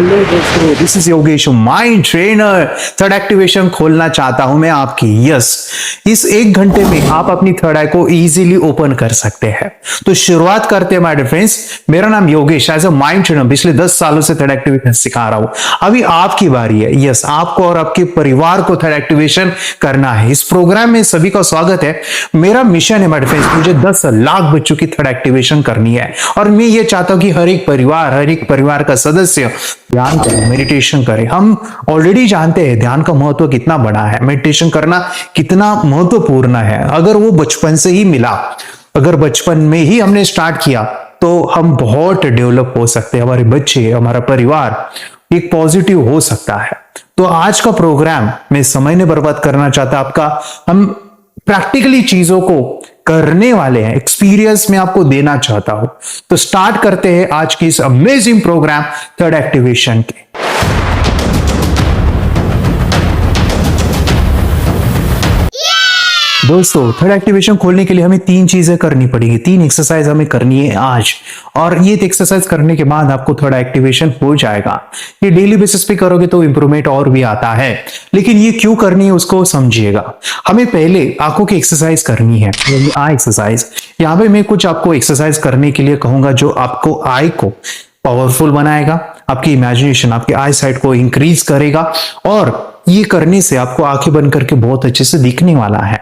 Hello दोस्तों, this is Yogesh, mind trainer. Third activation खोलना चाहता हूं मैं आपकी। यस, इस 1 घंटे में आप अपनी थर्ड आई को इजीली ओपन कर सकते हैं। तो शुरुआत करते हैं माय डियर फ्रेंड्स। मेरा नाम Yogesh, as a mind trainer पिछले 10 सालों से थर्ड एक्टिवेशन सिखा रहा हूं। अभी आपकी बारी है। यस, आपको और आपके परिवार को थर्ड एक्टिवेशन करना है। इस प्रोग्राम में सभी का स्वागत है। मेरा मिशन है माय डियर फ्रेंड्स, मुझे 10 लाख बच्चों की थर्ड एक्टिवेशन करनी है और मैं ये चाहता हूं कि हर एक परिवार का सदस्य ध्यान करें, मेडिटेशन करें। हम ऑलरेडी जानते हैं ध्यान का महत्व कितना बड़ा है, मेडिटेशन करना कितना महत्वपूर्ण है। अगर वो बचपन से ही मिला, अगर बचपन में ही हमने स्टार्ट किया तो हम बहुत डेवलप हो सकते हैं। हमारे बच्चे, हमारा परिवार एक पॉजिटिव हो सकता है। तो आज का प्रोग्राम मैं समय नहीं बर्बाद करना चाहता आपका। हम प्रैक्टिकली चीजों को करने वाले हैं, एक्सपीरियंस में आपको देना चाहता हूं। तो स्टार्ट करते हैं आज की इस अमेजिंग प्रोग्राम थर्ड एक्टिवेशन के। दोस्तों, थर्ड एक्टिवेशन खोलने के लिए हमें 3 चीजें करनी पड़ेगी, 3 एक्सरसाइज हमें करनी है आज। और ये एक्सरसाइज करने के बाद आपको थर्ड एक्टिवेशन हो जाएगा। ये डेली बेसिस पे करोगे तो इंप्रूवमेंट और भी आता है, लेकिन ये क्यों करनी है उसको समझिएगा। हमें पहले आंखों की एक्सरसाइज करनी है, आई एक्सरसाइज। यहाँ पे मैं कुछ आपको एक्सरसाइज करने के लिए कहूंगा जो आपको आई को पावरफुल बनाएगा, आपकी इमेजिनेशन, आपकी आई साइट को इंक्रीज करेगा और ये करने से आपको आंखें बंद करके बहुत अच्छे से दिखने वाला है।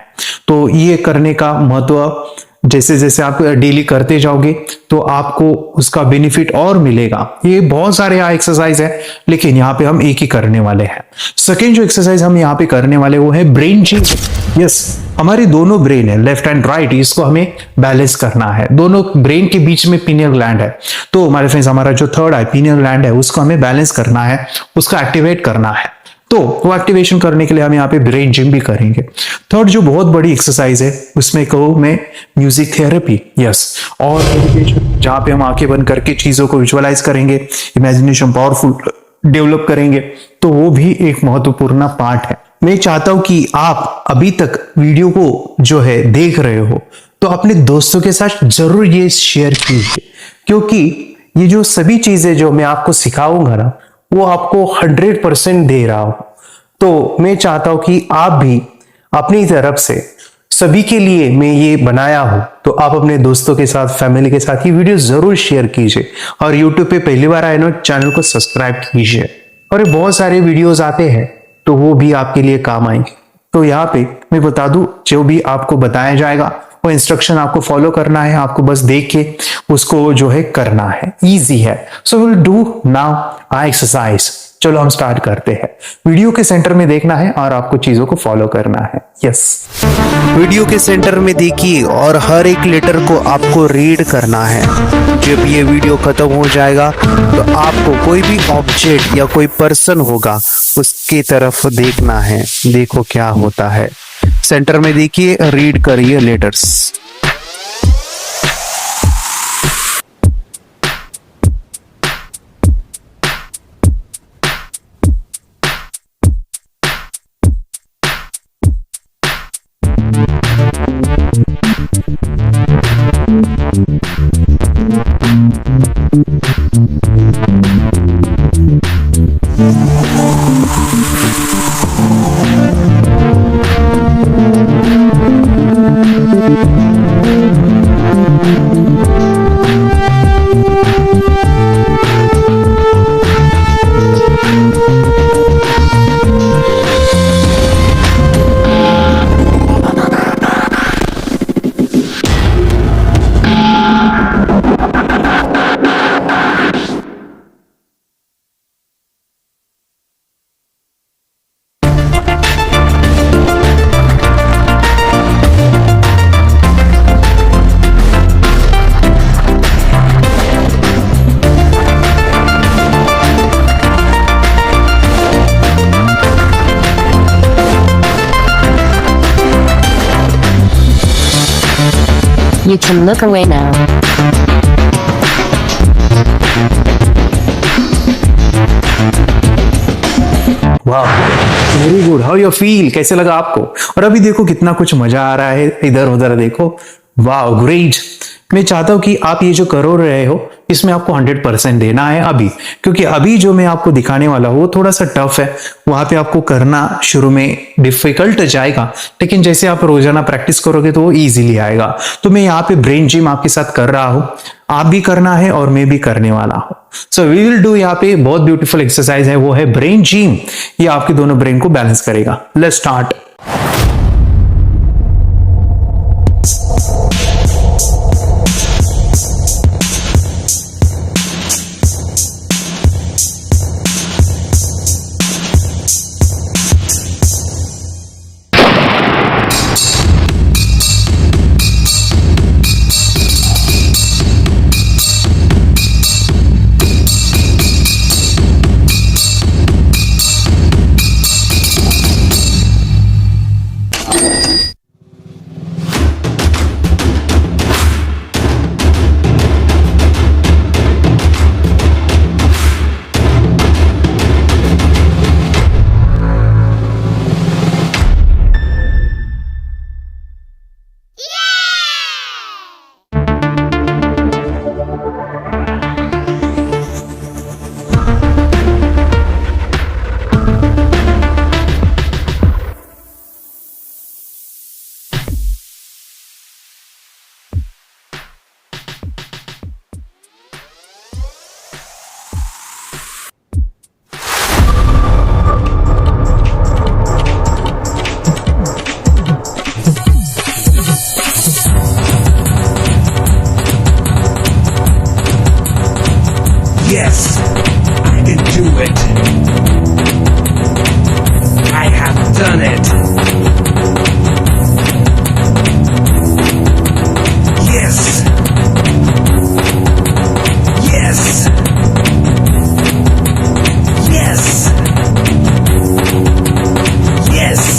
तो ये करने का महत्व जैसे जैसे आप डेली करते जाओगे तो आपको उसका बेनिफिट और मिलेगा। ये बहुत सारे एक्सरसाइज है, लेकिन यहाँ पे हम एक ही करने वाले हैं। सेकेंड जो एक्सरसाइज हम यहाँ पे करने वाले वो है ब्रेन जिम। यस, हमारी दोनों ब्रेन है, लेफ्ट एंड राइट, इसको हमें बैलेंस करना है। दोनों ब्रेन के बीच में पीनियल ग्लैंड है। तो हमारे फ्रेंड्स, हमारा जो थर्ड आई पीनियल ग्लैंड है उसको हमें बैलेंस करना है, उसको एक्टिवेट करना है। तो वो एक्टिवेशन करने के लिए हम यहाँ पे ब्रेन जिम भी करेंगे। थर्ड जो बहुत बड़ी एक्सरसाइज है उसमें कहूँ मैं म्यूजिक थेरेपी। यस, और जहाँ पे हम आंखें बंद करके चीजों को विजुअलाइज करेंगे, इमेजिनेशन पावरफुल डेवलप करेंगे, तो वो भी एक महत्वपूर्ण पार्ट है। मैं चाहता हूं कि आप अभी तक वीडियो को जो है देख रहे हो तो अपने दोस्तों के साथ जरूर ये शेयर कीजिए, क्योंकि ये जो सभी चीजें जो मैं आपको सिखाऊंगा ना वो आपको 100% दे रहा हूं। तो मैं चाहता हूं कि आप भी अपनी तरफ से सभी के लिए मैं ये बनाया हूं, तो आप अपने दोस्तों के साथ, फैमिली के साथ ये वीडियो जरूर शेयर कीजिए। और YouTube पे पहली बार आए ना, चैनल को सब्सक्राइब कीजिए। और ये बहुत सारे वीडियोस आते हैं तो वो भी आपके लिए काम आएंगे। तो यहाँ पे मैं बता दूं, जो भी आपको बताया जाएगा वो इंस्ट्रक्शन आपको फॉलो करना है, आपको बस देख के उसको जो है करना है। इजी है। So will do now I exercise. चलो हम स्टार्ट करते हैं। वीडियो के सेंटर में देखना है और आपको चीजों को फॉलो करना है। यस, वीडियो के सेंटर में देखिए और हर एक लेटर को आपको रीड करना है। जब ये वीडियो खत्म हो जाएगा तो आपको कोई भी ऑब्जेक्ट या कोई पर्सन होगा उसकी तरफ देखना है। देखो क्या होता है। सेंटर में देखिए, रीड करिए letters. You can look away now. वाह, very good. How you feel, कैसे लगा आपको? और अभी देखो कितना कुछ मजा आ रहा है, इधर उधर देखो। वाह, ग्रेट। मैं चाहता हूं कि आप ये जो कर रहे हो इसमें आपको 100% देना है अभी, क्योंकि अभी जो मैं आपको दिखाने वाला हूँ वो थोड़ा सा टफ है। वहां पे आपको करना शुरू में डिफिकल्ट जाएगा, लेकिन जैसे आप रोजाना प्रैक्टिस करोगे तो वो इजीली आएगा। तो मैं यहाँ पे ब्रेन जिम आपके साथ कर रहा हूँ, आप भी करना है और मैं भी करने वाला हूँ। सो वी विल डू, यहाँ पे बहुत ब्यूटीफुल एक्सरसाइज है, वो है ब्रेन जिम। ये आपके दोनों ब्रेन को बैलेंस करेगा। Let's start. Yes, I can do it. I have done it. Yes. Yes. Yes. Yes. Yes.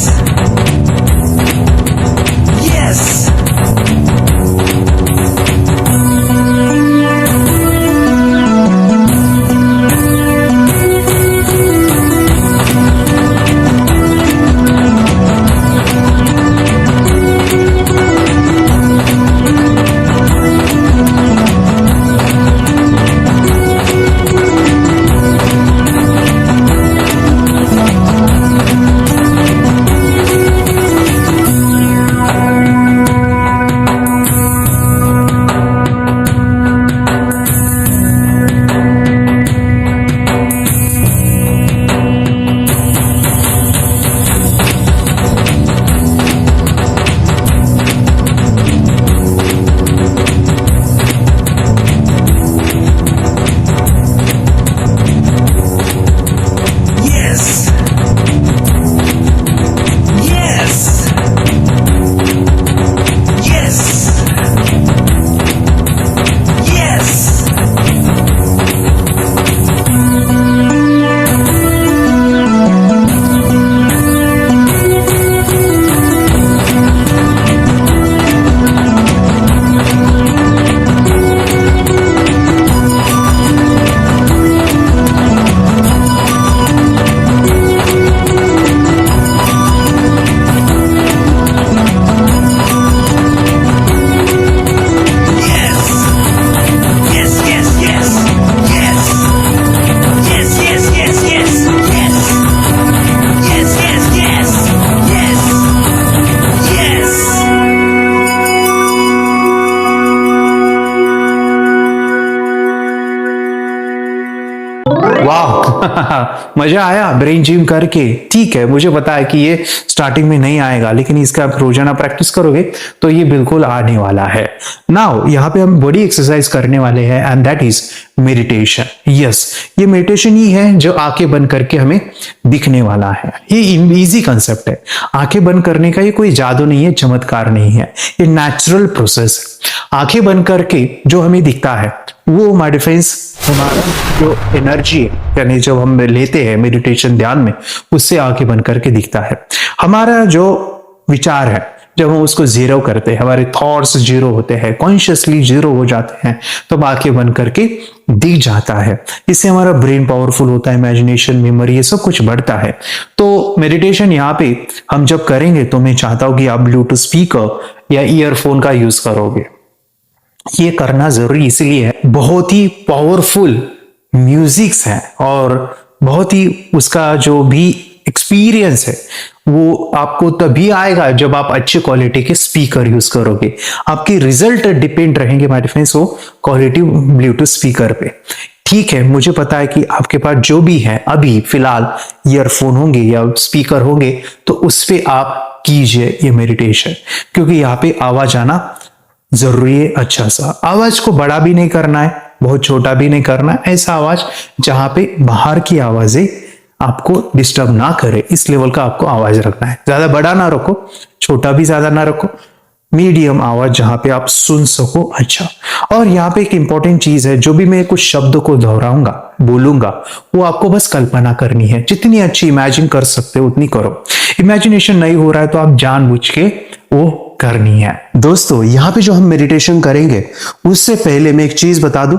वाह मजा आया ब्रेन जिम करके। ठीक है, मुझे पता है कि ये स्टार्टिंग में नहीं आएगा, लेकिन इसका आप रोजाना प्रैक्टिस करोगे तो ये बिल्कुल आने वाला है। नाउ यहाँ पे हम बड़ी एक्सरसाइज करने वाले हैं and that is meditation. Yes, ये मेडिटेशन ही है जो आंखें बंद करके हमें दिखने वाला है। ये इजी कंसेप्ट है। आंखें बंद करने का ये कोई जादू नहीं है, चमत्कार नहीं है, ये नेचुरल प्रोसेस। आंखें बंद करके जो हमें दिखता है वो माय डिफेंस हमारा जो एनर्जी है, यानी जब हम लेते हैं मेडिटेशन ध्यान में, उससे आंखें बंद करके दिखता है। हमारा जो विचार है, जब हम उसको जीरो करते हैं, हमारे थॉट्स जीरो होते हैं, कॉन्शियसली जीरो हो जाते हैं, तो आंखें बंद करके दिख जाता है। इससे हमारा ब्रेन पावरफुल होता है, इमेजिनेशन, मेमोरी, ये सब कुछ बढ़ता है। तो मेडिटेशन यहाँ पे हम जब करेंगे तो मैं चाहता हूं कि आप ब्लूटूथ स्पीकर या ईयरफोन का यूज करोगे। ये करना जरूरी इसलिए है, बहुत ही पावरफुल म्यूजिक्स है और बहुत ही उसका जो भी एक्सपीरियंस है वो आपको तभी आएगा जब आप अच्छी क्वालिटी के स्पीकर यूज करोगे। आपके रिजल्ट डिपेंड रहेंगे माय फ्रेंड्स वो क्वालिटी ब्लूटूथ स्पीकर पे। ठीक है, मुझे पता है कि आपके पास जो भी है अभी फिलहाल ईयरफोन होंगे या स्पीकर होंगे, तो उस पे आप कीजिए ये मेडिटेशन, क्योंकि यहाँ पे आवाज आना जरूरी है। अच्छा सा आवाज को बड़ा भी नहीं करना है, बहुत छोटा भी नहीं करना है, ऐसा आवाज जहां पे बाहर की आवाजें आपको डिस्टर्ब ना करे, इस लेवल का आपको आवाज रखना है। ज्यादा बड़ा ना रखो, छोटा भी ज्यादा ना रखो, मीडियम आवाज जहां पे आप सुन सको। अच्छा, और यहाँ पे एक इंपॉर्टेंट चीज है, जो भी मैं कुछ शब्द को दोहराऊंगा बोलूंगा वो आपको बस कल्पना करनी है। जितनी अच्छी इमेजिन कर सकते हो उतनी करो। इमेजिनेशन नहीं हो रहा है तो आप जानबूझ के वो करनी है। दोस्तों, यहाँ पे जो हम मेडिटेशन करेंगे उससे पहले मैं एक चीज बता दूं,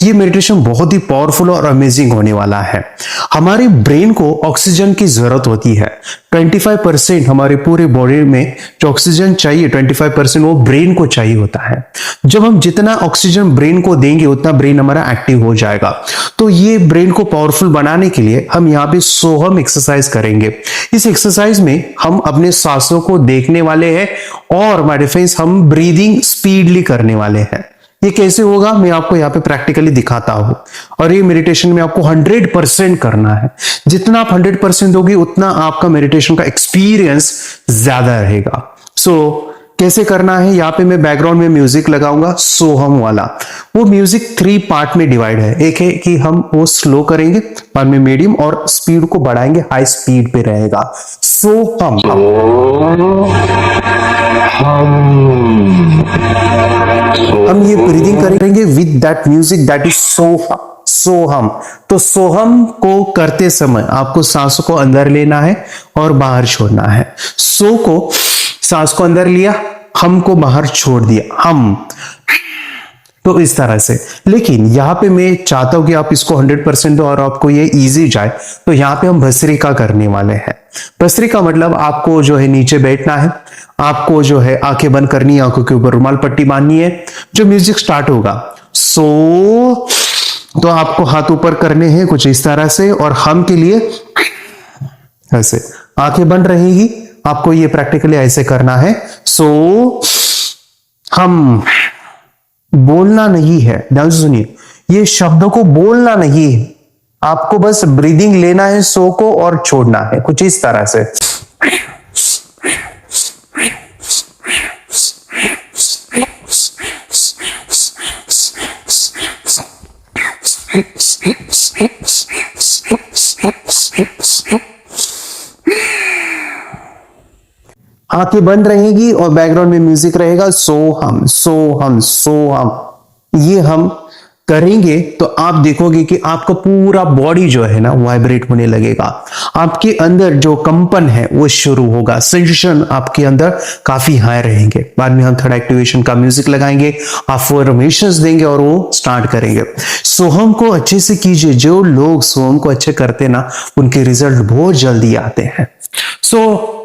ये मेडिटेशन बहुत ही पावरफुल और अमेजिंग होने वाला है। हमारे ब्रेन को ऑक्सीजन की जरूरत होती है। 25% हमारे पूरे बॉडी में जो ऑक्सीजन चाहिए 25% वो ब्रेन को चाहिए होता है। जब हम जितना ऑक्सीजन ब्रेन को देंगे उतना ब्रेन हमारा एक्टिव हो जाएगा। तो ये ब्रेन को पावरफुल बनाने के लिए हम यहाँ पे सोहम एक्सरसाइज करेंगे। इस एक्सरसाइज में हम अपने सांसों को देखने वाले हैं और माय फ्रेंड्स हम ब्रीदिंग स्पीडली करने वाले हैं। ये कैसे होगा मैं आपको यहाँ पे प्रैक्टिकली दिखाता हूं। और ये मेडिटेशन में आपको 100% करना है। जितना आप 100% दोगे उतना आपका मेडिटेशन का एक्सपीरियंस ज्यादा रहेगा। सो कैसे करना है, यहाँ पे मैं बैकग्राउंड में म्यूजिक लगाऊंगा सोहम वाला। वो म्यूजिक 3 पार्ट में डिवाइड है। एक है कि हम वो स्लो करेंगे, बाद में मीडियम और स्पीड को बढ़ाएंगे, हाई स्पीड पे रहेगा। सोहम हम ये ब्रीदिंग करेंगे with that music that is सोहम। तो सोहम को करते समय आपको सांसों को अंदर लेना है और बाहर छोड़ना है। सो को सांस को अंदर लिया, हम को बाहर छोड़ दिया, हम। तो इस तरह से। लेकिन यहां पे मैं चाहता हूं कि आप इसको 100% दो और आपको ये इजी जाए। तो यहां पे हम भस्त्रिका करने वाले हैं। भस्त्रिका मतलब आपको जो है नीचे बैठना है, आपको जो है आंखें बंद करनी है, आंखों के ऊपर रुमाल पट्टी बांधनी है। जो म्यूजिक स्टार्ट होगा तो आपको हाथ ऊपर करने हैं कुछ इस तरह से, और हम के लिए ऐसे आंखें बंद रहेगी। आपको ये प्रैक्टिकली ऐसे करना है। हम बोलना नहीं है, ध्यान से सुनिए, ये शब्दों को बोलना नहीं है, आपको बस ब्रीदिंग लेना है सो को और छोड़ना है कुछ इस तरह से। आंखें बंद रहेगी और बैकग्राउंड में म्यूजिक रहेगा सोहम सोहम सोहम। ये हम करेंगे तो आप देखोगे कि आपका पूरा बॉडी जो है ना वाइब्रेट होने लगेगा। आपके अंदर जो कंपन है वो शुरू होगा, सेंसेशन आपके अंदर काफी हाई रहेंगे। बाद में हम थोड़ा एक्टिवेशन का म्यूजिक लगाएंगे, अफर्मेशंस देंगे और वो स्टार्ट करेंगे। सोहम को अच्छे से कीजिए। जो लोग सोहम को अच्छे करते ना उनके रिजल्ट बहुत जल्दी आते हैं।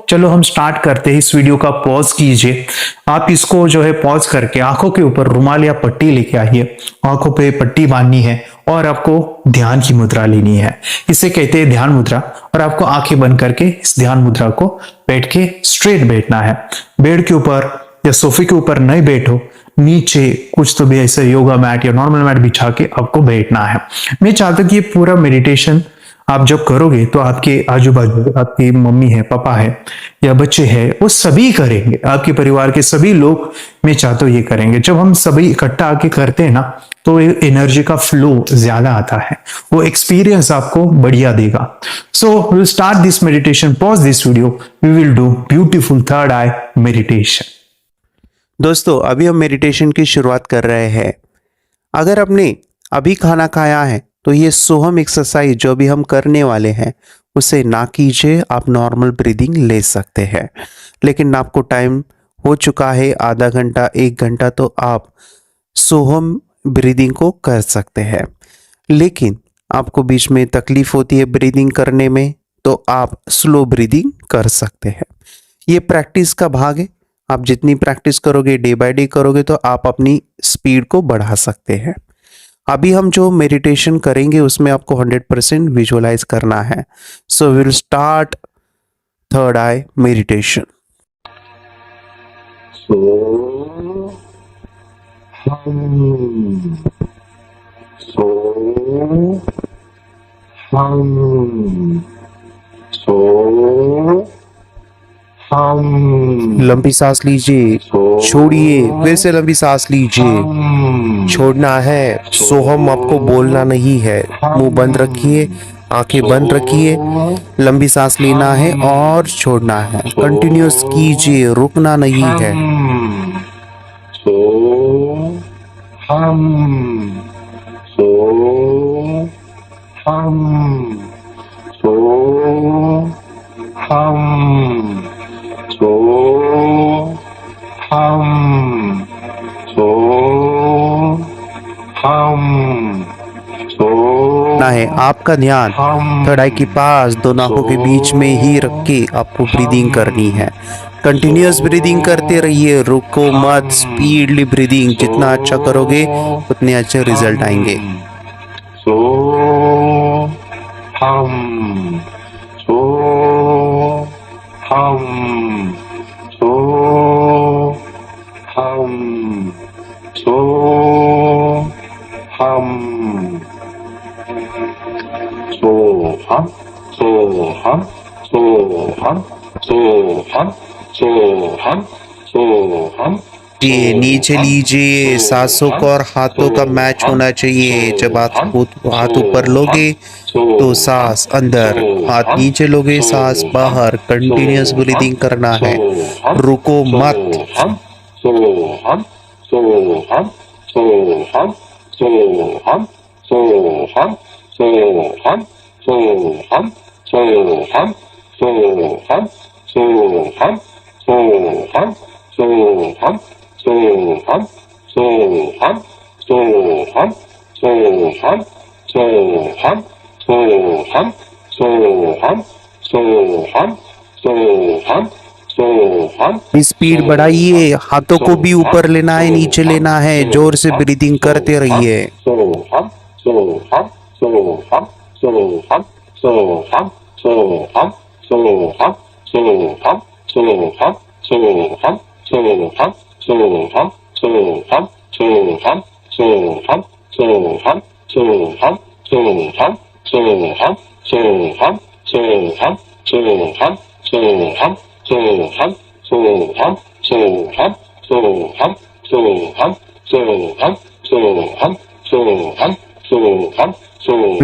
चलो हम स्टार्ट करते हैं। इस वीडियो का पॉज कीजिए। आप इसको जो है पॉज करके आंखों के ऊपर रुमाल या पट्टी लेके आइए, आंखों पे पट्टी बांधनी है और आपको ध्यान की मुद्रा लेनी है। इसे कहते हैं ध्यान मुद्रा। और आपको आंखें बंद करके इस ध्यान मुद्रा को बैठ के स्ट्रेट बैठना है। बेड के ऊपर या सोफे के ऊपर नहीं बैठो, नीचे कुछ तो भी ऐसे योगा मैट या नॉर्मल मैट बिछा के आपको बैठना है। मैं चाहता हूं कि ये पूरा मेडिटेशन आप जब करोगे तो आपके आजू बाजू आपकी मम्मी है, पापा है या बच्चे हैं, वो सभी करेंगे। आपके परिवार के सभी लोग मैं चाहता हूं ये करेंगे। जब हम सभी इकट्ठा आके करते हैं ना तो एनर्जी का फ्लो ज्यादा आता है, वो एक्सपीरियंस आपको बढ़िया देगा। So we will start this meditation. Pause this video, we will do beautiful third eye meditation. दोस्तों, अभी हम मेडिटेशन की शुरुआत कर रहे हैं। अगर आपने अभी खाना खाया है तो ये सोहम एक्सरसाइज जो भी हम करने वाले हैं उसे ना कीजिए। आप नॉर्मल ब्रीदिंग ले सकते हैं, लेकिन आपको टाइम हो चुका है आधा घंटा 1 घंटा, तो आप सोहम ब्रीदिंग को कर सकते हैं। लेकिन आपको बीच में तकलीफ होती है ब्रीदिंग करने में तो आप स्लो ब्रीदिंग कर सकते हैं। ये प्रैक्टिस का भाग है। आप जितनी प्रैक्टिस करोगे, डे बाय डे करोगे, तो आप अपनी स्पीड को बढ़ा सकते हैं। अभी हम जो मेडिटेशन करेंगे उसमें आपको 100% विजुअलाइज करना है। So will start third eye meditation. लंबी सांस लीजिए, छोड़िए, फिर से लंबी सांस लीजिए, छोड़ना है। सोहम आपको बोलना नहीं है। मुंह बंद रखिए, आंखें बंद रखिए, लंबी सांस लेना है और छोड़ना है। कंटिन्यूअस कीजिए, रुकना नहीं है। ना है आपका ध्यान थर्ड आई के पास दोनों आंखों के बीच में ही रख के आपको ब्रीदिंग करनी है। कंटिन्यूअस ब्रीदिंग करते रहिए, रुको मत। स्पीडली ब्रीदिंग जितना अच्छा करोगे उतने अच्छे रिजल्ट आएंगे। ये नीचे लीजिए, सांसों का और हाथों का मैच होना चाहिए। जब आप हाथ ऊपर लोगे तो सांस अंदर, हाथ नीचे लोगे सांस बाहर। कंटिन्यूअस ब्रीदिंग करना है, रुको मत। स्पीड बढ़ाइए, हाथों को भी ऊपर लेना है, नीचे लेना है। जोर से ब्रीदिंग करते रहिए।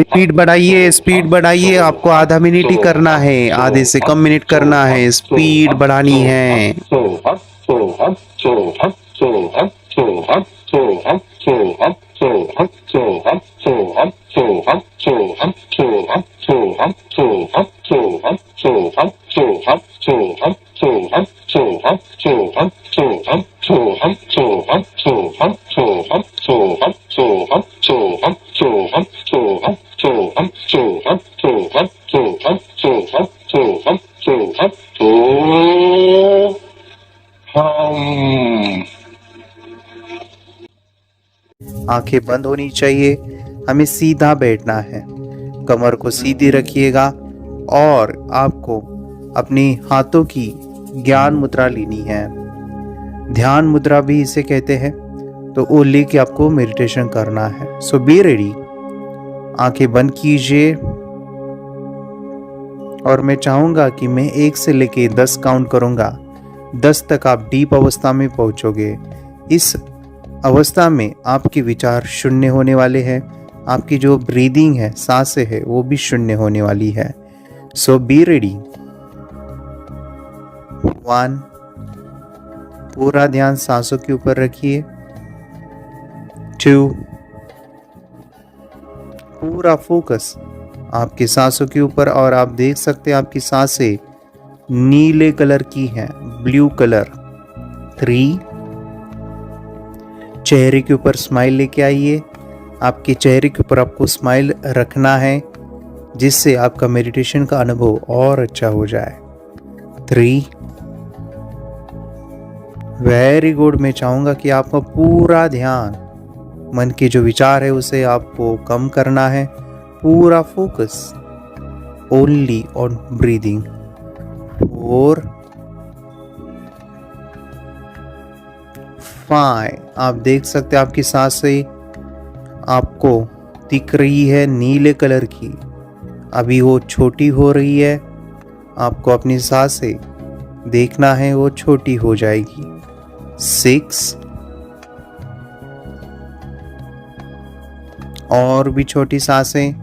स्पीड बढ़ाइए, स्पीड बढ़ाइए। आपको आधा मिनट ही करना है, आधे से कम मिनट करना है। स्पीड बढ़ानी है। आंखें बंद होनी चाहिए। हमें सीधा बैठना है, कमर को सीधी रखिएगा और आपको अपने हाथों की ज्ञान मुद्रा लेनी है। ध्यान मुद्रा भी इसे कहते हैं। तो वो लेके आपको मेडिटेशन करना है। सो बी रेडी। आंखें बंद कीजिए और मैं चाहूंगा कि मैं 1 से लेके 10 काउंट करूंगा। 10 तक आप डीप अवस्था में पहुंचोगे। इस अवस्था में आपके विचार शून्य होने वाले हैं। आपकी जो ब्रीदिंग है, सांसें है, वो भी शून्य होने वाली है। सो बी रेडी। 1, पूरा ध्यान सांसों के ऊपर रखिए। 2, पूरा फोकस आपकी सांसों के ऊपर, और आप देख सकते हैं आपकी सांसें नीले कलर की हैं, ब्लू कलर। 3, चेहरे के ऊपर स्माइल लेके आइए। आपके चेहरे के ऊपर आपको स्माइल रखना है, जिससे आपका मेडिटेशन का अनुभव और अच्छा हो जाए। 3, वेरी गुड। मैं चाहूँगा कि आपका पूरा ध्यान मन के जो विचार है उसे आपको कम करना है। पूरा फोकस ओनली ऑन ब्रीदिंग। 4 5। आप देख सकते हैं आपकी सांसें आपको दिख रही है नीले कलर की, अभी वो छोटी हो रही है। आपको अपनी सांसें देखना है वो छोटी हो जाएगी। 6 और भी छोटी सांसें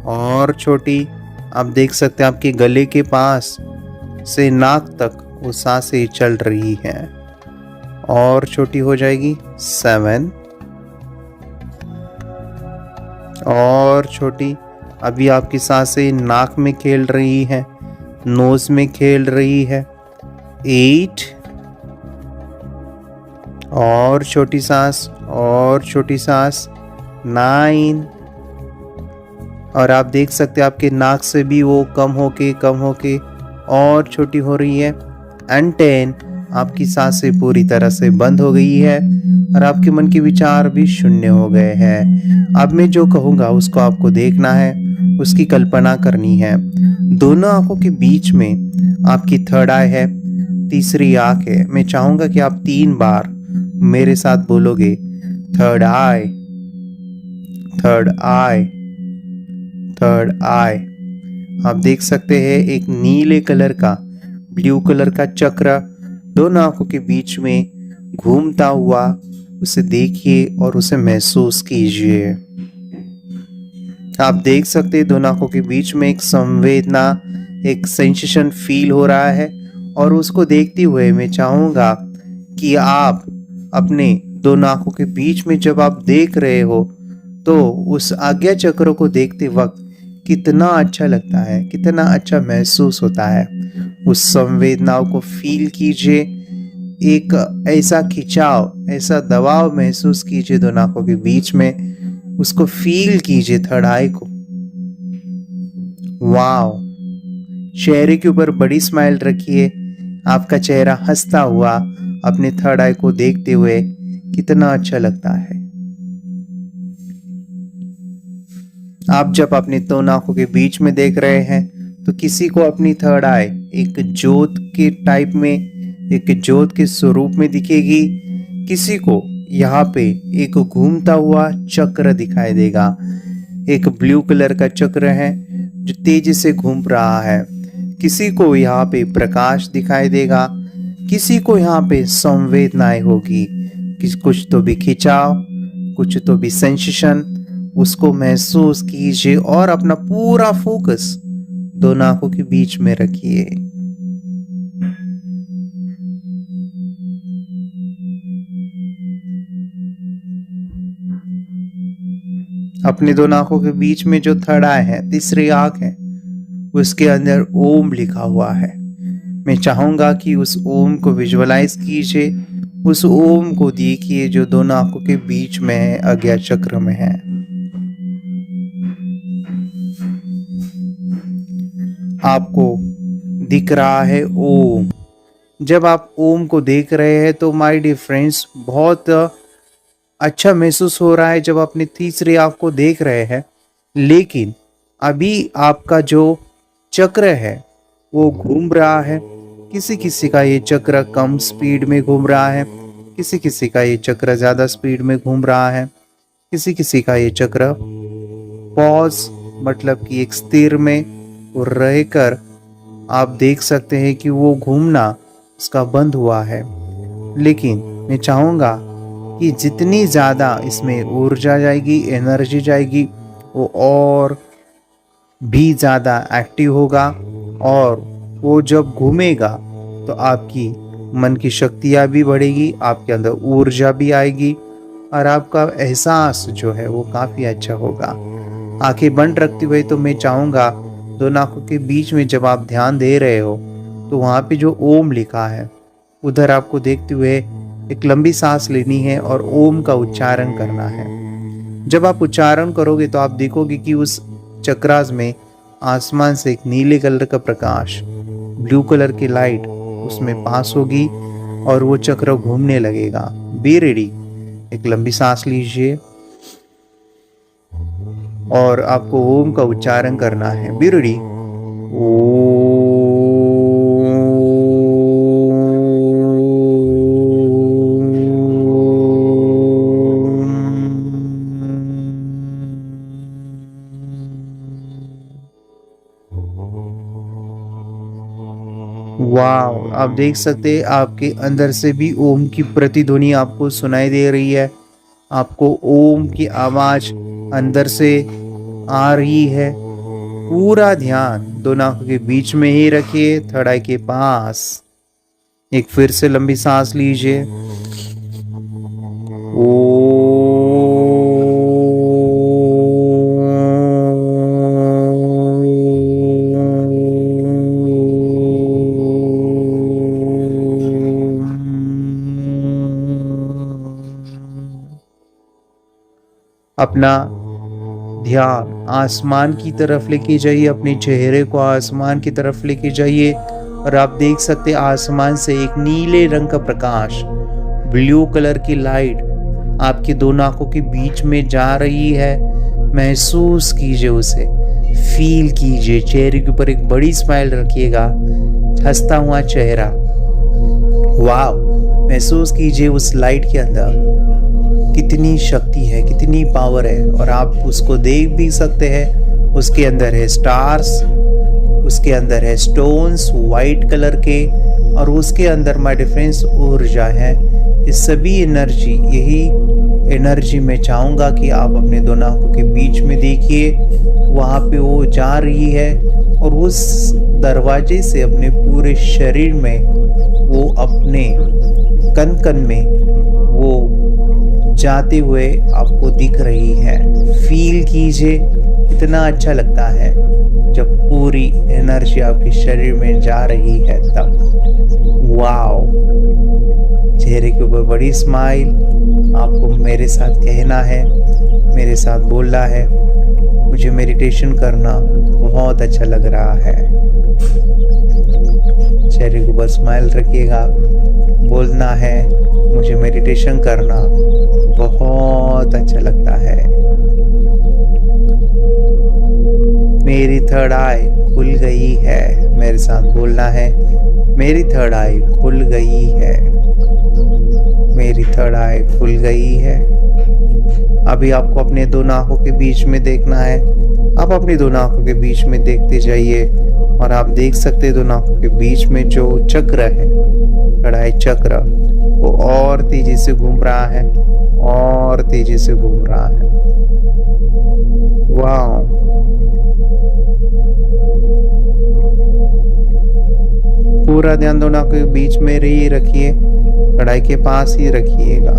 और छोटी। आप देख सकते हैं आपके गले के पास से नाक तक वो सांसें चल रही हैं और छोटी हो जाएगी। 7 और छोटी। अभी आपकी सांसें नाक में खेल रही हैं, नोज में खेल रही है। 8 और छोटी सांस और छोटी सांस। 9 और आप देख सकते हैं आपके नाक से भी वो कम होके और छोटी हो रही है। एंड 10 आपकी सांसें पूरी तरह से बंद हो गई है और आपके मन के विचार भी शून्य हो गए हैं। अब मैं जो कहूँगा उसको आपको देखना है, उसकी कल्पना करनी है। दोनों आंखों के बीच में आपकी थर्ड आई है, तीसरी आंख है। मैं चाहूँगा कि आप 3 बार मेरे साथ बोलोगे, third eye, third eye, third आई। आप देख सकते हैं एक नीले कलर का, ब्लू कलर का चक्र दोनों आंखों के बीच में घूमता हुआ, उसे देखिए और उसे महसूस कीजिए। आप देख सकते हैं दोनों आंखों के बीच में एक संवेदना, एक सेंसेशन फील हो रहा है। और उसको देखते हुए मैं चाहूँगा कि आप अपने दोनों आंखों के बीच में जब आप देख रहे हो तो उस आज्ञा चक्र को देखते वक्त कितना अच्छा लगता है, कितना अच्छा महसूस होता है। उस संवेदनाओं को फील कीजिए, एक ऐसा खिंचाव, ऐसा दबाव महसूस कीजिए दोनों आंखों के बीच में, उसको फील कीजिए थर्ड आई को। वाओ। चेहरे के ऊपर बड़ी स्माइल रखिए, आपका चेहरा हंसता हुआ अपने थर्ड आई को देखते हुए कितना अच्छा लगता है। आप जब अपनी दोनों आंखों के बीच में देख रहे हैं तो किसी को अपनी थर्ड आई एक ज्योत के टाइप में, एक ज्योत के स्वरूप में दिखेगी। किसी को यहाँ पे एक घूमता हुआ चक्र दिखाई देगा, एक ब्लू कलर का चक्र है जो तेजी से घूम रहा है। किसी को यहाँ पे प्रकाश दिखाई देगा, किसी को यहाँ पे संवेदनाएं होगी, कुछ तो भी खिंचाव, कुछ तो भी सेंसेशन। उसको महसूस कीजिए और अपना पूरा फोकस दोनों आंखों के बीच में रखिए। अपनी दोनों आंखों के बीच में जो थर्ड आई है, तीसरी आंख है, उसके अंदर ओम लिखा हुआ है। मैं चाहूंगा कि उस ओम को विजुअलाइज कीजिए, उस ओम को देखिए जो दोनों आंखों के बीच में है, आज्ञा चक्र में है। आपको दिख रहा है ओम। जब आप ओम को देख रहे हैं तो माय डियर फ्रेंड्स बहुत अच्छा महसूस हो रहा है जब अपनी तीसरी आंख को देख रहे हैं। लेकिन अभी आपका जो चक्र है वो घूम रहा है। किसी किसी का ये चक्र कम स्पीड में घूम रहा है, किसी किसी का ये चक्र ज़्यादा स्पीड में घूम रहा है, किसी किसी का ये चक्र पॉज मतलब कि एक स्थिर में रहकर आप देख सकते हैं कि वो घूमना उसका बंद हुआ है। लेकिन मैं चाहूँगा कि जितनी ज़्यादा इसमें ऊर्जा जाएगी, एनर्जी जाएगी, वो और भी ज़्यादा एक्टिव होगा और वो जब घूमेगा तो आपकी मन की शक्तियाँ भी बढ़ेगी, आपके अंदर ऊर्जा भी आएगी और आपका एहसास जो है वो काफ़ी अच्छा होगा। आंखें बंद रखते हुए तो मैं चाहूँगा दोनों आंखों के बीच में जब आप ध्यान दे रहे हो तो वहाँ पे जो ओम लिखा है उधर आपको देखते हुए एक लंबी सांस लेनी है और ओम का उच्चारण करना है। जब आप उच्चारण करोगे तो आप देखोगे कि उस चक्रास में आसमान से एक नीले कलर का प्रकाश, ब्लू कलर की लाइट उसमें पास होगी और वो चक्र घूमने लगेगा। Be ready. एक लंबी सांस लीजिए और आपको ओम का उच्चारण करना है। Be ready. वाह, आप देख सकते हैं आपके अंदर से भी ओम की प्रतिध्वनि आपको सुनाई दे रही है। आपको ओम की आवाज अंदर से आ रही है। पूरा ध्यान दोनों आंखों के बीच में ही रखिए, थर्ड आई के पास। एक फिर से लंबी सांस लीजिए। अपना ध्यान आसमान की तरफ लेके जाइए, अपने चेहरे को आसमान की तरफ लेके जाइए और आप देख सकते हैं आसमान से एक नीले रंग का प्रकाश, ब्लू कलर की लाइट आपकी दोनों आंखों के बीच में जा रही है। महसूस कीजिए उसे, फील कीजिए। चेहरे के ऊपर एक बड़ी स्माइल रखिएगा, हंसता हुआ चेहरा। वाह, महसूस कीजिए उस लाइट के अंदर कितनी शक्ति है, कितनी पावर है। और आप उसको देख भी सकते हैं। उसके अंदर है स्टार्स, उसके अंदर है स्टोन्स वाइट कलर के, और उसके अंदर माय डिफरेंस ऊर्जा है। ये सभी एनर्जी, यही एनर्जी मैं चाहूंगा कि आप अपने दोनों आंखों के बीच में देखिए। वहां पे वो जा रही है और उस दरवाजे से अपने पूरे शरीर में, वो अपने कन कन में वो जाते हुए आपको दिख रही है। फील कीजिए, इतना अच्छा लगता है जब पूरी एनर्जी आपके शरीर में जा रही है तब। वाओ, चेहरे के ऊपर बड़ी स्माइल। आपको मेरे साथ कहना है, मेरे साथ बोलना है, मुझे मेडिटेशन करना बहुत अच्छा लग रहा है। चेहरे के ऊपर स्माइल रखिएगा, बोलना है मुझे मेडिटेशन करना बहुत अच्छा लगता है। मेरी थर्ड आई खुल गई है। मेरे साथ बोलना है, मेरी थर्ड आई खुल गई है, मेरी थर्ड आई खुल गई है। अभी आपको अपने दोनों आंखों के बीच में देखना है। आप अपनी दोनों आंखों के बीच में देखते जाइए और आप देख सकते हैं दोनों आंखों के बीच में जो चक्र है, थर्ड आई चक्र, वो और तेजी से घूम रहा है, और तेजी से घूम रहा है। वाह, पूरा ध्यान दोनों के बीच में ही रखिए, कढ़ाई के पास ही रखिएगा।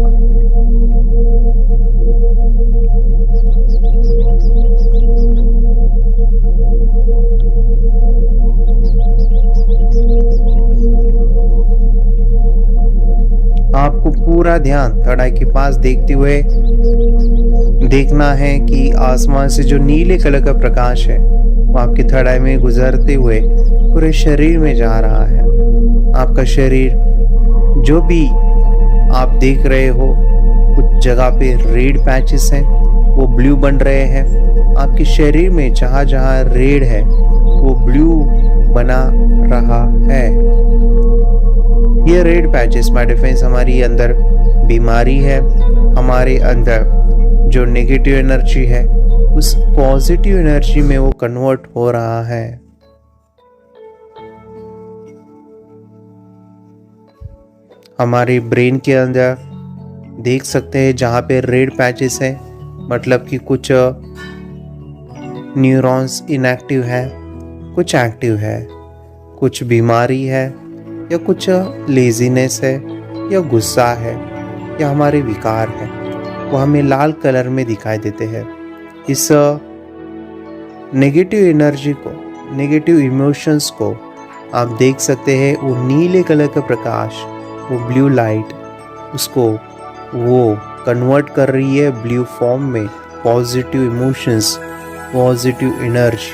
आपको पूरा ध्यान थर्ड आई के पास देखते हुए देखना है कि आसमान से जो नीले कलर का प्रकाश है वो आपकी थर्ड आई में गुजरते हुए पूरे शरीर में जा रहा है। आपका शरीर जो भी आप देख रहे हो, कुछ जगह पे रेड पैचेस हैं, वो ब्लू बन रहे हैं। आपके शरीर में जहाँ जहाँ रेड है वो ब्लू बना रहा है। ये रेड पैचेस माय डिफेंस हमारी अंदर बीमारी है, हमारे अंदर जो नेगेटिव एनर्जी है उस पॉजिटिव एनर्जी में वो कन्वर्ट हो रहा है। हमारे ब्रेन के अंदर देख सकते हैं जहाँ पे रेड पैचेस है, मतलब कि कुछ न्यूरॉन्स इनएक्टिव है, कुछ एक्टिव है, कुछ बीमारी है, या कुछ लेजीनेस है, या गुस्सा है, या हमारे विकार है, वो हमें लाल कलर में दिखाई देते हैं। इस नेगेटिव एनर्जी को, नेगेटिव इमोशंस को आप देख सकते हैं। वो नीले कलर का प्रकाश, वो ब्लू लाइट, उसको वो कन्वर्ट कर रही है ब्लू फॉर्म में पॉजिटिव इमोशंस, पॉजिटिव एनर्जी।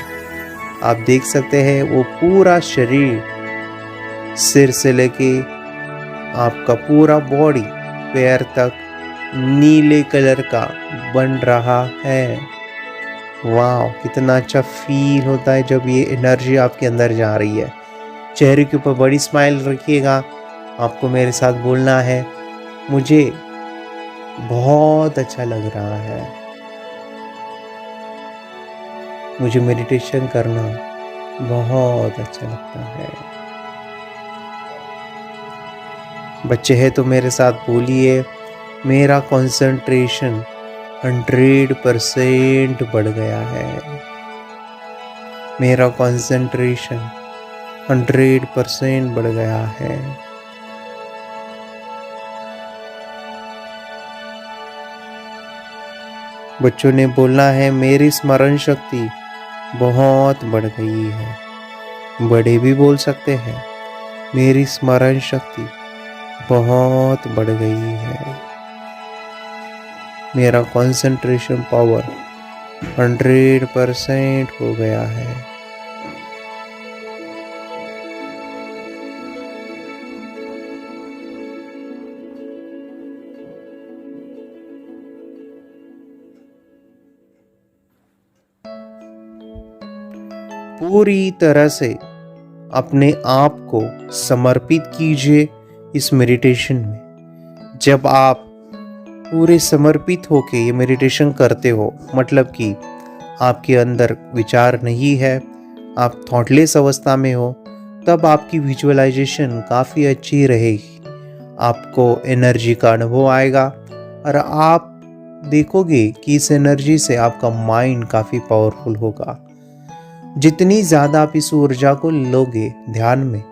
आप देख सकते हैं वो पूरा शरीर, सिर से लेके आपका पूरा बॉडी पैर तक नीले कलर का बन रहा है। वाह, कितना अच्छा फील होता है जब ये एनर्जी आपके अंदर जा रही है। चेहरे के ऊपर बड़ी स्माइल रखिएगा। आपको मेरे साथ बोलना है, मुझे बहुत अच्छा लग रहा है। मुझे मेडिटेशन करना बहुत अच्छा लगता है। बच्चे हैं तो मेरे साथ बोलिए, मेरा कंसंट्रेशन 100% बढ़ गया है। मेरा कंसंट्रेशन 100% बढ़ गया है। बच्चों ने बोलना है, मेरी स्मरण शक्ति बहुत बढ़ गई है। बड़े भी बोल सकते हैं, मेरी स्मरण शक्ति बहुत बढ़ गई है। मेरा कंसंट्रेशन पावर 100% हो गया है। पूरी तरह से अपने आप को समर्पित कीजिए इस मेडिटेशन में। जब आप पूरे समर्पित होके ये मेडिटेशन करते हो, मतलब कि आपके अंदर विचार नहीं है, आप थॉटलेस अवस्था में हो, तब आपकी विजुअलाइजेशन काफ़ी अच्छी रहेगी। आपको एनर्जी का अनुभव आएगा और आप देखोगे कि इस एनर्जी से आपका माइंड काफ़ी पावरफुल होगा। जितनी ज़्यादा आप इस ऊर्जा को लोगे ध्यान में,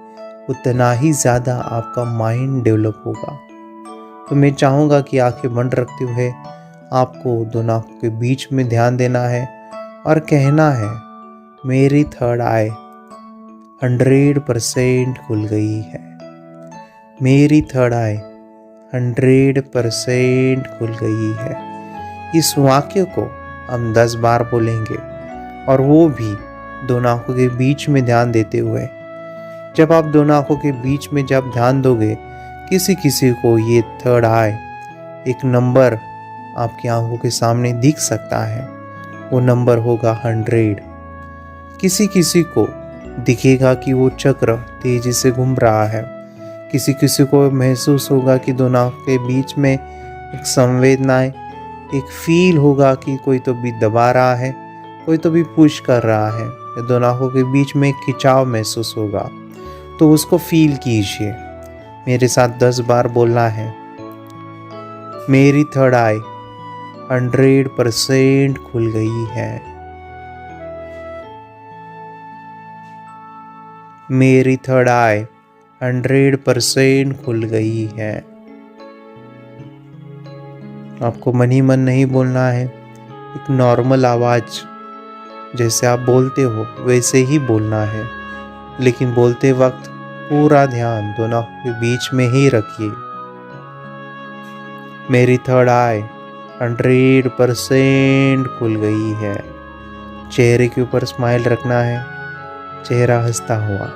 उतना ही ज़्यादा आपका माइंड डेवलप होगा। तो मैं चाहूँगा कि आंखें बंद रखते हुए आपको दोनों आंखों के बीच में ध्यान देना है और कहना है, मेरी थर्ड आई 100% खुल गई है। मेरी थर्ड आई 100% खुल गई है। इस वाक्य को हम 10 बार बोलेंगे और वो भी दोनों आंखों के बीच में ध्यान देते हुए। जब आप दोनों आंखों के बीच में जब ध्यान दोगे, किसी किसी को ये थर्ड आई एक नंबर आपकी आंखों के सामने दिख सकता है, वो नंबर होगा 100। किसी किसी को दिखेगा कि वो चक्र तेजी से घूम रहा है। किसी किसी को महसूस होगा कि दोनों आंखों के बीच में एक संवेदनाएं, एक फील होगा कि कोई तो भी दबा रहा है, कोई तो भी पुश कर रहा है। दोनों आंखों के बीच में एक खिंचाव महसूस होगा, तो उसको फील कीजिए। मेरे साथ 10 बार बोलना है, मेरी थर्ड आई 100% खुल गई है। मेरी थर्ड आई 100% खुल गई है। आपको मन ही मन नहीं बोलना है, एक नॉर्मल आवाज जैसे आप बोलते हो वैसे ही बोलना है, लेकिन बोलते वक्त पूरा ध्यान दोनों के बीच में ही रखिए। मेरी थर्ड आई 100% खुल गई है। चेहरे के ऊपर स्माइल रखना है, चेहरा हंसता हुआ।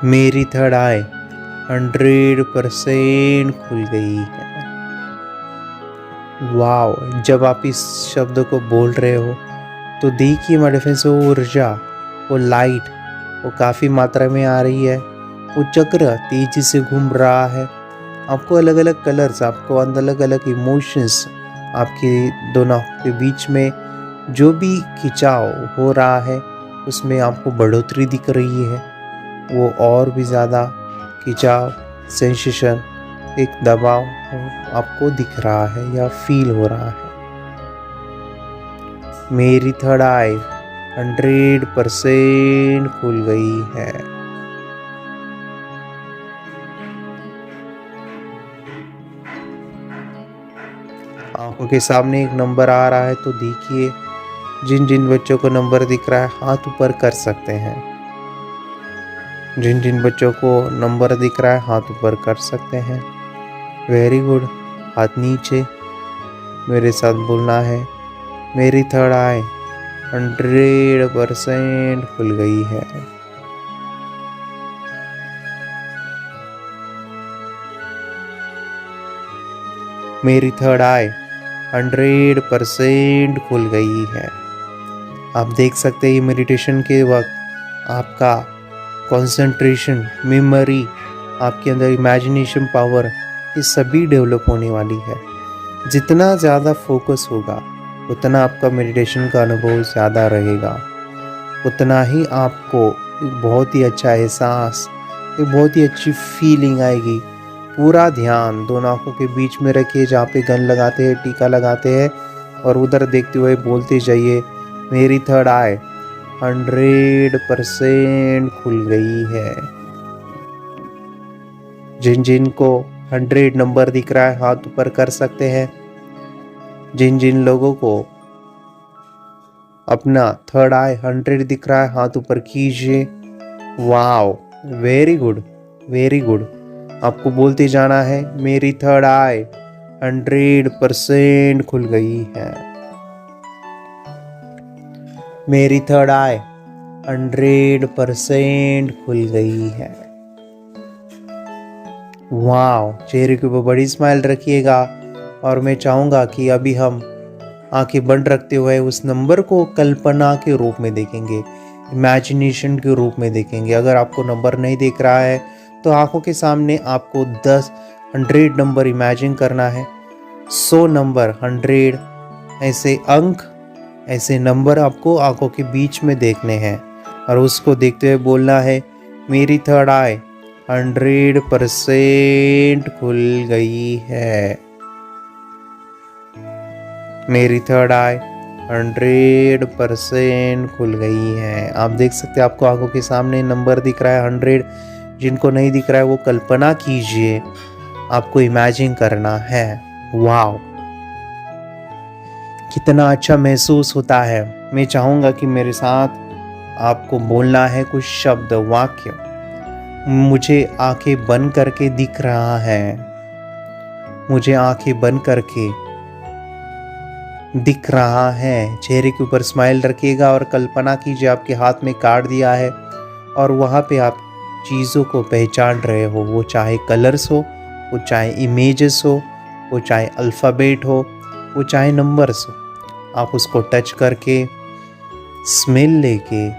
मेरी थर्ड आई 100% खुल गई है। वाव, जब आप इस शब्द को बोल रहे हो तो देखिए मेडिटेशन से वो ऊर्जा, वो लाइट, वो काफ़ी मात्रा में आ रही है। वो चक्र तेजी से घूम रहा है। आपको अलग अलग कलर्स, आपको अलग अलग इमोशंस, आपके दोनों के बीच में जो भी खिंचाव हो रहा है उसमें आपको बढ़ोतरी दिख रही है। वो और भी ज़्यादा खिंचाव, सेंसेशन, एक दबाव आपको दिख रहा है या फील हो रहा है। मेरी थर्ड आई 100% खुल गई है। आंखों के सामने एक नंबर आ रहा है तो देखिए, जिन जिन बच्चों को नंबर दिख रहा है हाथ ऊपर कर सकते हैं। जिन जिन बच्चों को नंबर दिख रहा है हाथ ऊपर कर सकते हैं। वेरी गुड, हाथ नीचे। मेरे साथ बोलना है, मेरी थर्ड आई 100% खुल गई है। मेरी थर्ड आई 100% खुल गई है। आप देख सकते हैं ये मेडिटेशन के वक्त आपका कंसंट्रेशन, मेमोरी, आपके अंदर इमेजिनेशन पावर, ये सभी डेवलप होने वाली है। जितना ज़्यादा फोकस होगा उतना आपका मेडिटेशन का अनुभव ज़्यादा रहेगा, उतना ही आपको एक बहुत ही अच्छा एहसास, एक बहुत ही अच्छी फीलिंग आएगी। पूरा ध्यान दोनों आंखों के बीच में रखिए, जहाँ पे गन लगाते हैं, टीका लगाते हैं, और उधर देखते हुए बोलते जाइए मेरी थर्ड आई 100% खुल गई है। जिन जिन को 100 नंबर दिख रहा है हाथ ऊपर कर सकते हैं। जिन जिन लोगों को अपना थर्ड आई 100 दिख रहा है हाथ ऊपर कीजिए। Wow, very good, very good. आपको बोलते जाना है मेरी थर्ड आई 100% खुल गई है। मेरी थर्ड आई 100% खुल गई है। वाओ, चेहरे के ऊपर बड़ी स्माइल रखिएगा। और मैं चाहूँगा कि अभी हम आंखें बंद रखते हुए उस नंबर को कल्पना के रूप में देखेंगे, इमेजिनेशन के रूप में देखेंगे। अगर आपको नंबर नहीं दिख रहा है तो आंखों के सामने आपको 100 नंबर इमेजिन करना है। 100 नंबर, 100 ऐसे अंक, ऐसे नंबर आपको आंखों के बीच में देखने हैं और उसको देखते हुए बोलना है मेरी थर्ड आई 100% खुल गई है। मेरी थर्ड आई 100% खुल गई है। आप देख सकते हैं आपको आंखों के सामने नंबर दिख रहा है 100। जिनको नहीं दिख रहा है वो कल्पना कीजिए, आपको इमेजिन करना है। वाओ, कितना अच्छा महसूस होता है। मैं चाहूँगा कि मेरे साथ आपको बोलना है कुछ शब्द, वाक्य। मुझे आंखें बंद करके दिख रहा है, मुझे आंखें बंद करके दिख रहा है। चेहरे के ऊपर स्माइल रखिएगा और कल्पना कीजिए आपके हाथ में कार्ड दिया है और वहाँ पे आप चीज़ों को पहचान रहे हो। वो चाहे कलर्स हो, वो चाहे इमेजेस हो, वो चाहे अल्फ़ाबेट हो, वो चाहे नंबर्स हो। आप उसको टच करके, स्मेल लेके,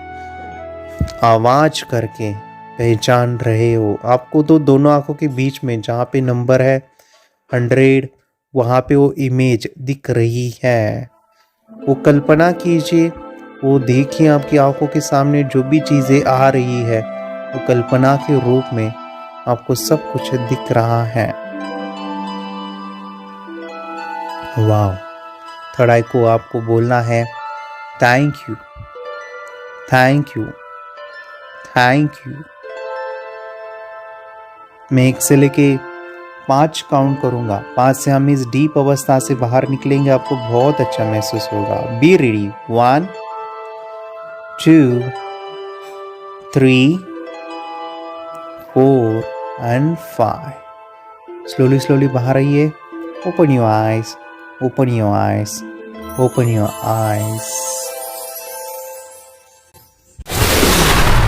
आवाज़ करके पहचान रहे हो। आपको तो दोनों आंखों के बीच में जहाँ पे नंबर है 100, वहाँ पे वो इमेज दिख रही है। वो कल्पना कीजिए, वो देखिए आपकी आंखों के सामने जो भी चीज़ें आ रही है वो कल्पना के रूप में आपको सब कुछ दिख रहा है। वाह, थर्ड आई को आपको बोलना है thank you, thank you, thank you. मैं 1 से लेके 5 काउंट करूंगा। 5 से हम इस डीप अवस्था से बाहर निकलेंगे, आपको बहुत अच्छा महसूस होगा। Be ready. 1 2 3 4 and 5। Slowly slowly बाहर आइए। Open your eyes, open your eyes, open your eyes.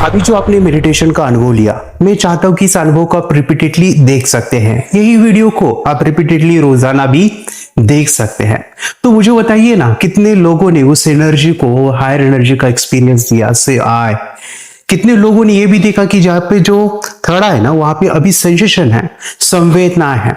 अभी जो आपने मेडिटेशन का अनुभव लिया, मैं चाहता हूं कि इस अनुभव को आप रिपीटेडली देख सकते हैं। यही वीडियो को आप रिपीटेडली रोजाना भी देख सकते हैं। तो मुझे बताइए ना, कितने लोगों ने उस एनर्जी को, हायर एनर्जी का एक्सपीरियंस दिया से आए। कितने लोगों ने ये भी देखा कि जहाँ पे जो खड़ा है ना, वहां पे अभी सेंसेशन है, संवेदना है।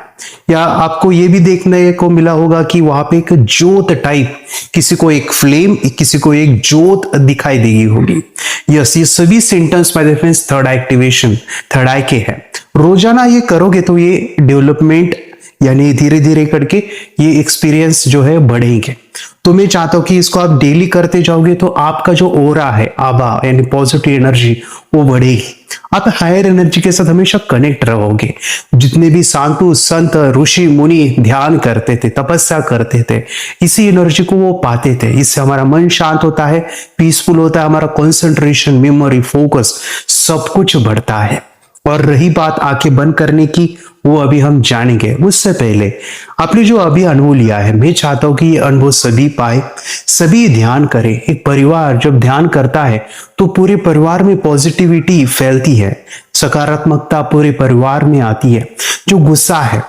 या आपको ये भी देखने को मिला होगा कि वहां पे एक जोत टाइप, किसी को एक फ्लेम, किसी को एक जोत दिखाई देगी होगी। यस, ये सभी symptoms my friends third eye activation, third eye के हैं। रोजाना ये करोगे तो ये डेवलपमेंट, यानी धीरे धीरे करके ये एक्सपीरियंस जो है बढ़ेंगे। तो मैं चाहता हूं कि इसको आप डेली करते जाओगे तो आपका जो ओरा है, आभा यानी पॉजिटिव एनर्जी, वो बढ़ेगी। आप हायर एनर्जी के साथ हमेशा कनेक्ट रहोगे। जितने भी साधु संत ऋषि मुनि ध्यान करते थे, तपस्या करते थे, इसी एनर्जी को वो पाते थे। इससे हमारा मन शांत होता है, पीसफुल होता है, हमारा कंसंट्रेशन, मेमोरी, फोकस सब कुछ बढ़ता है। और रही बात आंखें बंद करने की, वो अभी हम जानेंगे। उससे पहले आपने जो अभी अनुभव लिया है, मैं चाहता हूं कि ये अनुभव सभी पाए, सभी ध्यान करें। एक परिवार जब ध्यान करता है तो पूरे परिवार में पॉजिटिविटी फैलती है, सकारात्मकता पूरे परिवार में आती है। जो गुस्सा है,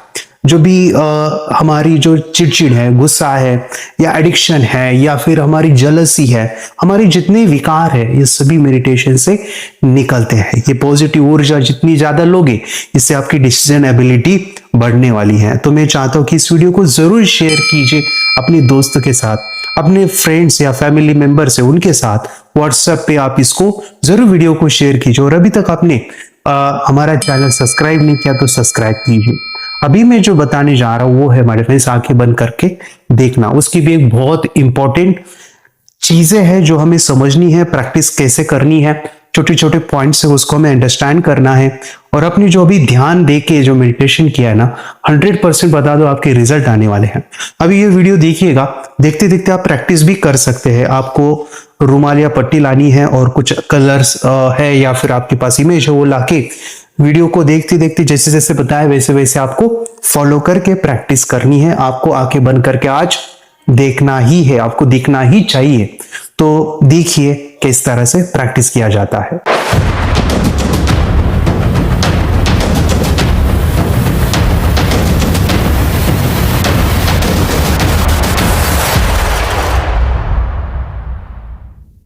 जो भी हमारी जो चिड़चिड़ है, गुस्सा है या एडिक्शन है या फिर हमारी जलसी है, हमारे जितने विकार है, ये सभी मेडिटेशन से निकलते हैं। ये पॉजिटिव ऊर्जा जितनी ज्यादा लोगे, इससे आपकी डिसीजन एबिलिटी बढ़ने वाली है। तो मैं चाहता हूं कि इस वीडियो को जरूर शेयर कीजिए अपने दोस्त के साथ, अपने फ्रेंड्स या फैमिली मेंबर से, उनके साथ व्हाट्सएप पे आप इसको जरूर वीडियो को शेयर कीजिए। और अभी तक आपने हमारा चैनल सब्सक्राइब नहीं किया तो सब्सक्राइब कीजिए। अभी मैं जो बताने जा रहा हूं वो है हमारे फ्रेंड्स आंखें बंद करके देखना। उसकी भी एक बहुत इंपॉर्टेंट चीजें हैं जो हमें समझनी है, प्रैक्टिस कैसे करनी है, छोटे छोटे पॉइंट्स है उसको हमें अंडरस्टैंड करना है। और अपनी जो भी ध्यान दे के जो मेडिटेशन किया है ना, 100% बता दो आपके रिजल्ट आने वाले हैं। अभी ये वीडियो देखिएगा, देखते देखते आप प्रैक्टिस भी कर सकते हैं। आपको रुमाल या पट्टी लानी है और कुछ कलर्स है या फिर आपके पास इमेज है, वो लाके वीडियो को देखते देखते जैसे जैसे बताया वैसे वैसे आपको फॉलो करके प्रैक्टिस करनी है। आपको आंखें बंद करके आज देखना ही है, आपको दिखना ही चाहिए। तो देखिए किस तरह से प्रैक्टिस किया जाता है।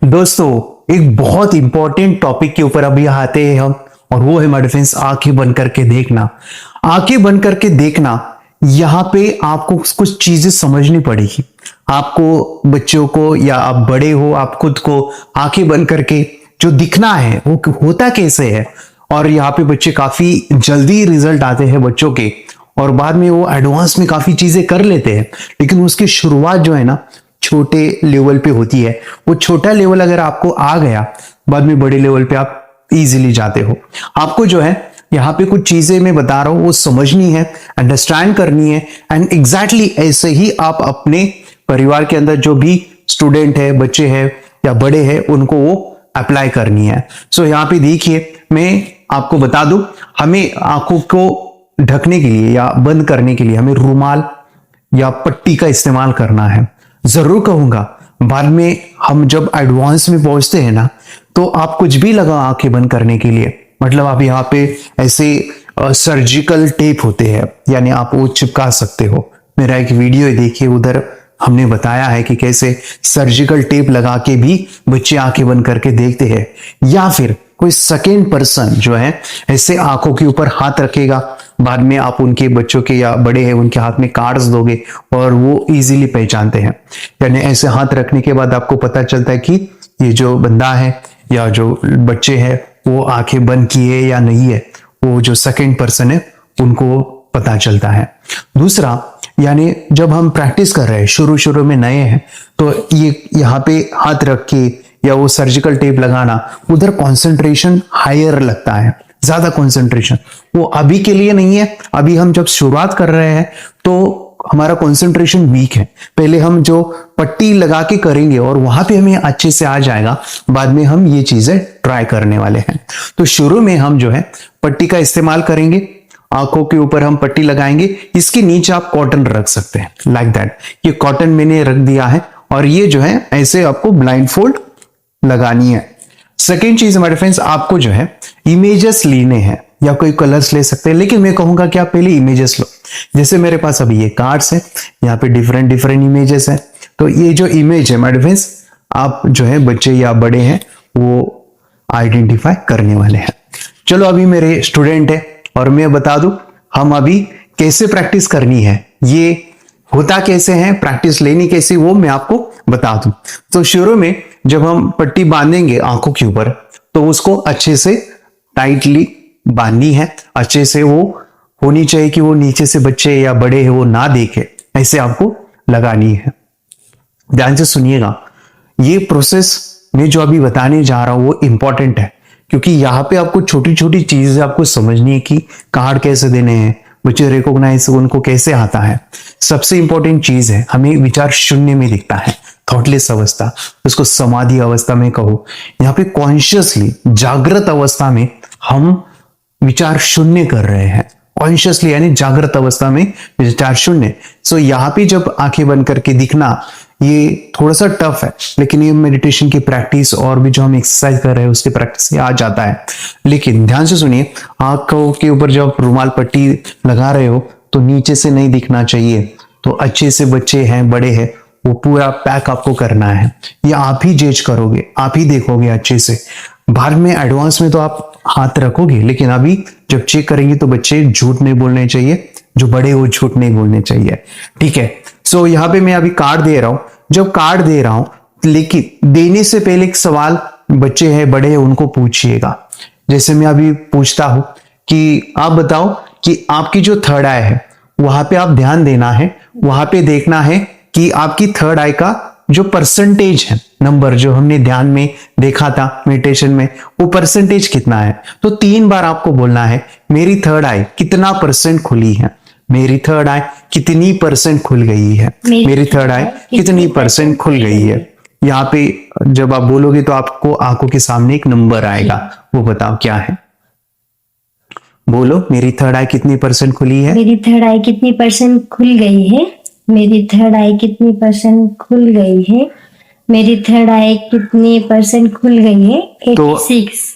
दोस्तों, एक बहुत इंपॉर्टेंट टॉपिक के ऊपर अभी आते हैं हम, और वो है हमारे फ्रेंड्स आंखें बंद करके देखना। आंखें बंद करके देखना, यहां पे आपको कुछ चीजें समझनी पड़ेगी। आपको, बच्चों को या आप बड़े हो, आप खुद को आंखें बंद करके जो दिखना है वो होता कैसे है। और यहाँ पे बच्चे काफी जल्दी रिजल्ट आते हैं बच्चों के, और बाद में वो एडवांस में काफी चीजें कर लेते हैं। लेकिन उसकी शुरुआत जो है ना, छोटे लेवल पे होती है। वो छोटा लेवल अगर आपको आ गया, बाद में बड़े लेवल पे आप इजीली जाते हो। आपको जो है यहाँ पे कुछ चीजें मैं बता रहा हूं वो समझनी है, अंडरस्टैंड करनी है, एंड एग्जैक्टली ऐसे ही आप अपने परिवार के अंदर जो भी स्टूडेंट है, बच्चे हैं या बड़े हैं, उनको वो अप्लाई करनी है। सो यहाँ पे देखिए, मैं आपको बता दूं, हमें आंखों को ढकने के लिए या बंद करने के लिए हमें रुमाल या पट्टी का इस्तेमाल करना है। जरूर कहूंगा, बाद में हम जब एडवांस में पहुंचते हैं ना, तो आप कुछ भी लगा आंखें बंद करने के लिए, मतलब आप यहाँ पे ऐसे सर्जिकल टेप होते हैं, यानी आप वो चिपका सकते हो। मेरा एक वीडियो देखिए, उधर हमने बताया है कि कैसे सर्जिकल टेप लगा के भी बच्चे आंखें बंद करके देखते हैं। या फिर कोई सेकेंड पर्सन जो है ऐसे आंखों के ऊपर हाथ रखेगा, बाद में आप उनके बच्चों के या बड़े हैं उनके हाथ में कार्ड्स दोगे और वो इजीली पहचानते हैं। यानी ऐसे हाथ रखने के बाद आपको पता चलता है कि ये जो बंदा है या जो बच्चे हैं वो आंखें बंद किए या नहीं है। वो जो सेकेंड पर्सन है उनको पता चलता है। दूसरा, यानी जब हम प्रैक्टिस कर रहे हैं, शुरू शुरू में नए हैं, तो ये यहाँ पे हाथ रख के या वो सर्जिकल टेप लगाना, उधर कंसंट्रेशन हायर लगता है, ज्यादा कंसंट्रेशन। वो अभी के लिए नहीं है, अभी हम जब शुरुआत कर रहे हैं तो हमारा कंसंट्रेशन वीक है। पहले हम जो पट्टी लगा के करेंगे और वहां पे हमें अच्छे से आ जाएगा, बाद में हम ये चीजें ट्राई करने वाले हैं। तो शुरू में हम जो है पट्टी का इस्तेमाल करेंगे, आंखों के ऊपर हम पट्टी लगाएंगे, इसके नीचे आप कॉटन रख सकते हैं, लाइक दैट। ये कॉटन मैंने रख दिया है और ये जो है ऐसे आपको ब्लाइंड फोल्ड लगानी है। सेकेंड चीज हमारे फ्रेंड्स, आपको जो है इमेजेस लेने हैं या कोई कलर्स ले सकते हैं, लेकिन मैं कहूंगा कि आप पहले इमेजेस लो। जैसे मेरे पास अभी ये कार्ड्स है, यहाँ पे डिफरेंट डिफरेंट इमेजेस है। तो ये जो इमेज है हमारे फ्रेंड्स, आप जो है बच्चे या बड़े हैं वो आइडेंटिफाई करने वाले हैं। चलो, अभी मेरे स्टूडेंट है और मैं बता दूं हम अभी कैसे प्रैक्टिस करनी है, ये होता कैसे है, प्रैक्टिस लेनी कैसी, वो मैं आपको बता दूं। तो शुरू में जब हम पट्टी बांधेंगे आंखों के ऊपर, तो उसको अच्छे से टाइटली बांधनी है। अच्छे से वो होनी चाहिए कि वो नीचे से बच्चे या बड़े हैं वो ना देखे, ऐसे आपको लगानी है। ध्यान से सुनिएगा, ये प्रोसेस मैं जो अभी बताने जा रहा हूं वो इंपॉर्टेंट है, क्योंकि यहाँ पे आपको छोटी छोटी चीजें आपको समझनी है कि कार्ड कैसे देने हैं, बच्चे रिकॉग्नाइज उनको कैसे आता है। सबसे इंपॉर्टेंट चीज है, हमें विचार शून्य में दिखता है, थॉटलेस अवस्था, उसको समाधि अवस्था में कहो। यहाँ पे कॉन्शियसली जागृत अवस्था में हम विचार शून्य कर रहे हैं, कॉन्शियसली यानी जागृत अवस्था में विचार शून्य। सो यहाँ पे जब आंखें बंद करके दिखना, ये थोड़ा सा टफ है, लेकिन ये मेडिटेशन की प्रैक्टिस और भी जो हम एक्सरसाइज कर रहे हैं उसकी प्रैक्टिस से आ जाता है। लेकिन ध्यान से सुनिए, आंखों के ऊपर जब रुमाल पट्टी लगा रहे हो तो नीचे से नहीं दिखना चाहिए। तो अच्छे से बच्चे हैं, बड़े हैं, वो पूरा पैक आपको करना है। ये आप ही जज करोगे, आप ही देखोगे अच्छे से। बाद में एडवांस में तो आप हाथ रखोगे, लेकिन अभी जब चेक करेंगे तो बच्चे झूठ नहीं बोलने चाहिए, जो बड़े हो झूठ नहीं बोलने चाहिए, ठीक है। सो यहाँ पे मैं अभी कार्ड दे रहा हूं। जब कार्ड दे रहा हूं, लेकिन देने से पहले एक सवाल बच्चे हैं, बड़े हैं, उनको पूछिएगा। जैसे मैं अभी पूछता हूं कि आप बताओ कि आपकी जो थर्ड आई है, वहां पे आप ध्यान देना है, वहां पे देखना है कि आपकी थर्ड आई का जो परसेंटेज है, नंबर जो हमने ध्यान में देखा था मेडिटेशन में, वो परसेंटेज कितना है। तो 3 बार आपको बोलना है, मेरी थर्ड आई कितना परसेंट खुली है, मेरी थर्ड आई कितनी परसेंट खुल गई है, मेरी थर्ड आई कितनी परसेंट खुल गई है। यहाँ पे जब आप बोलोगे तो आपको आंखों के सामने एक नंबर आएगा, वो बताओ क्या है। बोलो, मेरी थर्ड आई कितनी परसेंट खुली है। मेरी थर्ड आई कितनी परसेंट खुल गई है, मेरी थर्ड आई कितनी परसेंट खुल गई है, मेरी थर्ड आई कितनी परसेंट खुल गई है।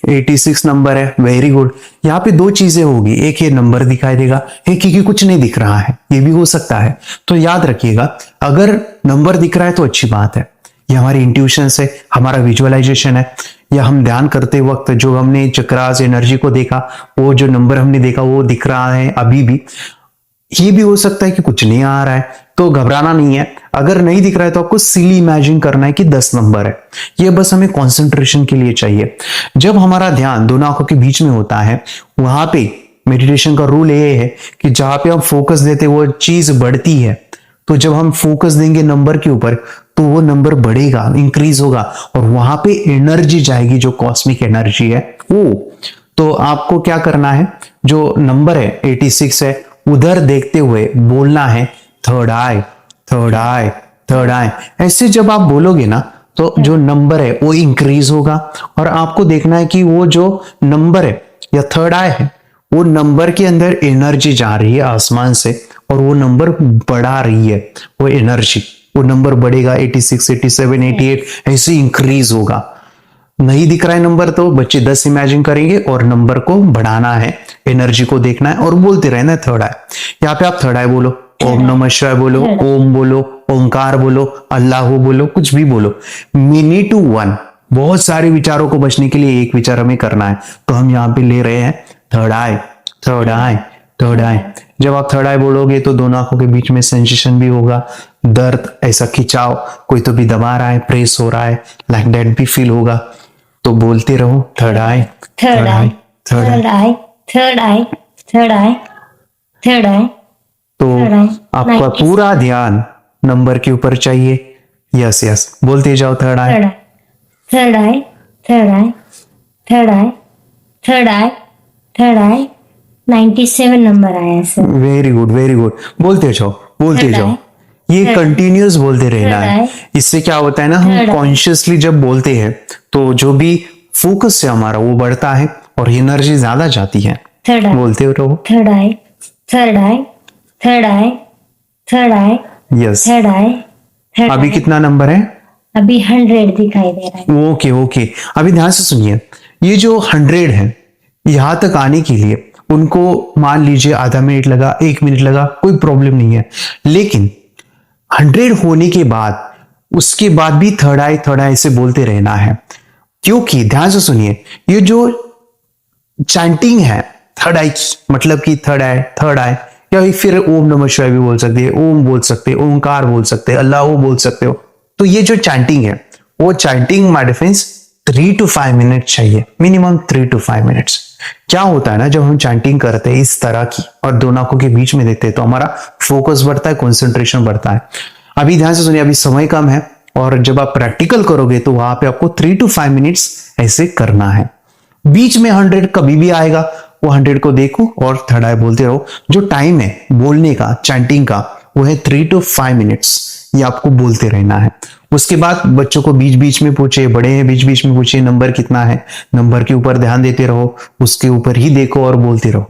86 नंबर है, वेरी गुड। यहाँ पे 2 चीजें होगी, एक ये नंबर दिखाई देगा, एक क्योंकि कुछ नहीं दिख रहा है, ये भी हो सकता है। तो याद रखिएगा, अगर नंबर दिख रहा है तो अच्छी बात है, ये हमारी इंट्यूशन है, हमारा विजुअलाइजेशन है, या हम ध्यान करते वक्त जो हमने चक्रास एनर्जी को देखा, वो जो नंबर हमने देखा वो दिख रहा है अभी भी। ये भी हो सकता है कि कुछ नहीं आ रहा है, तो घबराना नहीं है। अगर नहीं दिख रहा है तो आपको सिली इमेजिन करना है कि 10 नंबर है। ये बस हमें कंसंट्रेशन के लिए चाहिए। जब हमारा ध्यान दोनों आंखों के बीच में होता है, वहां पे मेडिटेशन का रूल ये है कि जहां पे हम फोकस देते वो चीज बढ़ती है। तो जब हम फोकस देंगे नंबर के ऊपर तो वो नंबर बढ़ेगा, इंक्रीज होगा, और वहां पे एनर्जी जाएगी, जो कॉस्मिक एनर्जी है वो। तो आपको क्या करना है, जो नंबर है 86 है, उधर देखते हुए बोलना है third eye, third eye, third आई। ऐसे जब आप बोलोगे ना तो जो नंबर है वो इंक्रीज होगा, और आपको देखना है कि वो जो नंबर है या थर्ड आई है, वो नंबर के अंदर एनर्जी जा रही है आसमान से, और वो नंबर बढ़ा रही है वो एनर्जी। वो नंबर बढ़ेगा, 86, 87, 88 ऐसे इंक्रीज होगा। नहीं दिख रहा है नंबर तो बच्चे 10 इमेजिन करेंगे और नंबर को बढ़ाना है, एनर्जी को देखना है और बोलते रहना है थर्ड आई। यहाँ पे आप थर्ड आई बोलो, ओम नमः शिवाय बोलो, ओम बोलो, ओंकार बोलो, अल्लाह बोलो, कुछ भी बोलो। मिनी टू 1, बहुत सारे विचारों को बचने के लिए एक विचार हमें करना है, तो हम यहाँ पे ले रहे हैं third eye, third eye, third आई। जब आप थर्ड आई बोलोगे तो दोनों आंखों के बीच में सेंसेशन भी होगा, दर्द, ऐसा खिंचाव, कोई तो भी दबा रहा है, प्रेस हो रहा है, लाइक दैट भी फील होगा। तो बोलते रहो third eye, third eye, third eye, third eye, third eye, third आई। तो आपका पूरा ध्यान नंबर के ऊपर चाहिए। यस यस, बोलते जाओ third eye, third eye, third eye, third eye, third eye, third आई। 97 नंबर आया sir. Very good, very good. बोलते जाओ, बोलते जाओ, ये कंटिन्यूअस बोलते रहना है। इससे क्या होता है ना, हम कॉन्शियसली जब बोलते हैं तो जो भी फोकस है हमारा वो बढ़ता है और एनर्जी ज्यादा जाती है। थर्ड आई, बोलते रहो third eye, third eye, third eye, third आई, यस। थर्ड आई, थर्ड अभी आई। कितना नंबर है? अभी 100 दिखाई दे रहा है। ओके ओके, अभी ध्यान से सुनिए। ये जो 100 है, यहां तक आने के लिए उनको मान लीजिए आधा मिनट लगा, 1 मिनट लगा, कोई प्रॉब्लम नहीं है। लेकिन 100 होने के बाद उसके बाद भी थर्ड आई से बोलते रहना है, क्योंकि ध्यान से सुनिए, ये जो चैंटिंग है थर्ड आई मतलब कि थर्ड आई, या फिर ओम नमः शिवाय भी बोल सकते हैं, ओम बोल सकते हैं, ओंकार बोल सकते हैं, अल्लाह बोल सकते हो। तो ये जो चैंटिंग है वो chanting my difference 3 to 5 minute चाहिए, मिनिमम 3 to 5 मिनट्स। क्या होता है ना, जब हम चैंटिंग करते हैं इस तरह की और दोनों आंखों के बीच में देखते हैं तो हमारा फोकस बढ़ता है, कंसंट्रेशन बढ़ता है। अभी ध्यान से सुनिए, अभी समय कम है और जब आप प्रैक्टिकल करोगे तो वहां पे आपको 3 to 5 मिनट्स ऐसे करना है। बीच में 100 कभी भी आएगा, वो 100 को देखो और थर्ड आई बोलते रहो। जो टाइम है बोलने का, चैंटिंग का, वो है 3 to 5 मिनट्स। ये आपको बोलते रहना है। उसके बाद बच्चों को बीच बीच में पूछे, बड़े हैं बीच बीच में पूछे नंबर कितना है, नंबर के ऊपर ध्यान देते रहो, उसके ऊपर ही देखो और बोलते रहो।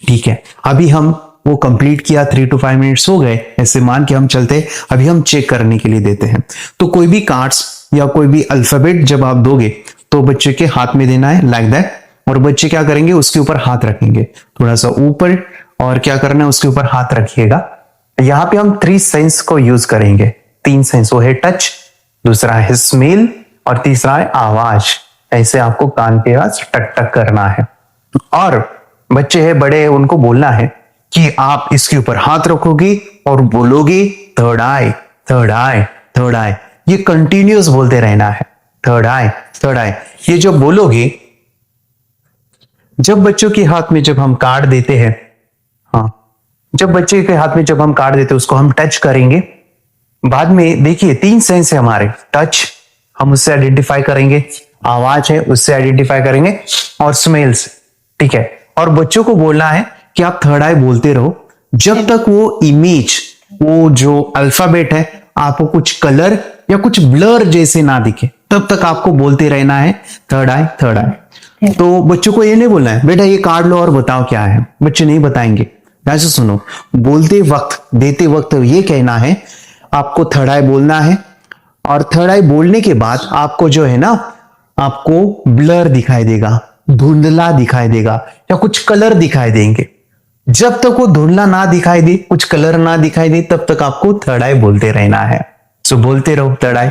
ठीक है, अभी हम वो कंप्लीट किया, 3 to 5 मिनट्स हो गए, ऐसे मान के हम चलते। अभी हम चेक करने के लिए देते हैं। तो कोई भी कार्ड्स या कोई भी अल्फाबेट जब आप दोगे तो बच्चे के हाथ में देना है, लाइक दैट। और बच्चे क्या करेंगे, उसके ऊपर हाथ रखेंगे, थोड़ा सा ऊपर और क्या करना है, उसके ऊपर हाथ रखिएगा। यहाँ पे हम 3 सेंस को यूज करेंगे। 3 सेंस, वो है टच, दूसरा है स्मेल और तीसरा है आवाज। ऐसे आपको कान के पास टक टक करना है। और बच्चे हैं, बड़े हैं, उनको बोलना है कि आप इसके ऊपर हाथ रखोगे और बोलोगे third eye, third eye, third आई। ये कंटिन्यूअस बोलते रहना है, थर्ड आई, थर्ड आई। ये जो बोलोगे, जब बच्चों के हाथ में जब हम कार्ड देते हैं, हाँ, जब बच्चे के हाथ में जब हम कार्ड देते हैं उसको हम टच करेंगे। बाद में देखिए 3 सेंस है हमारे, टच हम उससे आइडेंटिफाई करेंगे, आवाज है उससे आइडेंटिफाई करेंगे, और स्मेल्स, ठीक है। और बच्चों को बोलना है कि आप थर्ड आई बोलते रहो जब तक वो इमेज, वो जो अल्फाबेट है आपको कुछ कलर या कुछ ब्लर जैसे ना दिखे, तब तक आपको बोलते रहना है थर्ड आई, थर्ड आई। तो बच्चों को ये नहीं बोलना है बेटा ये कार्ड लो और बताओ क्या है, बच्चे नहीं बताएंगे। ऐसे सुनो, बोलते वक्त, देते वक्त ये कहना है आपको थर्ड आई बोलना है, और थर्ड आई बोलने के बाद आपको जो है ना, आपको ब्लर दिखाई देगा, धुंधला दिखाई देगा या कुछ कलर दिखाई देंगे। जब तक वो धुंधला ना दिखाई दे, कुछ कलर ना दिखाई दे, तब तक आपको थर्ड आई बोलते रहना है। सो बोलते रहो थर्ड आई।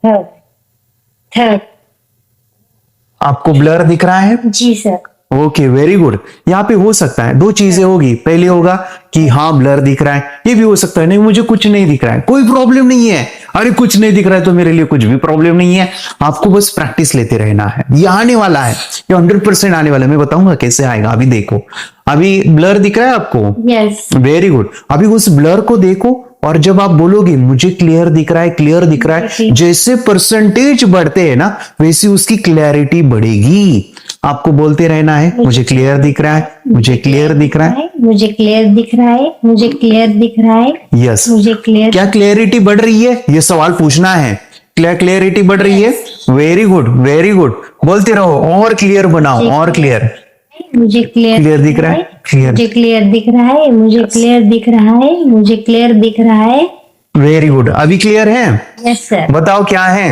Third, third. आपको ब्लर दिख रहा है? जी सर। Okay, very good. यहाँ पे हो सकता है 2 चीजें होगी। पहले होगा कि हाँ ब्लर दिख रहा है, ये भी हो सकता है नहीं मुझे कुछ नहीं दिख रहा है, कोई प्रॉब्लम नहीं है। अरे कुछ नहीं दिख रहा है तो मेरे लिए कुछ भी प्रॉब्लम नहीं है। आपको बस प्रैक्टिस लेते रहना है, ये आने वाला है, ये 100% आने वाला है। मैं बताऊंगा कैसे आएगा, अभी देखो। अभी ब्लर दिख रहा है आपको? यस। Very good. अभी उस ब्लर को देखो और जब आप बोलोगे मुझे क्लियर दिख रहा है, क्लियर दिख रहा है, जैसे परसेंटेज बढ़ते हैं ना वैसे उसकी क्लैरिटी बढ़ेगी। आपको बोलते रहना है मुझे क्लियर दिख रहा है, मुझे क्लियर दिख रहा है, मुझे क्लियर दिख रहा है, मुझे क्लियर दिख रहा है। यस। मुझे क्लियर। क्या क्लैरिटी बढ़ रही है, ये सवाल पूछना है। क्या क्लैरिटी बढ़ रही है? Very good, very good. बोलते रहो और क्लियर बनाओ, और क्लियर। मुझे क्लियर दिख रहा है, क्लियर। मुझे क्लियर दिख रहा है, मुझे क्लियर दिख रहा है, मुझे क्लियर दिख रहा है। Very good. अभी क्लियर है? Yes sir. बताओ क्या है?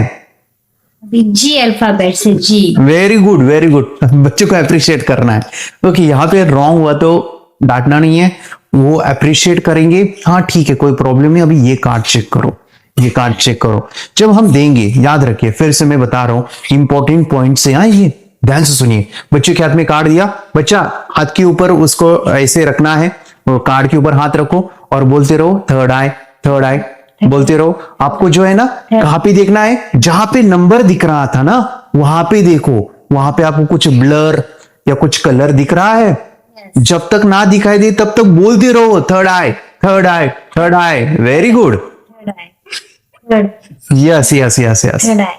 अभी जी अल्फाबेट से G. Very good, very good. बच्चों को अप्रिशिएट करना है, क्योंकि यहाँ पे रॉन्ग हुआ तो डांटना नहीं है, वो अप्रिशिएट करेंगे। हाँ ठीक है, कोई प्रॉब्लम नहीं। अभी ये कार्ड चेक करो, ये कार्ड चेक करो। जब हम देंगे, याद रखिए, फिर से मैं बता रहा हूँ इंपॉर्टेंट पॉइंट से। हाँ, ये ध्यान से सुनिए। बच्चे के हाथ में कार्ड दिया, बच्चा हाथ के ऊपर उसको ऐसे रखना है, कार्ड के ऊपर हाथ रखो और बोलते रहो थर्ड आई, थर्ड आई, बोलते रहो। आपको जो है ना कहां पे देखना है, जहां पे नंबर दिख रहा था ना वहां पे देखो, वहां पे आपको कुछ ब्लर या कुछ कलर दिख रहा है। जब तक ना दिखाई दे तब तक बोलते रहो third eye, third eye, third eye. Very good. Third, yes yes yes yes, third eye,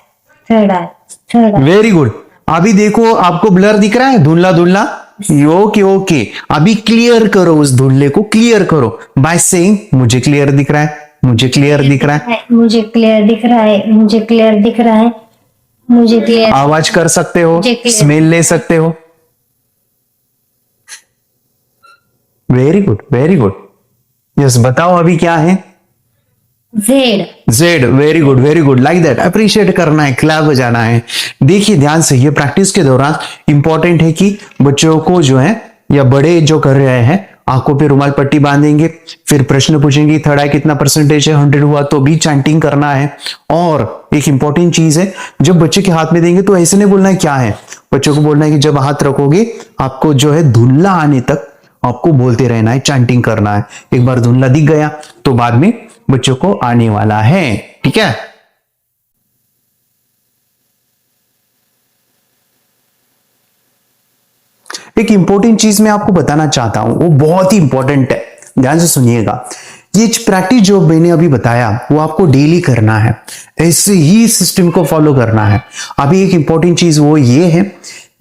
third eye, third eye. Very good. अभी देखो आपको ब्लर दिख रहा है, धुंधला धुंधला। ओके ओके, अभी क्लियर करो, उस धुंधले को क्लियर करो बाय सेइंग मुझे क्लियर दिख रहा है, मुझे क्लियर दिख रहा है, मुझे क्लियर दिख रहा है, मुझे क्लियर दिख रहा है, मुझे क्लियर। आवाज कर सकते हो, मुझे clear- स्मेल ले सकते हो। Very good, very good. Yes, बताओ अभी क्या है? Z. Z. Very good, very good. Like that, appreciate करना है, क्लैप बजाना है। देखिए ध्यान से, ये प्रैक्टिस के दौरान इंपॉर्टेंट है कि बच्चों को जो है या बड़े जो कर रहे हैं आंखों पे रुमाल पट्टी बांधेंगे, फिर प्रश्न पूछेंगे थर्ड आई कितना परसेंटेज है, 100 हुआ तो भी चैंटिंग करना है। और एक इंपॉर्टेंट चीज है, जब बच्चे के हाथ में देंगे तो ऐसे नहीं बोलना है क्या है, बच्चों को बोलना है कि जब हाथ रखोगे आपको जो है धुंधला आने तक आपको बोलते रहना है, चैंटिंग करना है। एक बार धुंधला दिख गया तो बाद में बच्चों को आने वाला है, ठीक है। एक इंपॉर्टेंट चीज मैं आपको बताना चाहता हूं, वो बहुत ही इंपॉर्टेंट है, ध्यान से सुनिएगा। ये प्रैक्टिस जो मैंने अभी बताया वो आपको डेली करना है, ऐसे ही सिस्टम को फॉलो करना है। अभी एक इंपॉर्टेंट चीज वो ये है,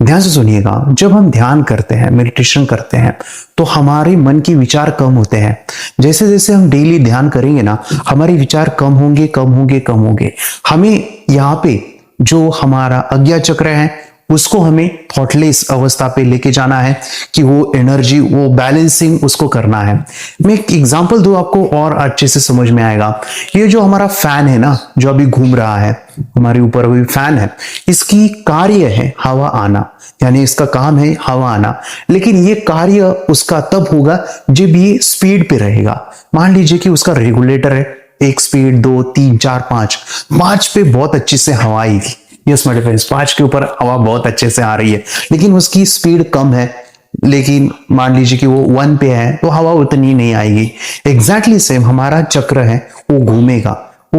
ध्यान से सुनिएगा। जब हम ध्यान करते हैं, मेडिटेशन करते हैं, तो हमारे मन के विचार कम होते हैं। जैसे जैसे हम डेली ध्यान करेंगे ना, हमारे विचार कम होंगे, कम होंगे, कम होंगे। हमें यहाँ पे जो हमारा अज्ञा चक्र है उसको हमें थॉटलेस अवस्था पे लेके जाना है कि वो एनर्जी, वो बैलेंसिंग उसको करना है। मैं एक एग्जांपल दूं आपको और अच्छे से समझ में आएगा। ये जो हमारा फैन है ना, जो अभी घूम रहा है हमारे ऊपर, अभी फैन है, इसकी कार्य है हवा आना, यानी इसका काम है हवा आना। लेकिन ये कार्य उसका तब होगा जब ये स्पीड पे रहेगा। मान लीजिए कि उसका रेगुलेटर है, 1 स्पीड, 2, 3, 4, 5 पे बहुत अच्छे से हवा आएगी। यस माय फ्रेंड्स, 5 के ऊपर हवा बहुत अच्छे से आ रही है, लेकिन उसकी स्पीड कम है। लेकिन मान लीजिए कि वो 1 पे है तो हवा उतनी नहीं आएगी। एग्जैक्टली सेम हमारा चक्र है, वो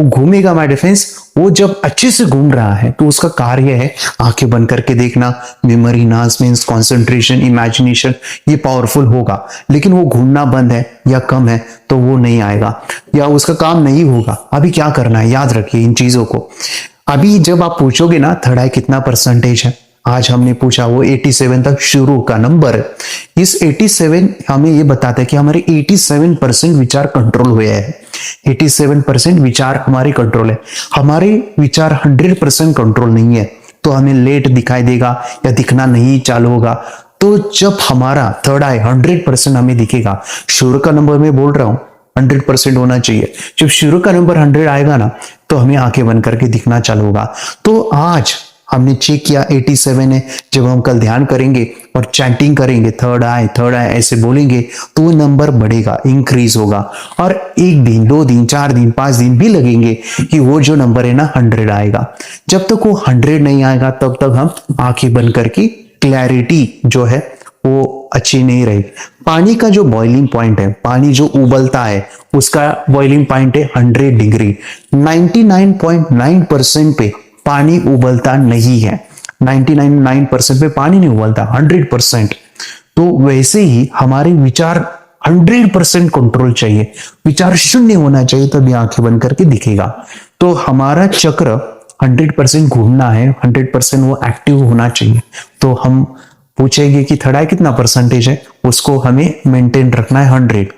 घूमेगा माय डिफेंस। वो जब अच्छे से घूम रहा है तो उसका कार्य है आंखें बंद करके देखना, मेमोरी, नास मीन्स कंसंट्रेशन, इमेजिनेशन, ये पावरफुल होगा। लेकिन वो घूमना बंद है या कम है तो वो नहीं आएगा या उसका काम नहीं होगा। अभी क्या करना है, याद रखिए इन चीजों को। अभी जब आप पूछोगे ना थर्ड आई कितना परसेंटेज है, आज हमने पूछा, वो 87 तक शुरू का नंबर है। इस 87 हमें ये बताता है कि हमारे 87% विचार कंट्रोल हुए हैं। 87% विचार हमारे कंट्रोल है। हमारे विचार 100% कंट्रोल नहीं है तो हमें लेट दिखाई देगा या दिखना नहीं चालू होगा। तो जब हमारा थर्ड आई 100% हमें दिखेगा, शुरू का नंबर मैं बोल रहा हूं 100% होना चाहिए। जब शुरू का नंबर 100 आएगा ना तो हमें आंखें बंद करके दिखना चालू होगा। तो आज हमने चेक किया 87 है। जब हम कल ध्यान करेंगे और चैंटिंग करेंगे थर्ड आई ऐसे बोलेंगे तो वो नंबर बढ़ेगा, इंक्रीज होगा। और 1 दिन, 2 दिन, 4 दिन, 5 दिन भी लगेंगे कि वो जो नंबर है ना 100 आएगा। जब तक वो 100 नहीं आएगा तब तक हम आंखें बंद करके क्लैरिटी जो है वो अच्छी नहीं रहेगी। पानी का जो बॉइलिंग पॉइंट है, पानी जो उबलता है, उसका बॉइलिंग पॉइंट है 100 डिग्री। 99.9% पे पानी उबलता नहीं है। 99% पे पानी नहीं उबलता, 100%। तो वैसे ही हमारे विचार 100% कंट्रोल चाहिए, विचार शून्य होना चाहिए, तभी आंखें बंद करके दिखेगा। तो हमारा चक्र 100% घूमना है, 100% वो एक्टिव होना चाहिए। तो हम पूछेंगे कि थर्ड आई कितना परसेंटेज है, उसको हमें मेंटेन रखना है 100।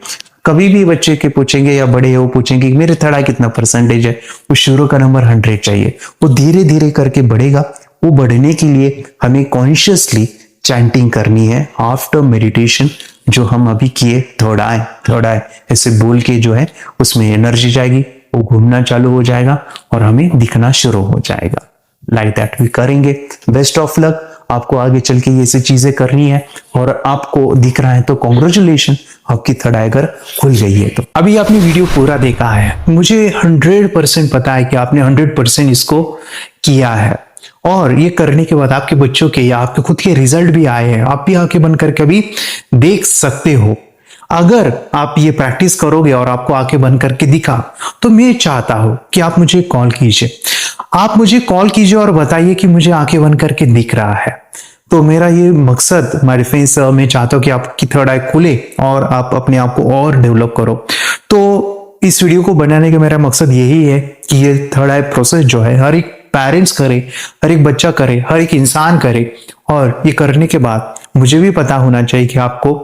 कभी भी बच्चे के पूछेंगे या बड़े वो पूछेंगे कि मेरे थर्ड आई कितना परसेंटेज है, वो शुरू का नंबर 100 चाहिए। वो धीरे धीरे करके बढ़ेगा। वो बढ़ने के लिए हमें कॉन्शियसली चैंटिंग करनी है आफ्टर मेडिटेशन, जो हम अभी किए थर्ड आई ऐसे बोल के जो है उसमें एनर्जी जाएगी, वो घूमना चालू हो जाएगा और हमें दिखना शुरू हो जाएगा। लाइक दैट वी करेंगे। बेस्ट ऑफ लक, आपको आगे चल के ये सी चीजें करनी है और आपको दिख रहा है तो कॉन्ग्रेचुलेशन, आपकी थर्ड आई अगर खुल गई है तो। अभी आपने वीडियो पूरा देखा है, मुझे 100% पता है कि आपने 100% इसको किया है और ये करने के बाद आपके बच्चों के या आपके खुद के रिजल्ट भी आए हैं। आप भी आंखें बंद करके अभी देख सकते हो। अगर आप ये प्रैक्टिस करोगे और आपको आंखें बंद करके दिखा तो मैं चाहता हूं कि आप मुझे कॉल कीजिए। आप मुझे कॉल कीजिए और बताइए कि मुझे आंखें बंद करके दिख रहा है। तो मेरा ये मकसद, मेरे फ्रेंड्स, मैं चाहता हूं कि आपकी थर्ड आई खुले और आप अपने आप को और डेवलप करो। तो इस वीडियो को बनाने का मेरा मकसद यही है कि ये थर्ड आई प्रोसेस जो है हर एक पेरेंट्स करे, हर एक बच्चा करे, हर एक इंसान करे। और ये करने के बाद मुझे भी पता होना चाहिए कि आपको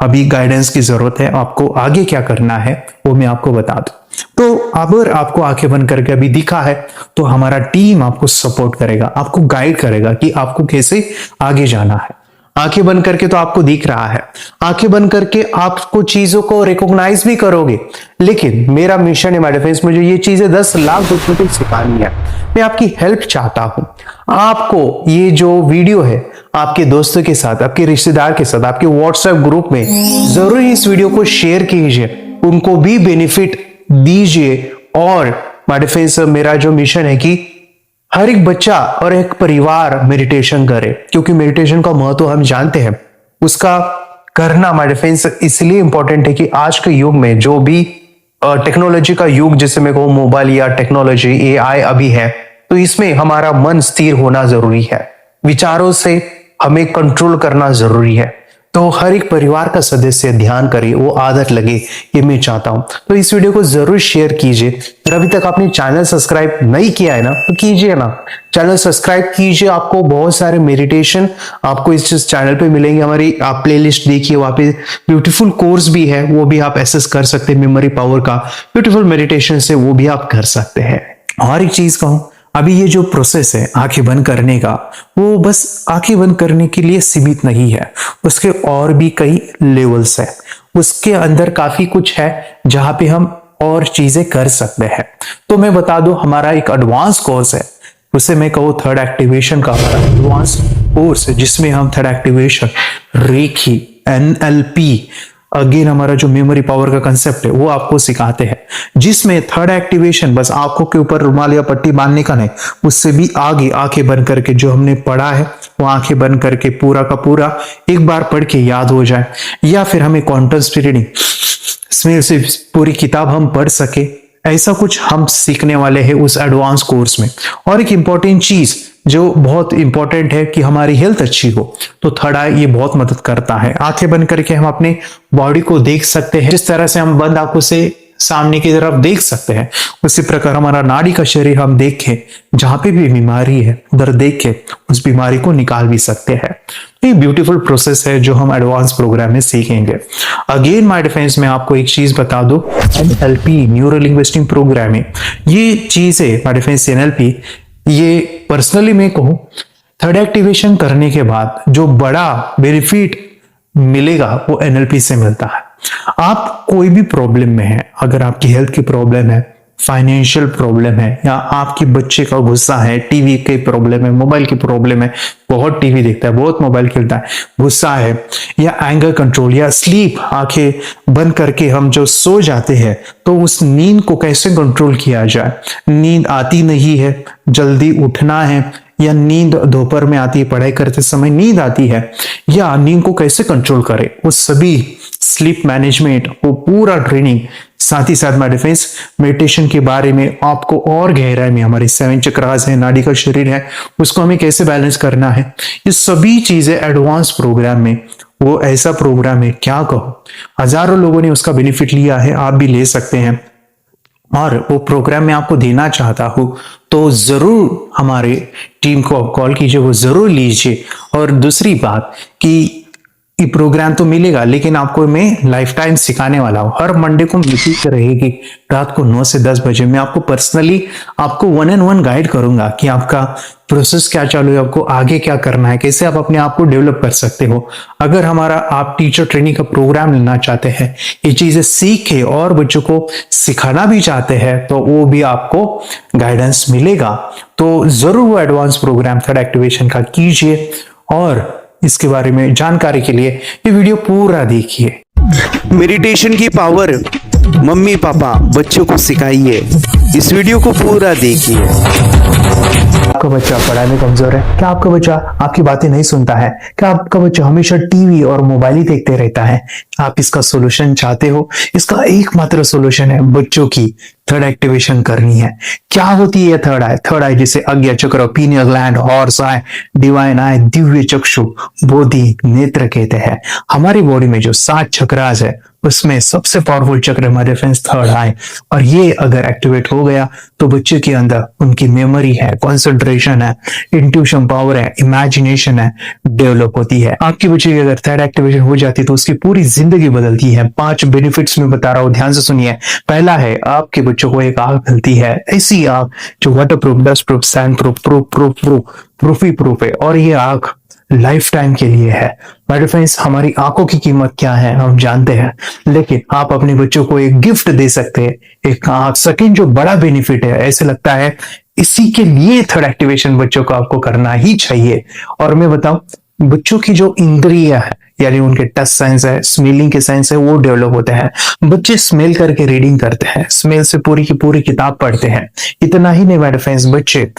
अभी गाइडेंस की जरूरत है, आपको आगे क्या करना है वो मैं आपको बता दूं। तो अगर आपको आंखें बंद करके अभी दिखा है तो हमारा टीम आपको सपोर्ट करेगा, आपको गाइड करेगा कि आपको कैसे आगे जाना है। आंखें बंद करके तो आपको दिख रहा है, आंखें बंद करके आपको चीजों को रिकॉग्नाइज भी करोगे। लेकिन मेरा मिशन है माय फ्रेंड्स, मुझे ये चीजें 10 लाख बच्चों को सिखानी है। मैं आपकी हेल्प चाहता हूं। आपको ये जो वीडियो है आपके दोस्तों के साथ, आपके रिश्तेदार के साथ, आपके व्हाट्सएप ग्रुप में जरूर इस वीडियो को शेयर कीजिए, उनको भी बेनिफिट दीजिए। और माय फ्रेंड्स, मेरा जो मिशन है कि हर एक बच्चा और एक परिवार मेडिटेशन करे, क्योंकि मेडिटेशन का महत्व हम जानते हैं। उसका करना माय फ्रेंड्स इसलिए इंपॉर्टेंट है कि आज के युग में जो भी टेक्नोलॉजी का युग, जिसे मैं कहूँ मोबाइल या टेक्नोलॉजी AI अभी है, तो इसमें हमारा मन स्थिर होना जरूरी है, विचारों से हमें कंट्रोल करना जरूरी है। तो हर एक परिवार का सदस्य ध्यान करे, वो आदत लगे, ये मैं चाहता हूं। तो इस वीडियो को जरूर शेयर कीजिए। अगर अभी तक आपने चैनल सब्सक्राइब नहीं किया है ना तो कीजिए ना, चैनल सब्सक्राइब कीजिए। आपको बहुत सारे मेडिटेशन आपको इस चैनल पे मिलेंगे। हमारी आप प्लेलिस्ट देखिए, वहां पे ब्यूटीफुल कोर्स भी है, वो भी आप एक्सेस कर सकते हैं। मेमोरी पावर का ब्यूटीफुल मेडिटेशन से वो भी आप कर सकते हैं। और एक चीज कहूं, अभी ये जो प्रोसेस है आंखें बंद करने का, वो बस आंखें बंद करने के लिए सीमित नहीं है, उसके और भी कई लेवल्स है। उसके अंदर काफी कुछ है जहां पे हम और चीजें कर सकते हैं। तो मैं बता दूं, हमारा एक एडवांस कोर्स है, उसे मैं कहूँ थर्ड एक्टिवेशन का हमारा एडवांस कोर्स है, जिसमें हम थर्ड एक्टिवेशन, रेखी, NLP, अगेन हमारा जो मेमोरी पावर का कंसेप्ट है वो आपको सिखाते हैं। जिसमें थर्ड एक्टिवेशन बस आंखों के ऊपर रुमाल या पट्टी बांधने का नहीं, उससे भी आगे आंखें बंद करके जो हमने पढ़ा है वो आंखें बंद करके पूरा का पूरा एक बार पढ़ के याद हो जाए, या फिर हमें कॉन्टेक्स्ट रीडिंग इसमें से पूरी किताब हम पढ़ सके, ऐसा कुछ हम सीखने वाले हैं उस एडवांस कोर्स में। और एक इंपॉर्टेंट चीज जो बहुत इंपॉर्टेंट है कि हमारी हेल्थ अच्छी हो, तो थर्ड आई ये बहुत मदद करता है। आंखें बंद करके हम अपने बॉडी को देख सकते हैं, जिस तरह से हम बंद आंखों से सामने की तरफ देख सकते हैं, उसी प्रकार हमारा नाड़ी का शरीर हम देखें, जहां पे भी बीमारी है उधर देख के उस बीमारी को निकाल भी सकते हैं। ये ब्यूटीफुल प्रोसेस है जो हम एडवांस प्रोग्राम में सीखेंगे। अगेन माय डिफेंस में आपको एक चीज बता दो, NLP न्यूरो लिंग्विस्टिक प्रोग्रामिंग, ये चीज है माय डिफेंस NLP, ये पर्सनली मैं कहूं थर्ड एक्टिवेशन करने के बाद जो बड़ा बेनिफिट मिलेगा वो NLP से मिलता है। आप कोई भी प्रॉब्लम में है, अगर आपकी हेल्थ की प्रॉब्लम है, फाइनेंशियल प्रॉब्लम है, या आपके बच्चे का गुस्सा है, टीवी की प्रॉब्लम है, मोबाइल की प्रॉब्लम है, बहुत टीवी देखता है, बहुत मोबाइल खेलता है, गुस्सा है, या एंगर कंट्रोल, या स्लीप, आंखें बंद करके हम जो सो जाते हैं तो उस नींद को कैसे कंट्रोल किया जाए, नींद आती नहीं है, जल्दी उठना है, या नींद दोपहर में आती है, पढ़ाई करते समय नींद आती है, या नींद को कैसे कंट्रोल करें, वो सभी स्लीप मैनेजमेंट, वो पूरा ट्रेनिंग, साथ ही साथ माय डिफेंस मेडिटेशन के बारे में आपको और गहराई में, हमारे 7 चक्रास है, नाड़ी का शरीर है, उसको हमें कैसे बैलेंस करना है, ये सभी चीजें एडवांस प्रोग्राम में। वो ऐसा प्रोग्राम है क्या कहो, हजारों लोगों ने उसका बेनिफिट लिया है, आप भी ले सकते हैं। और वो प्रोग्राम मैं आपको देना चाहता हूं तो जरूर हमारे टीम को आप कॉल कीजिए, वो जरूर लीजिए। और दूसरी बात कि ये प्रोग्राम तो मिलेगा, लेकिन आपको मैं लाइफ टाइम सिखाने वाला हूं। हर मंडे को मीटिंग रहेगी रात को 9 से 10 बजे। मैं आपको पर्सनली आपको 1-on-1 गाइड करूंगा कि आपका प्रोसेस क्या चालू है, आपको आगे क्या करना है, कैसे आप अपने आप को डेवलप कर सकते हो। अगर हमारा आप टीचर ट्रेनिंग का प्रोग्राम लेना चाहते हैं, ये चीजें सीख के और बच्चों को सिखाना भी चाहते हैं, तो वो भी आपको गाइडेंस मिलेगा। तो जरूर वो एडवांस प्रोग्राम थर्ड एक्टिवेशन का कीजिए, और इसके बारे में जानकारी के लिए ये वीडियो पूरा देखिए। मेडिटेशन की पावर मम्मी पापा बच्चों को सिखाइए, इस वीडियो को पूरा देखिए। आपका बच्चा पढ़ाई में कमजोर है क्या? आपका बच्चा आपकी बातें नहीं सुनता है क्या? आपका बच्चा हमेशा टीवी और मोबाइल ही देखते रहता है? आप इसका सोल्यूशन चाहते हो? इसका एकमात्र सोल्यूशन है बच्चों की थर्ड एक्टिवेशन करनी है। क्या होती है थर्ड आई? थर्ड आई जिसे अज्ञा चक्र, pineal gland, horse eye, divine eye, दिव्य चक्षु, बोधि नेत्र कहते हैं। हमारी बॉडी में जो 7 चक्रास है उसमें सबसे पावरफुल चक्र हमारे फ्रेंड्स थर्ड आई, और ये अगर एक्टिवेट हो गया तो बच्चे के अंदर उनकी मेमोरी है, कंसंट्रेशन है, इंट्यूशन पावर है, इमेजिनेशन है, डेवलप होती है। आपकी बच्चे की अगर थर्ड एक्टिवेशन हो जाती है तो उसकी पूरी जिंदगी बदलती है। 5 बेनिफिट्स में बता रहा हूं, ध्यान से सुनिए। पहला है आपके बच्चों को एक आंख मिलती है, ऐसी आंख जो waterproof, dustproof, sandproof, प्रूफी प्रूफ है, और ये आंख लाइफ टाइम के लिए है। माय फ्रेंड्स, हमारी आंखों की कीमत क्या है हम जानते हैं, लेकिन आप अपने बच्चों को एक गिफ्ट दे सकते हैं, एक आंख। सेकंड जो बड़ा बेनिफिट है, ऐसे लगता है इसी के लिए थर्ड एक्टिवेशन बच्चों को आपको करना ही चाहिए। और मैं बताऊं, बच्चों की जो इंद्रियां है, यानी उनके टच सेंस है, स्मेलिंग के सेंस है, वो डेवलप होते हैं। बच्चे स्मेल करके रीडिंग करते हैं, स्मेल से पूरी की पूरी किताब पढ़ते हैं। इतना ही नहीं माय फ्रेंड्स, बच्चे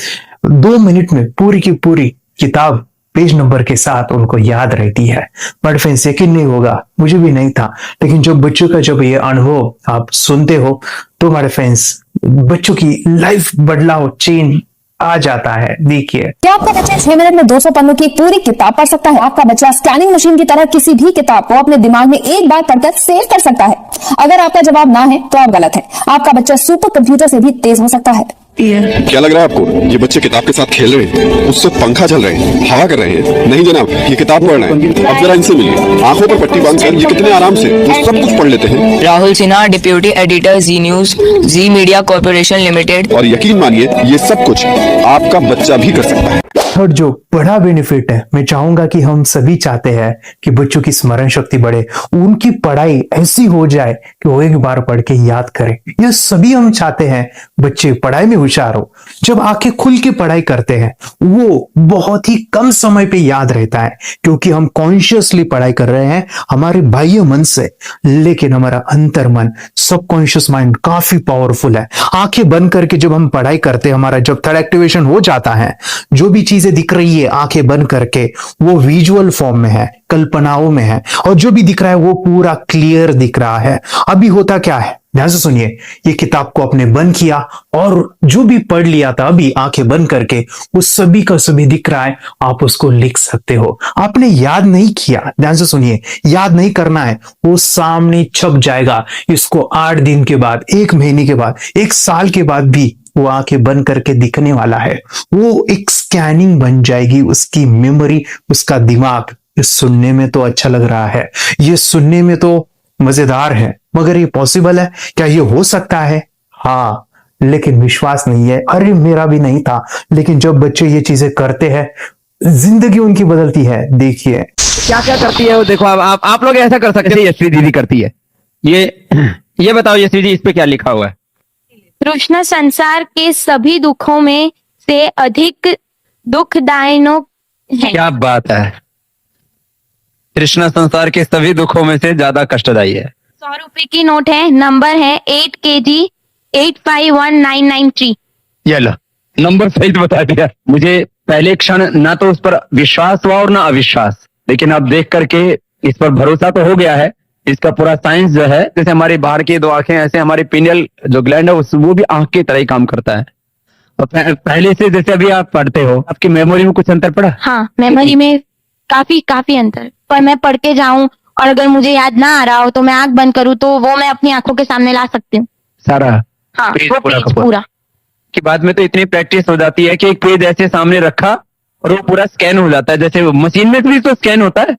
2 मिनट में पूरी की पूरी किताब पेज नंबर के साथ उनको याद रहती है। बट फ्रेंड्स, यकीन नहीं होगा, मुझे भी नहीं था, लेकिन जो बच्चों का जब ये अनुभव आप सुनते हो तो हमारे फ्रेंड्स बच्चों की लाइफ बदलाव, चेंज आ जाता है। देखिए, क्या आपका बच्चा 6 मिनट में 200 पन्नों की एक पूरी किताब पढ़ सकता है? आपका बच्चा स्कैनिंग मशीन की तरह किसी भी किताब को अपने दिमाग में एक बार पढ़कर सेव कर सकता है? अगर आपका जवाब ना है तो आप गलत हैं। आपका बच्चा सुपर कंप्यूटर से भी तेज हो सकता है। क्या लग रहा है आपको ये बच्चे किताब के साथ खेल रहे हैं, उससे पंखा चल रहे हैं, हवा कर रहे हैं? नहीं जनाब, ये किताब पढ़ रहे हैं। अब जरा इनसे मिलिए, आंखों पर पट्टी बांधकर ये कितने आराम से वो सब कुछ पढ़ लेते हैं। राहुल सिन्हा, डिप्यूटी एडिटर, जी न्यूज, जी मीडिया कॉर्पोरेशन लिमिटेड। और यकीन मानिए ये सब कुछ आपका बच्चा भी कर सकता है। थर्ड जो बड़ा बेनिफिट है, मैं चाहूंगा कि हम सभी चाहते हैं कि बच्चों की स्मरण शक्ति बढ़े, उनकी पढ़ाई ऐसी हो जाए कि वो एक बार पढ़ के याद करें। यह सभी हम चाहते हैं बच्चे पढ़ाई में होशियार हो। जब आंखें खुल के पढ़ाई करते हैं वो बहुत ही कम समय पे याद रहता है, क्योंकि हम कॉन्शियसली पढ़ाई कर रहे हैं हमारे बाह्य मन से, लेकिन हमारा अंतर मन, सबकॉन्शियस माइंड काफी पावरफुल है। आंखें बंद करके जब हम पढ़ाई करते हैं, हमारा जब थर्ड एक्टिवेशन हो जाता है, जो भी चीजें दिख रही है आंखें बंद करके वो विजुअल फॉर्म में है, कल्पनाओं में है, और जो भी दिख रहा है वो पूरा क्लियर दिख रहा है। अभी होता क्या है, ध्यान से सुनिए। ये किताब को आपने बंद किया और जो भी पढ़ लिया था अभी आंखें बंद करके वो सभी का सभी दिख रहा है, आप उसको लिख सकते हो। आपने याद नहीं किया, ध्यान से सुनिए, याद नहीं करना है, वो सामने छप जाएगा। इसको 8 दिन के बाद, 1 महीने के बाद, 1 साल के बाद भी वो आंखें बंद करके दिखने वाला है। वो एक स्कैनिंग बन जाएगी उसकी मेमोरी, उसका दिमाग। ये सुनने में तो अच्छा लग रहा है, ये सुनने में तो मजेदार है, मगर ये पॉसिबल है क्या? ये हो सकता है, हाँ, लेकिन विश्वास नहीं है। अरे मेरा भी नहीं था, लेकिन जब बच्चे ये चीजें करते हैं जिंदगी उनकी बदलती है। देखिए क्या क्या करती है वो, देखो आप लोग ऐसा कर सकते हैं, यशवी दीदी करती है। ये बताओ यशवी जी, इस पे क्या लिखा हुआ है? कृष्ण संसार के सभी दुखों में से अधिक दुखदायक है। क्या बात है, कृष्ण संसार के सभी दुखों में से ज्यादा कष्टदायी है। 100 रुपए की नोट है, नंबर है 8 kg 851993। ये लो, नंबर सही तो बता दिया। मुझे पहले क्षण ना तो उस पर विश्वास हुआ और ना अविश्वास, लेकिन अब देख करके इस पर भरोसा तो हो गया है। इसका पूरा साइंस जो है, जैसे हमारी बाहर की 2 आंखें, ऐसे हमारी पिनियल जो ग्लैंड है वो भी आंख की तरह ही काम करता है। और पहले से जैसे अभी आप पढ़ते हो, आपकी मेमोरी में कुछ अंतर पड़ा? हाँ, मेमोरी में काफी अंतर। पर मैं पढ़ के जाऊं और अगर मुझे याद ना आ रहा हो तो मैं आंख बंद करूं तो वो मैं अपनी आंखों के सामने ला सकती हूँ सारा। हाँ, पेज वो पूरा पेज का पूरा। कि बाद में तो इतनी प्रैक्टिस हो जाती है कि एक पेज ऐसे सामने रखा और वो पूरा स्कैन हो जाता है, जैसे मशीन में भी तो स्कैन होता है।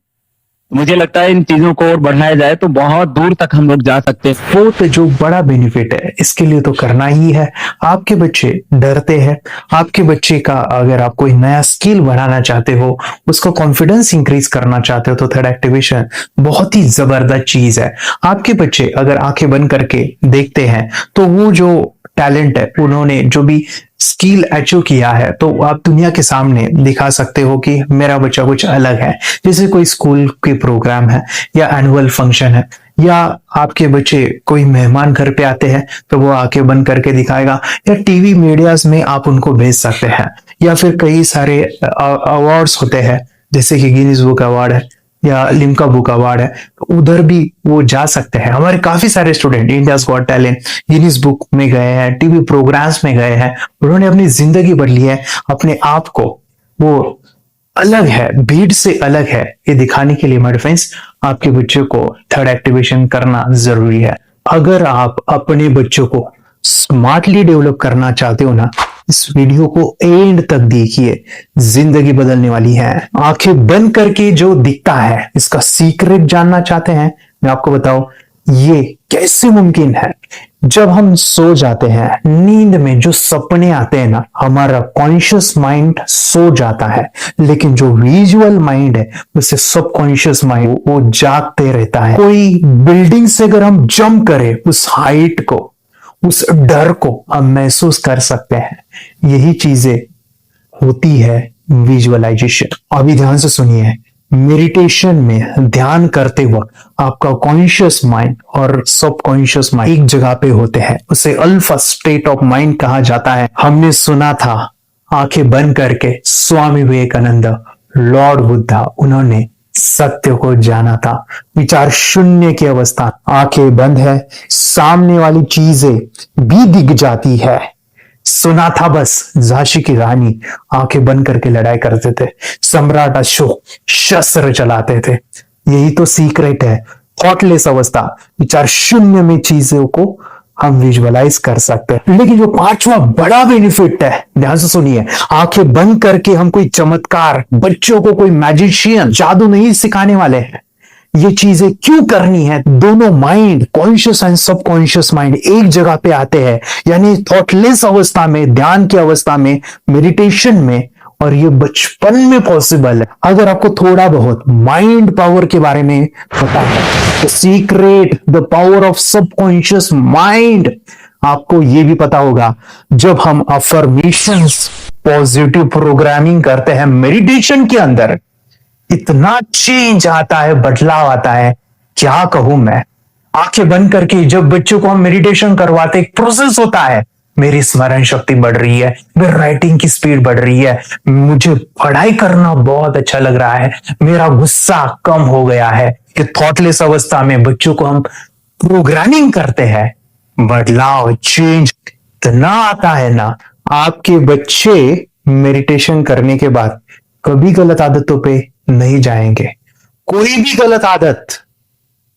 मुझे लगता है इन चीजों को और बढ़ाया जाए तो बहुत दूर तक हम लोग जा सकते हैं। फोर्थ जो बड़ा बेनिफिट है, इसके लिए तो करना ही है। आपके बच्चे डरते हैं, आपके बच्चे का अगर आप कोई नया स्किल बढ़ाना चाहते हो, उसका कॉन्फिडेंस इंक्रीज करना चाहते हो, तो थर्ड एक्टिवेशन बहुत ही जबरदस्त चीज है। आपके बच्चे अगर आंखें बंद करके देखते हैं तो वो जो टैलेंट है, उन्होंने जो भी स्किल अचीव किया है, तो आप दुनिया के सामने दिखा सकते हो कि मेरा बच्चा कुछ अलग है। जैसे कोई स्कूल के प्रोग्राम है या एनुअल फंक्शन है, या आपके बच्चे कोई मेहमान घर पे आते हैं तो वो आंखें बंद करके दिखाएगा, या टीवी मीडियाज में आप उनको भेज सकते हैं, या फिर कई सारे अवार्ड्स होते हैं जैसे कि गिनीज बुक अवार्ड है या लिम्का बुक अवार्ड है, तो उधर भी वो जा सकते हैं। हमारे काफी सारे student India's got talent, Guinness book में गए हैं, टीवी प्रोग्राम्स में गए हैं, उन्होंने अपनी जिंदगी बदली है, अपने आप को वो अलग है, भीड़ से अलग है, ये दिखाने के लिए मेरे फ्रेंड्स आपके बच्चों को थर्ड एक्टिवेशन करना जरूरी है। अगर आप अपने बच्चों को स्मार्टली डेवलप करना चाहते हो ना, इस वीडियो को एंड तक देखिए, जिंदगी बदलने वाली है। आंखें बंद करके जो दिखता है, इसका सीक्रेट जानना चाहते हैं, मैं आपको बताऊं ये कैसे मुमकिन है। जब हम सो जाते हैं, नींद में जो सपने आते हैं ना, हमारा कॉन्शियस माइंड सो जाता है, लेकिन जो विजुअल माइंड है, उसे सबकॉन्शियस माइंड वो जागते रहता है। कोई बिल्डिंग से अगर हम जंप करें, उस हाइट को, उस डर को हम महसूस कर सकते हैं। यही चीजें होती है विजुअलाइजेशन। अभी ध्यान से सुनिए, मेडिटेशन में ध्यान करते वक्त आपका कॉन्शियस माइंड और सबकॉन्शियस माइंड एक जगह पे होते हैं, उसे अल्फा स्टेट ऑफ माइंड कहा जाता है। हमने सुना था आंखें बंद करके स्वामी विवेकानंद, लॉर्ड बुद्धा, उन्होंने सत्य को जाना था। विचार शून्य की अवस्था, आंखें बंद है, सामने वाली चीजें भी दिख जाती है। सुना था बस, झांसी की रानी आंखें बंद करके लड़ाई करते थे, सम्राट अशोक शस्त्र चलाते थे। यही तो सीक्रेट है, थॉटलेस अवस्था, विचार शून्य में चीजों को हम विजुअलाइज कर सकते हैं। लेकिन जो पांचवा बड़ा बेनिफिट है, ध्यान से सुनिए, आंखें बंद करके हम कोई चमत्कार, बच्चों को कोई मैजिशियन जादू नहीं सिखाने वाले हैं। ये चीजें क्यों करनी है? दोनों mind, conscious and subconscious mind एक जगह पे आते हैं, यानी थॉटलेस अवस्था में, ध्यान की अवस्था में, मेडिटेशन में, और ये बचपन में पॉसिबल है। अगर आपको थोड़ा बहुत माइंड पावर के बारे में पता है, the secret, the power of subconscious mind, आपको ये भी पता होगा जब हम अफर्मेशंस, पॉजिटिव प्रोग्रामिंग करते हैं मेडिटेशन के अंदर, इतना चेंज आता है, बदलाव आता है, क्या कहूं मैं। आंखें बंद करके जब बच्चों को हम मेडिटेशन करवाते, एक प्रोसेस होता है, मेरी स्मरण शक्ति बढ़ रही है, मेरी राइटिंग की स्पीड बढ़ रही है, मुझे पढ़ाई करना बहुत अच्छा लग रहा है, मेरा गुस्सा कम हो गया है। कि थॉटलेस अवस्था में बच्चों को हम प्रोग्रामिंग करते हैं, बदलाव, चेंज इतना आता है ना। आपके बच्चे मेडिटेशन करने के बाद कभी गलत आदतों पे नहीं जाएंगे। कोई भी गलत आदत,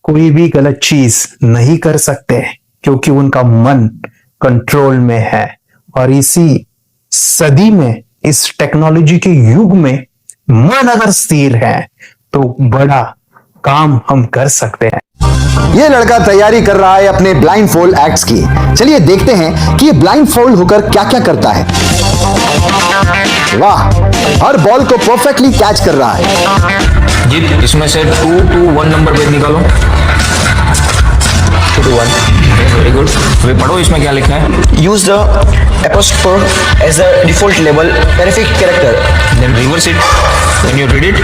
कोई भी गलत चीज नहीं कर सकते, क्योंकि उनका मन कंट्रोल में है। और इसी सदी में, इस टेक्नोलॉजी के युग में, मन अगर स्थिर है तो बड़ा काम हम कर सकते हैं। ये लड़का तैयारी कर रहा है अपने ब्लाइंड फोल्ड एक्ट्स की। चलिए देखते हैं कि ये ब्लाइंड फोल्ड होकर क्या क्या करता है। वाह, हर बॉल को परफेक्टली कैच कर रहा है। जी, इसमें से 2 to 1 नंबर भेज निकालो। 2 to 1, वेरी गुड। वे पढ़ो, इसमें क्या लिखा है? Use the apostrophe as a default label perfect character. Then reverse it. Can you read it?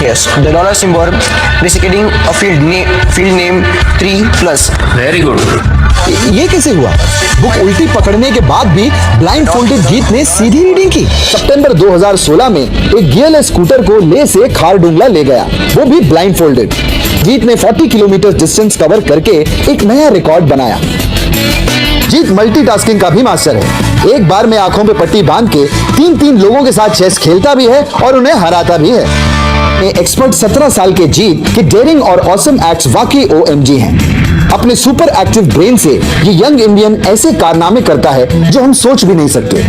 Yes, the dollar symbol preceding a field name 3+. Very good. ये कैसे हुआ? बुक उल्टी पकड़ने के बाद भी ब्लाइंड फोल्डेड जीत ने सीधी रीडिंग की। सितंबर 2016 में एक गियरलेस स्कूटर को ले से खारडुंगला ले गया, वो भी ब्लाइंड फोल्डेड। जीत ने 40 किलोमीटर डिस्टेंस कवर करके एक नया रिकॉर्ड बनाया। जीत मल्टीटास्किंग का भी मास्टर है। एक बार में आंखों पे पट्टी बांध के 3-3 लोगों के साथ चेस खेलता भी है और उन्हें हराता भी है। एक्सपर्ट 17 साल के जीत के डेयरिंग और ऑसम एक्ट्स वाकई OMG हैं। अपने सुपर एक्टिव ब्रेन से ये यंग इंडियन ऐसे कारनामे करता है जो हम सोच भी नहीं सकते।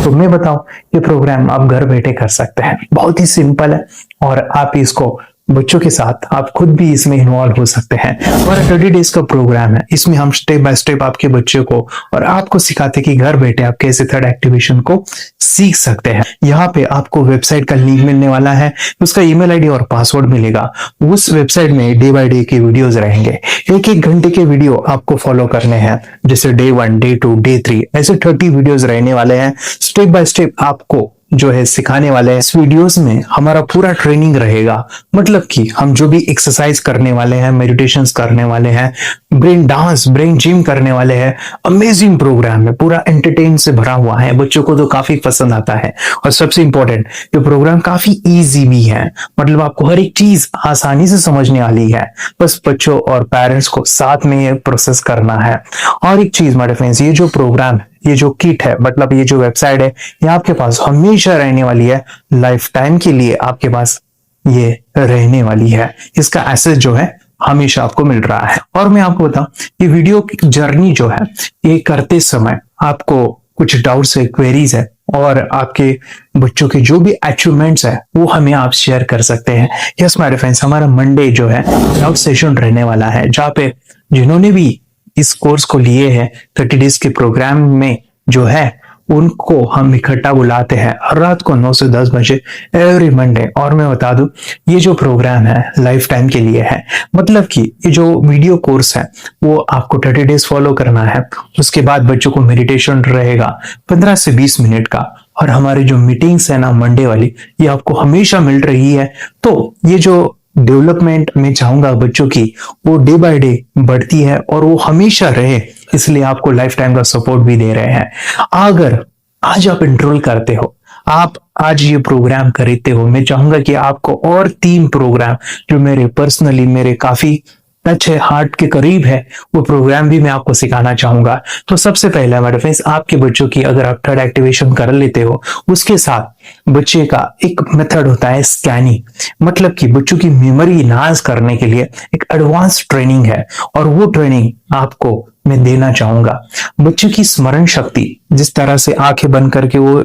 तो मैं बताऊं, ये प्रोग्राम आप घर बैठे कर सकते हैं, बहुत ही सिंपल है, और आप इसको बच्चों के साथ आप खुद भी इसमें इन्वॉल्व हो सकते हैं। और 30 डेज का प्रोग्राम है, इसमें हम स्टेप बाय स्टेप आपके बच्चे को और आपको सिखाते कि घर बैठे आप कैसे थर्ड एक्टिवेशन को सीख सकते हैं। यहाँ पे आपको वेबसाइट का लिंक मिलने वाला है, उसका ईमेल आईडी और पासवर्ड मिलेगा। उस वेबसाइट में डे बाय डे के वीडियोस रहेंगे, 1-1 घंटे के वीडियो आपको फॉलो करने हैं, जैसे डे 1, डे 2, डे 3, ऐसे 30 वीडियोस रहने वाले हैं। स्टेप बाय स्टेप आपको जो है सिखाने वाले हैं। इस वीडियोस में हमारा पूरा ट्रेनिंग रहेगा, मतलब कि हम जो भी एक्सरसाइज करने वाले हैं, मेडिटेशंस करने वाले हैं, ब्रेन डांस, ब्रेन जिम करने वाले हैं। अमेजिंग प्रोग्राम है, पूरा एंटरटेन से भरा हुआ है, बच्चों को तो काफी पसंद आता है। और सबसे इंपॉर्टेंट, ये प्रोग्राम काफी इजी भी है, मतलब आपको हर एक चीज आसानी से समझने वाली है, बस बच्चों और पेरेंट्स को साथ में ये प्रोसेस करना है। और एक चीज मेरे फ्रेंड्स, ये जो प्रोग्राम है, ये जो किट है, मतलब ये जो वेबसाइट है, ये आपके पास हमेशा रहने वाली है, लाइफ टाइम के लिए आपके पास ये रहने वाली है। इसका एक्सेस जो है हमेशा आपको मिल रहा है। और मैं आपको बताऊं, ये वीडियो की जर्नी जो है, ये करते समय आपको कुछ डाउट्स है, क्वेरीज है, और आपके बच्चों के जो भी अचीवमेंट्स है वो हमें आप शेयर कर सकते हैं। यस माय फ्रेंड्स, हमारा मंडे जो है डाउट सेशन रहने वाला है, जहाँ पे जिन्होंने भी इस कोर्स को लिए हैं 30 डेज के प्रोग्राम में जो है, उनको हम इकट्ठा बुलाते हैं रात को 9 से 10 बजे एवरी मंडे। और मैं बता दूं, ये जो प्रोग्राम है लाइफ टाइम के लिए है, मतलब कि ये जो वीडियो कोर्स है वो आपको 30 डेज फॉलो करना है। उसके बाद बच्चों को मेडिटेशन रहेगा 15 से 20 मिनट का, और हमारी जो मीटिंग्स है ना मंडे वाली, ये आपको हमेशा मिल रही है। तो ये जो डेवलपमेंट मैं चाहूंगा बच्चों की, वो डे बाय डे बढ़ती है और वो हमेशा रहे, इसलिए आपको लाइफ टाइम का सपोर्ट भी दे रहे हैं। अगर आज आप एनरोल करते हो, आप आज ये प्रोग्राम खरीदते हो, मैं चाहूंगा कि आपको और 3 प्रोग्राम जो मेरे पर्सनली मेरे काफी टच है, हार्ट के करीब है, वो प्रोग्राम भी मैं आपको सिखाना चाहूंगा। तो सबसे पहला मेरे फ्रेंड्स, आपके बच्चों की अगर आप थर्ड एक्टिवेशन कर लेते हो, उसके साथ बच्चे का एक मेथड होता है स्कैनिंग, मतलब कि बच्चों की मेमोरी इनहांस करने के लिए एक एडवांस ट्रेनिंग है, और वो ट्रेनिंग आपको मैं देना चाहूंगा। बच्चों की स्मरण शक्ति, जिस तरह से आंखें बंद करके वो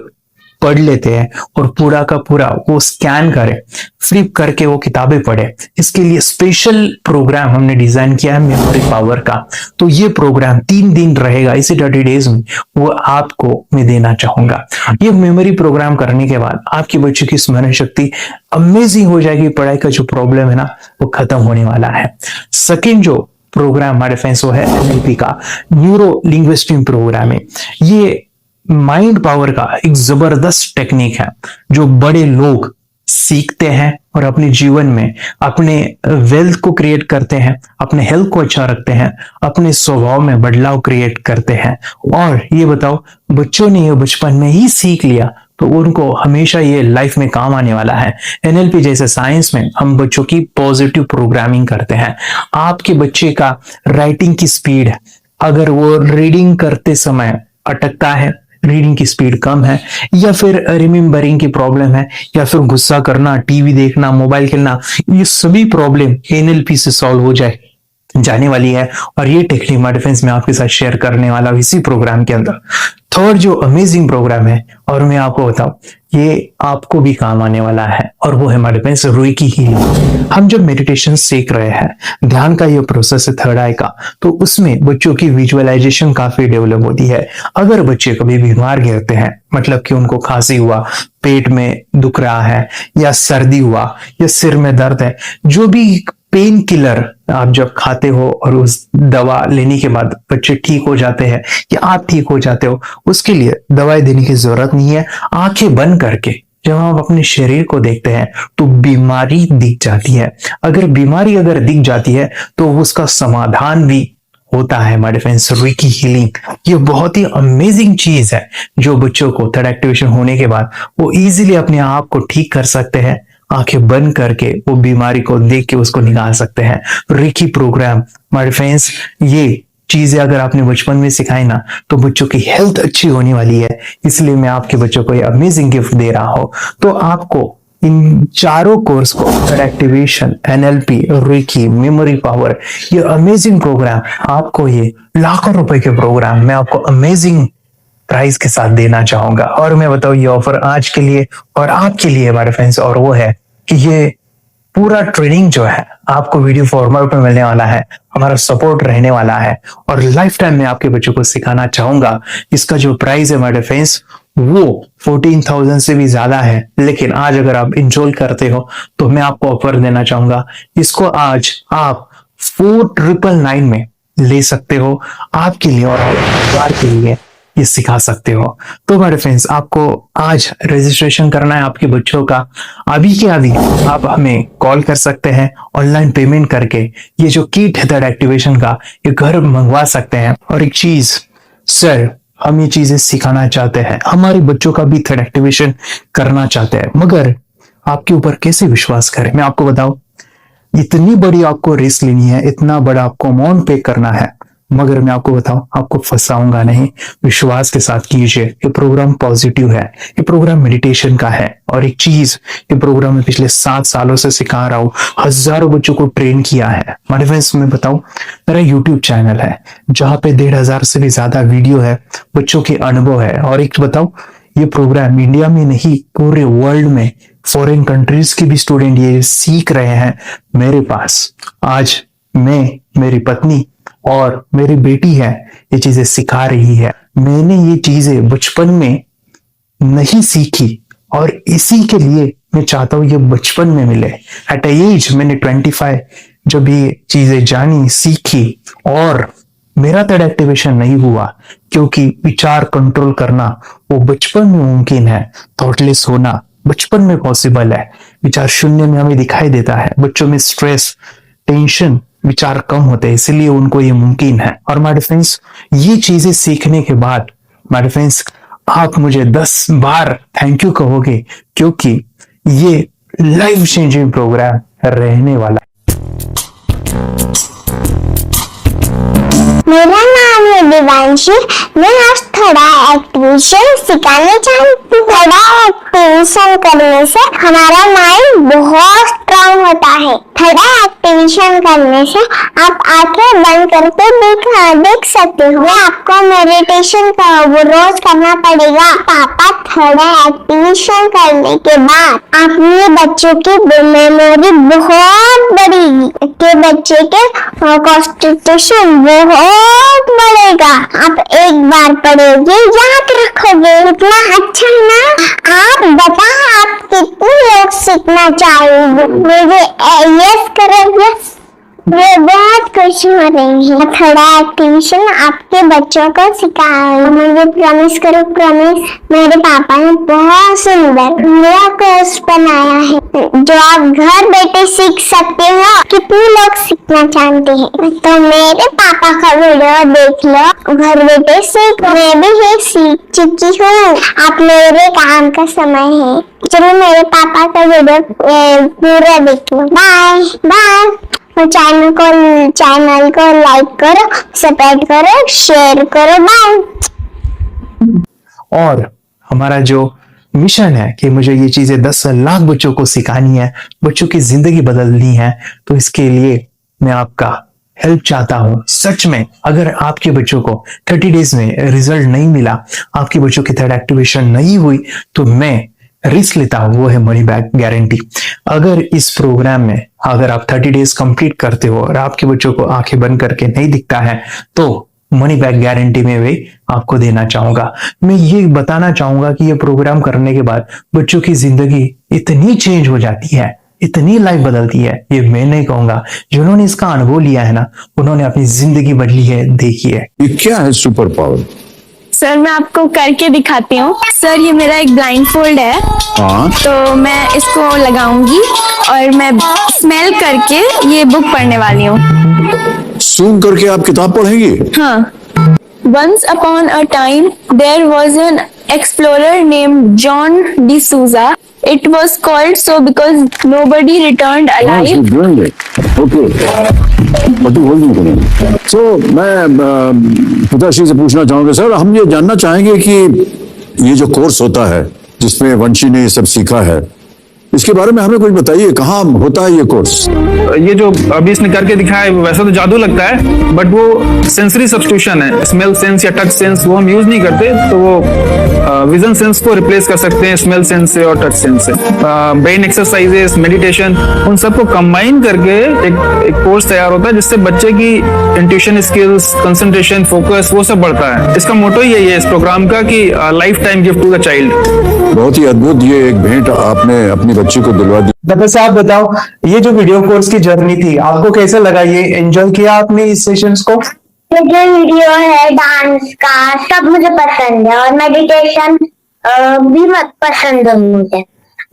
पढ़ लेते हैं और पूरा का पूरा वो स्कैन करे, फ्लिप करके वो किताबें पढ़े, इसके लिए स्पेशल प्रोग्राम हमने डिजाइन किया है मेमोरी पावर का। तो ये प्रोग्राम 3 दिन रहेगा, इसी 30 डेज में वो आपको मैं देना चाहूंगा। ये मेमोरी प्रोग्राम करने के बाद आपके बच्चों की स्मरण शक्ति अमेजिंग हो जाएगी। पढ़ाई का जो प्रॉब्लम है ना वो खत्म होने वाला है। सेकेंड जो प्रोग्राम हमारे फ्रेंड्स वो है NLP का, न्यूरो लिंग्विस्टिक प्रोग्राम है। ये माइंड पावर का एक जबरदस्त टेक्निक है जो बड़े लोग सीखते हैं और अपने जीवन में अपने वेल्थ को क्रिएट करते हैं, अपने हेल्थ को अच्छा रखते हैं, अपने स्वभाव में बदलाव क्रिएट करते हैं। और ये बताओ, बच्चों ने ये बचपन में ही सीख लिया तो उनको हमेशा ये लाइफ में काम आने वाला है। NLP जैसे साइंस में हम बच्चों की पॉजिटिव प्रोग्रामिंग करते हैं। आपके बच्चे का राइटिंग की स्पीड, अगर वो रीडिंग करते समय अटकता है, रीडिंग की स्पीड कम है, या फिर रिमेम्बरिंग की प्रॉब्लम है, या फिर गुस्सा करना, टीवी देखना, मोबाइल खेलना, ये सभी प्रॉब्लम NLP से सॉल्व हो जाने वाली है। और ये टेक्निक हमारे फ्रेंड्स में आपके साथ शेयर करने वाला हूं इसी प्रोग्राम के अंदर। थर्ड जो अमेजिंग प्रोग्राम है, और मैं आपको बताऊं ये आपको भी काम आने वाला है, और वो है हमारे फ्रेंड्स रेकी हीलिंग। हम जब मेडिटेशन सीख रहे हैं, ध्यान का ये प्रोसेस है थर्ड आई का, तो उसमें बच्चों की विजुअलाइजेशन काफी डेवलप होती है। अगर बच्चे कभी बीमार गिरते हैं, मतलब कि उनको खांसी हुआ, पेट में दुख रहा है, या सर्दी हुआ, या सिर में दर्द है, जो भी पेन किलर आप जब खाते हो और उस दवा लेने के बाद बच्चे ठीक हो जाते हैं या आप ठीक हो जाते हो, उसके लिए दवाई देने की जरूरत नहीं है। आंखें बंद करके जब हम अपने शरीर को देखते हैं तो बीमारी दिख जाती है। अगर बीमारी दिख जाती है तो उसका समाधान भी होता है हमारे फ्रेंड्स रेकी हीलिंग। ये बहुत ही अमेजिंग चीज है जो बच्चों को थर्ड एक्टिवेशन होने के बाद वो इजीली अपने आप को ठीक कर सकते हैं। आंखें बंद करके वो बीमारी को देख के उसको निकाल सकते हैं। रेकी प्रोग्राम हमारे फ्रेंड्स, ये चीजें अगर आपने बचपन में सिखाई ना तो बच्चों की हेल्थ अच्छी होने वाली है। इसलिए मैं आपके बच्चों को ये अमेजिंग गिफ्ट दे रहा हूं। तो आपको इन चारों कोर्स को, third activation, NLP, reiki, memory power, ये अमेजिंग प्रोग्राम, आपको ये लाखों रुपए के प्रोग्राम मैं आपको अमेजिंग प्राइस के साथ देना चाहूंगा। और मैं बताऊं ये ऑफर आज के लिए और आपके लिए हमारे फ्रेंड्स, और वो है कि ये पूरा ट्रेनिंग जो है आपको वीडियो फॉर्मेट में मिलने वाला है, हमारा सपोर्ट रहने वाला है, और लाइफ टाइम में आपके बच्चों को सिखाना चाहूंगा। इसका जो प्राइस है हमारे फ्रेंड्स वो 14,000 से भी ज्यादा है, लेकिन आज अगर आप इंजॉय करते हो तो मैं आपको ऑफर देना चाहूंगा। इसको आज आप 4,999 में ले सकते हो, आपके लिए और परिवार के लिए ये सिखा सकते हो। तो हमारे फ्रेंड्स, आपको आज रजिस्ट्रेशन करना है आपके बच्चों का। अभी के अभी आप हमें कॉल कर सकते हैं, ऑनलाइन पेमेंट करके ये जो किट है थर्ड एक्टिवेशन का, ये घर मंगवा सकते हैं। और एक चीज सर, हम ये चीजें सिखाना चाहते हैं, हमारे बच्चों का भी थर्ड एक्टिवेशन करना चाहते हैं, मगर आपके ऊपर कैसे विश्वास करें? मैं आपको बताऊं, इतनी बड़ी आपको रिस्क लेनी है, इतना बड़ा आपको अमाउंट पे करना है, मगर मैं आपको बताऊं आपको फंसाऊंगा नहीं। विश्वास के साथ कीजिए। ये प्रोग्राम पॉजिटिव है, ये प्रोग्राम मेडिटेशन का है। और एक चीज, ये प्रोग्राम मैं पिछले 7 सालों से सिखा रहा हूं, हजारों बच्चों को ट्रेन किया है। हमारे फ्रेंड्स, मैं बताऊं, मेरा यूट्यूब चैनल है जहां पे 1,500 से भी ज्यादा वीडियो है, बच्चों के अनुभव है। और एक बताऊं, ये प्रोग्राम इंडिया में नहीं पूरे वर्ल्ड में, फॉरेन कंट्रीज के भी स्टूडेंट ये सीख रहे हैं मेरे पास। आज मैं, मेरी पत्नी और मेरी बेटी है ये चीजें सिखा रही है। मैंने ये चीजें बचपन में नहीं सीखी और इसी के लिए मैं चाहता हूं ये बचपन में मिले। एट एज मैंने 25 जब ये चीजें जानी, सीखी, और मेरा थर्ड एक्टिवेशन नहीं हुआ क्योंकि विचार कंट्रोल करना वो बचपन में मुमकिन है। थॉटलेस होना बचपन में पॉसिबल है। विचार शून्य में हमें दिखाई देता है। बच्चों में स्ट्रेस, टेंशन, विचार कम होते हैं, इसलिए उनको ये मुमकिन है। और हमारे फ्रेंड्स, ये चीजें सीखने के बाद हमारे फ्रेंड्स, आप मुझे 10 बार थैंक यू कहोगे, क्योंकि ये लाइफ चेंजिंग प्रोग्राम रहने वाला। मेरा नाम है दिवांशी। मैं आज थोड़ा एक्टिवेशन सिखाने चाहती हूँ। थोड़ा एक्टिवेशन करने से हमारा माइंड बहुत स्ट्रांग होता है। थोड़ा एक्टिवेशन करने से आप आंखें बंद करके देख सकते हो। आपको मेडिटेशन का वो रोज करना पड़ेगा। पापा थोड़ा एक्टिवेशन करने के बाद अपने बच्चों की मेमोरी बहुत बढ़ेगी, के बच्चे के कॉन्सेंट्रेशन बहुत बढ़ेगा। आप एक बार पढ़ोगे याद रखोगे, इतना अच्छा है ना। आप बताओ आप कितने लोग सीखना चाहोगे? मुझे यस करो, यस। वे बहुत खुश हो रही है। थोड़ा एक्टिवेशन आपके बच्चों को सिखाओ। मुझे प्रॉमिस करो, प्रॉमिस। मेरे पापा ने बहुत सुंदर मेरा कोर्स बनाया है जो आप घर बैठे सीख सकते हो। कितने लोग सीखना चाहते हैं तो मेरे पापा का वीडियो देख लो, घर बैठे सीख। मैं भी ये सीख चुकी हूँ। आप मेरे काम का समय है। चलो मेरे पापा का वीडियो पूरा देख लो। Bye bye. और चैनल को लाइक करो, सब्सक्राइब करो, शेयर करो। बाय। और हमारा जो मिशन है कि मुझे ये चीजें 10 लाख बच्चों को सिखानी है, बच्चों की जिंदगी बदलनी है, तो इसके लिए मैं आपका हेल्प चाहता हूं। सच में अगर आपके बच्चों को 30 डेज में रिजल्ट नहीं मिला, आपके बच्चों की थर्ड एक्टिवेशन नहीं हुई, तो मैं रिस्क लेता हूं, वो है मनी बैक गारंटी। अगर इस प्रोग्राम में अगर आप 30 डेज कंप्लीट करते हो और आपके बच्चों को आंखें बंद करके नहीं दिखता है, तो मनी बैक गारंटी में भी आपको देना चाहूंगा। मैं ये बताना चाहूंगा कि ये प्रोग्राम करने के बाद बच्चों की जिंदगी इतनी चेंज हो जाती है, इतनी लाइफ बदलती है, ये मैं नहीं कहूंगा। जिन्होंने इसका अनुभव लिया है ना, उन्होंने अपनी जिंदगी बदली है। देखिए ये क्या है सुपर पावर? सर मैं आपको करके दिखाती हूँ। सर ये मेरा एक ब्लाइंड फोल्ड है। हाँ। तो मैं इसको लगाऊंगी और मैं स्मेल करके ये बुक पढ़ने वाली हूँ। सूंघ करके आप किताब पढ़ेंगी? हाँ। Once upon a time, there was an explorer named John D'Souza. It was called so because nobody returned alive. तो मैं पिताश्री से पूछना चाहूंगा, सर हम ये जानना चाहेंगे कि ये जो कोर्स होता है जिसमें वंशी ने ये सब सीखा है, इसके बारे में हमें कुछ बताइए। कहाँ होता है ये कोर्स? ये जो अभी इसने करके दिखाया है वैसा तो जादू लगता है, बट वो सेंसरी सब्स्टिट्यूशन है। स्मेल सेंस या टच सेंस वो हम यूज नहीं करते, तो वो विजन सेंस को रिप्लेस कर सकते हैं स्मेल सेंस से और टच सेंस से। ब्रेन एक्सरसाइजेस, मेडिटेशन, उन सबको कंबाइन करके एक कोर्स तैयार होता है जिससे बच्चे की इंट्यूशन स्किल्स, कंसंट्रेशन, फोकस वो सब बढ़ता है। इसका मोटो यही है इस प्रोग्राम का कि lifetime gift to the child. बहुत ही अद्भुत ये एक भेंट आपने अपनी बच्ची को दिलवा दी। डॉक्टर साहब बताओ, ये जो वीडियो कोर्स की जर्नी थी आपको कैसे लगा? ये एंजॉय किया आपने इस सेशंस को? ये जो वीडियो है डांस का सब मुझे पसंद है और मेडिटेशन भी पसंद है मुझे।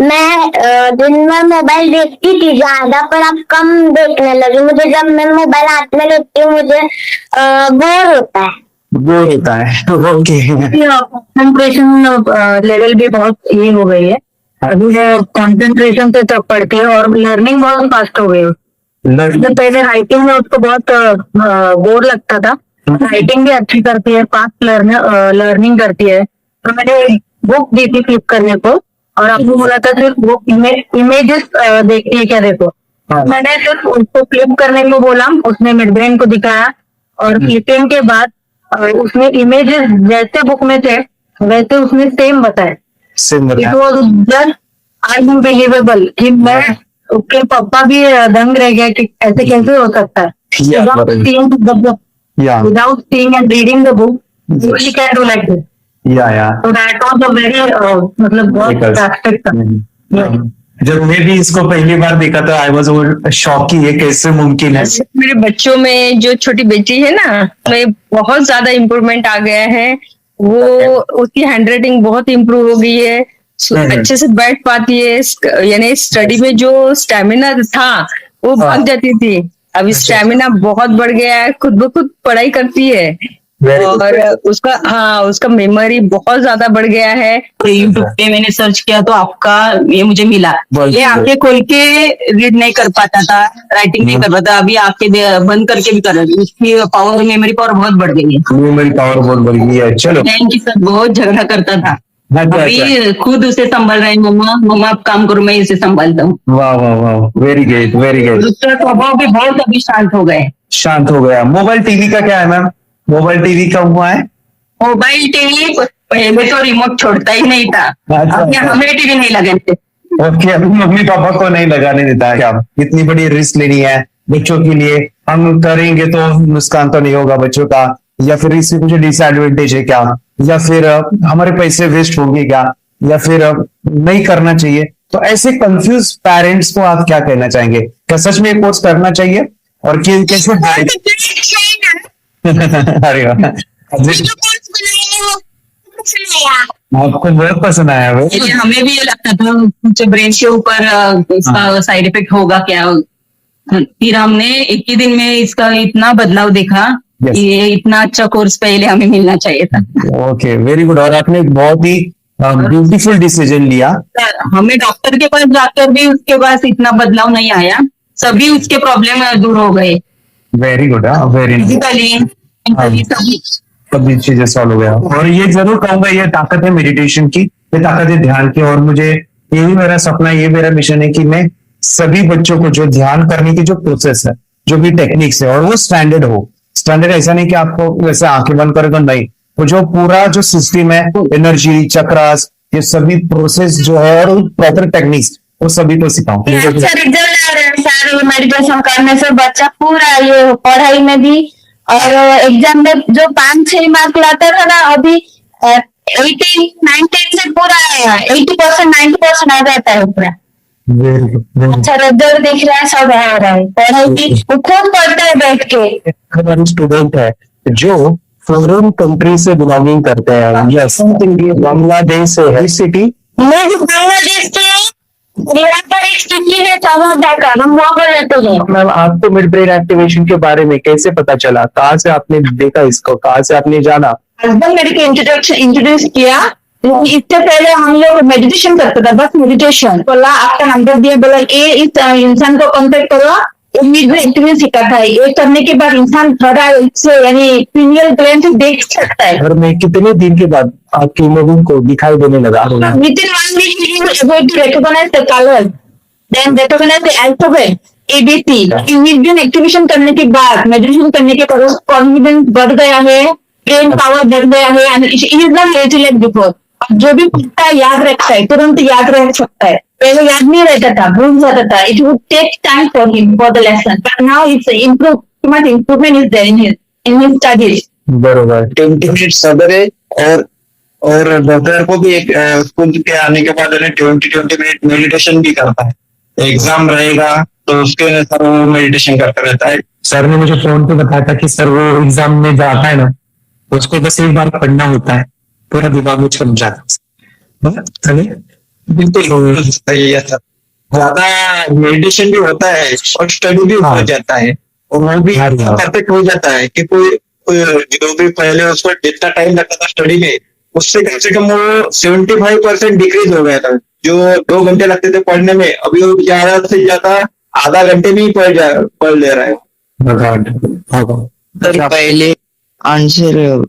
मैं दिन में मोबाइल देखती थी ज्यादा, पर अब कम देखने लगी। मुझे जब मैं मोबाइल हाथ में लेती हूँ मुझे बोर होता है। कंसंट्रेशन लेवल भी बहुत ये हो गई है। अभी कंसंट्रेशन से तब पढ़ती है और लर्निंग बहुत फास्ट हो गई है। तो पहले राइटिंग में उसको बहुत बोर लगता था। राइटिंग भी अच्छी करती है, फास्ट लर्निंग करती है। तो मैंने बुक दी थी फ्लिप करने को और आपको बोला था सिर्फ वो इमेजेस देखती है क्या, देखो। मैंने सिर्फ उसको फ्लिप करने को बोला, उसने मिड ब्रेन को दिखाया और फ्लिपिंग के बाद उसने इमेजेस जैसे बुक में थे वैसे उसने सेम बताया। इट वॉज जस्ट अनबिलीवेबल कि मैं उसके पापा भी दंग रह गया कि ऐसे कैसे हो सकता है। Without seeing and reading the book we can do like this. So that was a very मतलब बहुत ड्रास्टिक था। जब मैं भी इसको पहली बार देखा था आई वाज शॉक कि ये कैसे मुमकिन है। मेरे बच्चों में जो छोटी बेटी है ना, में बहुत ज्यादा इम्प्रूवमेंट आ गया है। वो उसकी हैंडराइटिंग बहुत इम्प्रूव हो गई है, अच्छे से बैठ पाती है। यानी स्टडी में जो स्टेमिना था वो भाग जाती थी, अभी स्टेमिना बहुत बढ़ गया है, खुद ब खुद पढ़ाई करती है और उसका मेमोरी बहुत ज्यादा बढ़ गया है। यूट्यूब पे मैंने सर्च किया तो आपका ये मुझे मिला। ये आंखें खोल के रीड नहीं कर पाता था, राइटिंग नहीं कर पाता, अभी आंखें बंद करके भी कर रही है। उसकी पावर, मेमोरी पावर बहुत बढ़ गई है। मेमोरी पावर बहुत बढ़ गई है। चलो थैंक यू सर। बहुत झगड़ा करता था, अभी खुद उसे संभाल रहे हैं। मम्मा मम्मा आप काम करो, मैं इसे संभालता हूँ। वाह वाह वाह, वेरी गुड वेरी गुड। उसका स्वभाव भी बहुत अभी शांत हो गए। शांत हो गया। मोबाइल टीवी का क्या है मैम? मोबाइल टीवी का हुआ है? मोबाइल टीवी पहले तो रिमोट छोड़ता ही नहीं था। अब यहाँ हमें टीवी नहीं लगाते। ओके, अभी मम्मी पापा को नहीं लगाने देता है क्या? इतनी बड़ी रिस्क लेनी है बच्चों के लिए, हम करेंगे तो नुकसान तो नहीं होगा बच्चों का, या फिर इससे कुछ डिसएडवांटेज है क्या, या फिर हमारे पैसे वेस्ट होंगे क्या, या फिर नहीं करना चाहिए? तो ऐसे कंफ्यूज पेरेंट्स को आप क्या कहना चाहेंगे? क्या सच में कोर्स करना चाहिए और कैसे? अरे वाह, आपको बहुत पसंद आया वो। हमें भी ये लगता था कुछ ब्रेन के ऊपर इसका साइड इफेक्ट होगा क्या। फिर हमने एक ही दिन में इसका इतना बदलाव देखा। ये इतना अच्छा कोर्स पहले हमें मिलना चाहिए था। Okay, very good. और आपने बहुत ही ब्यूटीफुल डिसीजन लिया। हमें डॉक्टर के पास जाकर भी उसके पास इतना बदलाव नहीं आया, सभी उसके प्रॉब्लम दूर हो गए। वेरी गुड, वेरी फिजिकली सभी चीजें सॉल्व हो गया। और ये जरूर कहूंगा, ये ताकत है मेडिटेशन की, ये ताकत है ध्यान की। और मुझे यही मेरा सपना, ये मेरा मिशन है कि मैं सभी बच्चों को जो ध्यान करने की जो प्रोसेस है, जो भी टेक्निक्स है, और वो स्टैंडर्ड हो। स्टैंडर्ड ऐसा नहीं कि आपको वैसे आंखें बंद करे तो नहीं, वो जो पूरा जो सिस्टम है, एनर्जी चक्रास, ये सभी प्रोसेस जो है और प्रॉपर टेक्निक्स, वो सभी को सिखाऊं। मेडिटेशन करने से बच्चा पूरा ये पढ़ाई में भी और एग्जाम में जो 5-6 मार्क लाता था ना, अभी 18-19 से पूरा 80% 90% आ जाता है पूरा। अच्छा रिजल्ट दिख रहा है, सब आ रहा है। पढ़ाई की वो खुद पढ़ता है बैठ के। हमारे स्टूडेंट है जो फॉरेन कंट्री से बिलोंगिंग करते हैं, यस, बांग्लादेश से है सिटी। मैं जो बांग्लादेश के यहाँ पर एक सिटी है चावड़ा, हम वहाँ पर रहते हैं। मैम, आपको मिड ब्रेन एक्टिवेशन के बारे में कैसे पता चला? कहाँ से आपने देखा इसको, कहाँ से आपने जाना? हस्बैंड मेरे को इंट्रोड्यूस किया। इससे पहले हम लोग मेडिटेशन करते थे, बस मेडिटेशन। बोला आपका नंबर दिया, बोला ये इस इंसान को कांटेक्ट करो, एक्टिवेशन सिखाता है। ये करने के बाद इंसान थोड़ा इससे यानी पिनियल ग्लैंड से देख सकता है। घर में कितने दिन के बाद आपके इमेजिंग को दिखाई देने लगा? Within 1 week you are able to recognize the colors, then recognize the alphabet ABC। Imaging activation करने के बाद, मेडिटेशन करने के बाद कॉन्फिडेंस बढ़ गया है, ब्रेन पावर बढ़ गया है, and it is not lazy like before. जो भी पढ़ता है याद रखता है, तुरंत याद रख सकता है। पहले याद नहीं रहता था, भूल जाता था। It would take time for him for the lesson, but now its improvement is there in his studies. बरोबर। 20 मिनट सवेरे और दोपहर को भी एक स्कूल के आने के बाद 20 मिनट मेडिटेशन भी करता है। एग्जाम रहेगा तो उसके अनुसार वो मेडिटेशन करता रहता है। सर ने मुझे फोन पे बताया था कि सर वो एग्जाम में जाता है ना, उसको बस एक बार पढ़ना होता है, पूरा दिमाग में छप जाता है। बिल्कुल सही है सर। ज्यादा मेडिटेशन भी होता है और स्टडी भी हो जाता है, और वो भी परफेक्ट हो जाता है कि कोई जो भी पहले उसको जितना टाइम लगता था स्टडी में, उससे कम से कम वो 75% डिक्रीज हो गया था। जो 2 घंटे लगते थे पढ़ने में, अभी वो ज्यादा से ज्यादा आधा घंटे में ही पढ़ ले रहा है। सर पहले आंसर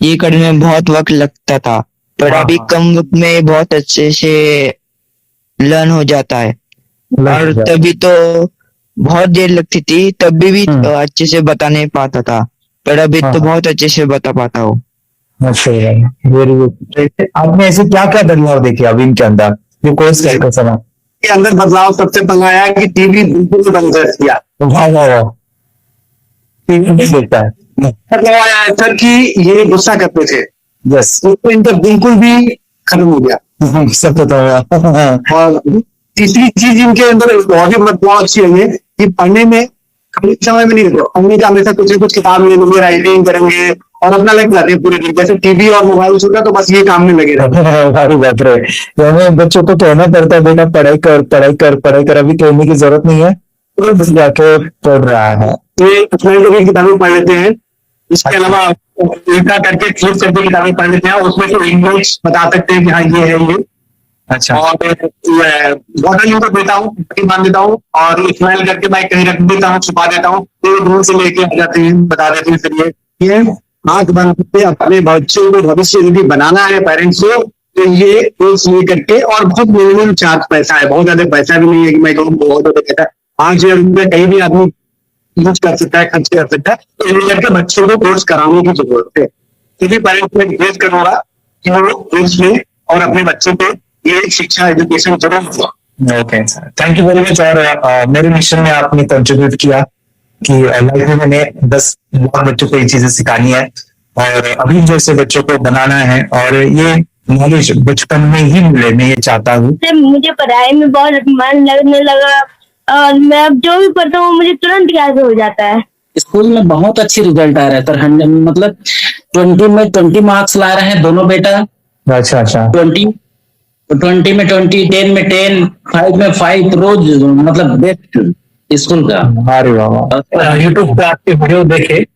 ये करने में बहुत वक्त लगता था, पर अभी कम वक्त में बहुत अच्छे से लर्न हो जाता है। और तभी तो बहुत देर लगती थी, तब भी अच्छे से बता नहीं पाता था, पर अभी तो बहुत अच्छे से बता पाता हूँ। अच्छा, वेरी गुड। आपने ऐसे क्या क्या बदलाव देखे अभी इनके अंदर जो कोर्स करते समय? के अंदर बदलाव सबसे पहले आया कि टीवी बिल्कुल बंद कर दिया। वाह वाह वाह, टीवी नहीं देखता है। सर कि ये गुस्सा करते थे, यस, उसको इनका बिल्कुल भी खत्म हो गया। सब बताया। और तीसरी चीज इनके अंदर बहुत ही बदलाव अच्छी है कि पढ़ने में खाली समय में नहीं देखो, पढ़ने का हमेशा कुछ न कुछ किताब ले लेंगे, राइटिंग करेंगे और अपना लग जाते हैं पूरे दिन। जैसे टीवी और मोबाइल छूटा तो बस ये काम में लगे रहते हैं। बच्चों को कहना पड़ता है बेटा पढ़ाई कर पढ़ाई कर पढ़ाई कर, अभी कहने की जरूरत नहीं है, तो बस जाके पढ़ रहा है। ये की किताबें पढ़ लेते हैं, इसके अलावा उल्टा करके फ्लिप करके किताबें पढ़ लेते हैं, उसमें तो इंग्लिश बता सकते हैं कि हाँ ये है ये। अच्छा, और बॉटल यूं कर देता हूँ, बांध देता हूँ और स्माइल करके मैं कहीं रख देता हूँ, छुपा देता हूँ, तो दूर से लेके आ जाते हैं, बता देते हैं। फिर ये आंख बंद करके अपने बच्चों को भविष्य यदि बनाना है पेरेंट्स को, तो ये कोर्स ये करके, और बहुत मिनिमम चार्ज पैसा है, बहुत ज्यादा पैसा भी नहीं है कि मैं कहूँ बहुत ज्यादा पैसा, 5,000 रुपये कहीं भी आदमी यूज कर सकता है, खर्च कर सकता है। तो ये करके बच्चों को कोर्स कराने की जरूरत है। सभी पेरेंट्स में रिक्वेस्ट करूंगा कि वो कोर्स लें और अपने बच्चों को ये शिक्षा एजुकेशन जरूर दें। Okay sir, thank you very much. और मेरे मिशन में आपने कंट्रीब्यूट किया कि लाइफ में मैंने 10 लाख बच्चों को ये चीजें सिखानी है और अभी जैसे बच्चों को बनाना है, और ये नॉलेज बचपन में ही मिले, मैं ये चाहता हूँ। मुझे पढ़ाई में बहुत मन लगने लगा और मैं अब जो भी पढ़ता हूँ मुझे तुरंत याद हो जाता है। स्कूल में बहुत अच्छी रिजल्ट आ रहा है सर, 100 मतलब 20 में 20 मार्क्स ला रहे हैं दोनों बेटा। अच्छा 20 में 20, 10 में 10, 5 में 5, रोज मतलब बेस्ट स्कूल का। अरे वाह, यूट्यूब पे आपके वीडियो देखे,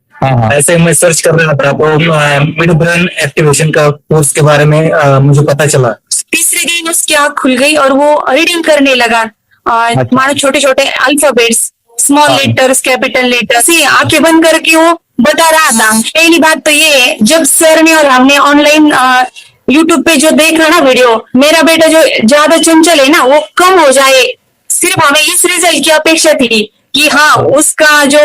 ऐसे मैं सर्च कर रहा था तो मिड ब्रेन एक्टिवेशन का कोर्स के बारे में मुझे पता चला। तीसरे दिन उसकी आँख खुल गई और वो रीडिंग करने लगा, और मानो छोटे छोटे alphabets, small letters, capital letters, आंखें बंद करके वो बता रहा था। पहली बात तो ये है, जब सर ने और हमने ऑनलाइन यूट्यूब पे जो देख रहा ना वीडियो, मेरा बेटा जो ज्यादा चंचल है ना वो कम हो जाए, सिर्फ हमें इस रिजल्ट की अपेक्षा थी कि हाँ उसका जो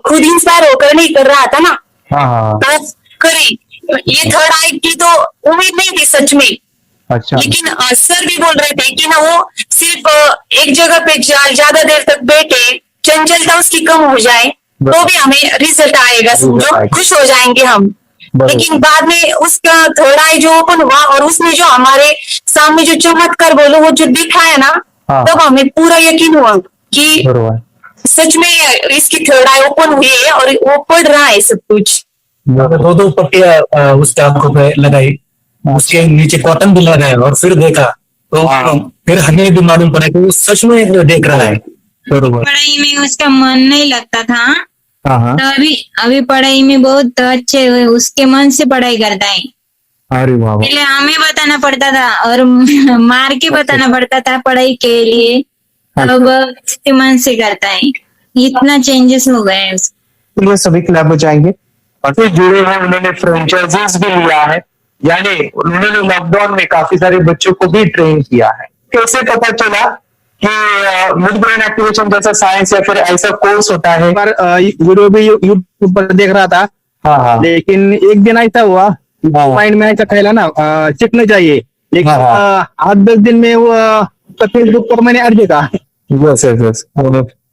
खुद इंस्पायर होकर नहीं कर रहा था ना, तो करी। ये थर्ड आई की तो उम्मीद नहीं थी सच में। अच्छा। लेकिन सर भी बोल रहे थे कि ना वो सिर्फ एक जगह पे ज्यादा देर तक बैठे, चंचलता उसकी कम हो जाए तो भी हमें रिजल्ट आएगा, समझो खुश हो जाएंगे हम। लेकिन बाद में उसका थर्ड आई जो ओपन हुआ और उसने जो हमारे सामने जो चमत्कार बोलो वो जो दिखाया ना, तब हमें पूरा यकीन हुआ कि सच में इसकी थर्ड आई ओपन हुई है और वो पढ़ रहा है सब कुछ। 2 पट्टियां उसके आंखों पे लगाई, उसके नीचे कॉटन भी लगाया और फिर देखा तो फिर हमें भी मालूम पड़ा कि वो सच में देख रहा है। पढ़ाई में उसका मन नहीं लगता था, तो अभी पढ़ाई में बहुत अच्छे उसके मन से पढ़ाई करता है। अरे वाह। पहले हमें बताना पड़ता था और मार के बताना पड़ता था पढ़ाई के लिए, अब उसके मन से करता है। इतना चेंजेस हो गए उसके। ये सभी क्लब हो जाएंगे और फिर जुड़े हैं, उन्होंने फ्रेंचाइजीज भी लिया है, यानी उन्होंने लॉकडाउन में काफी सारे बच्चों को भी ट्रेन किया है। कैसे पता चला कि मिड ब्रेन एक्टिवेशन जैसा साइंस या फिर ऐसा कोर्स होता है? पर वीडियो भी यूट्यूब पर देख रहा था। हाँ। लेकिन एक दिन ऐसा हुआ, माइंड में ऐसा ख्याल ना चिपना चाहिए, लेकिन 8-10 दिन में वो फेसबुक पर मैंने अर्ज देखा,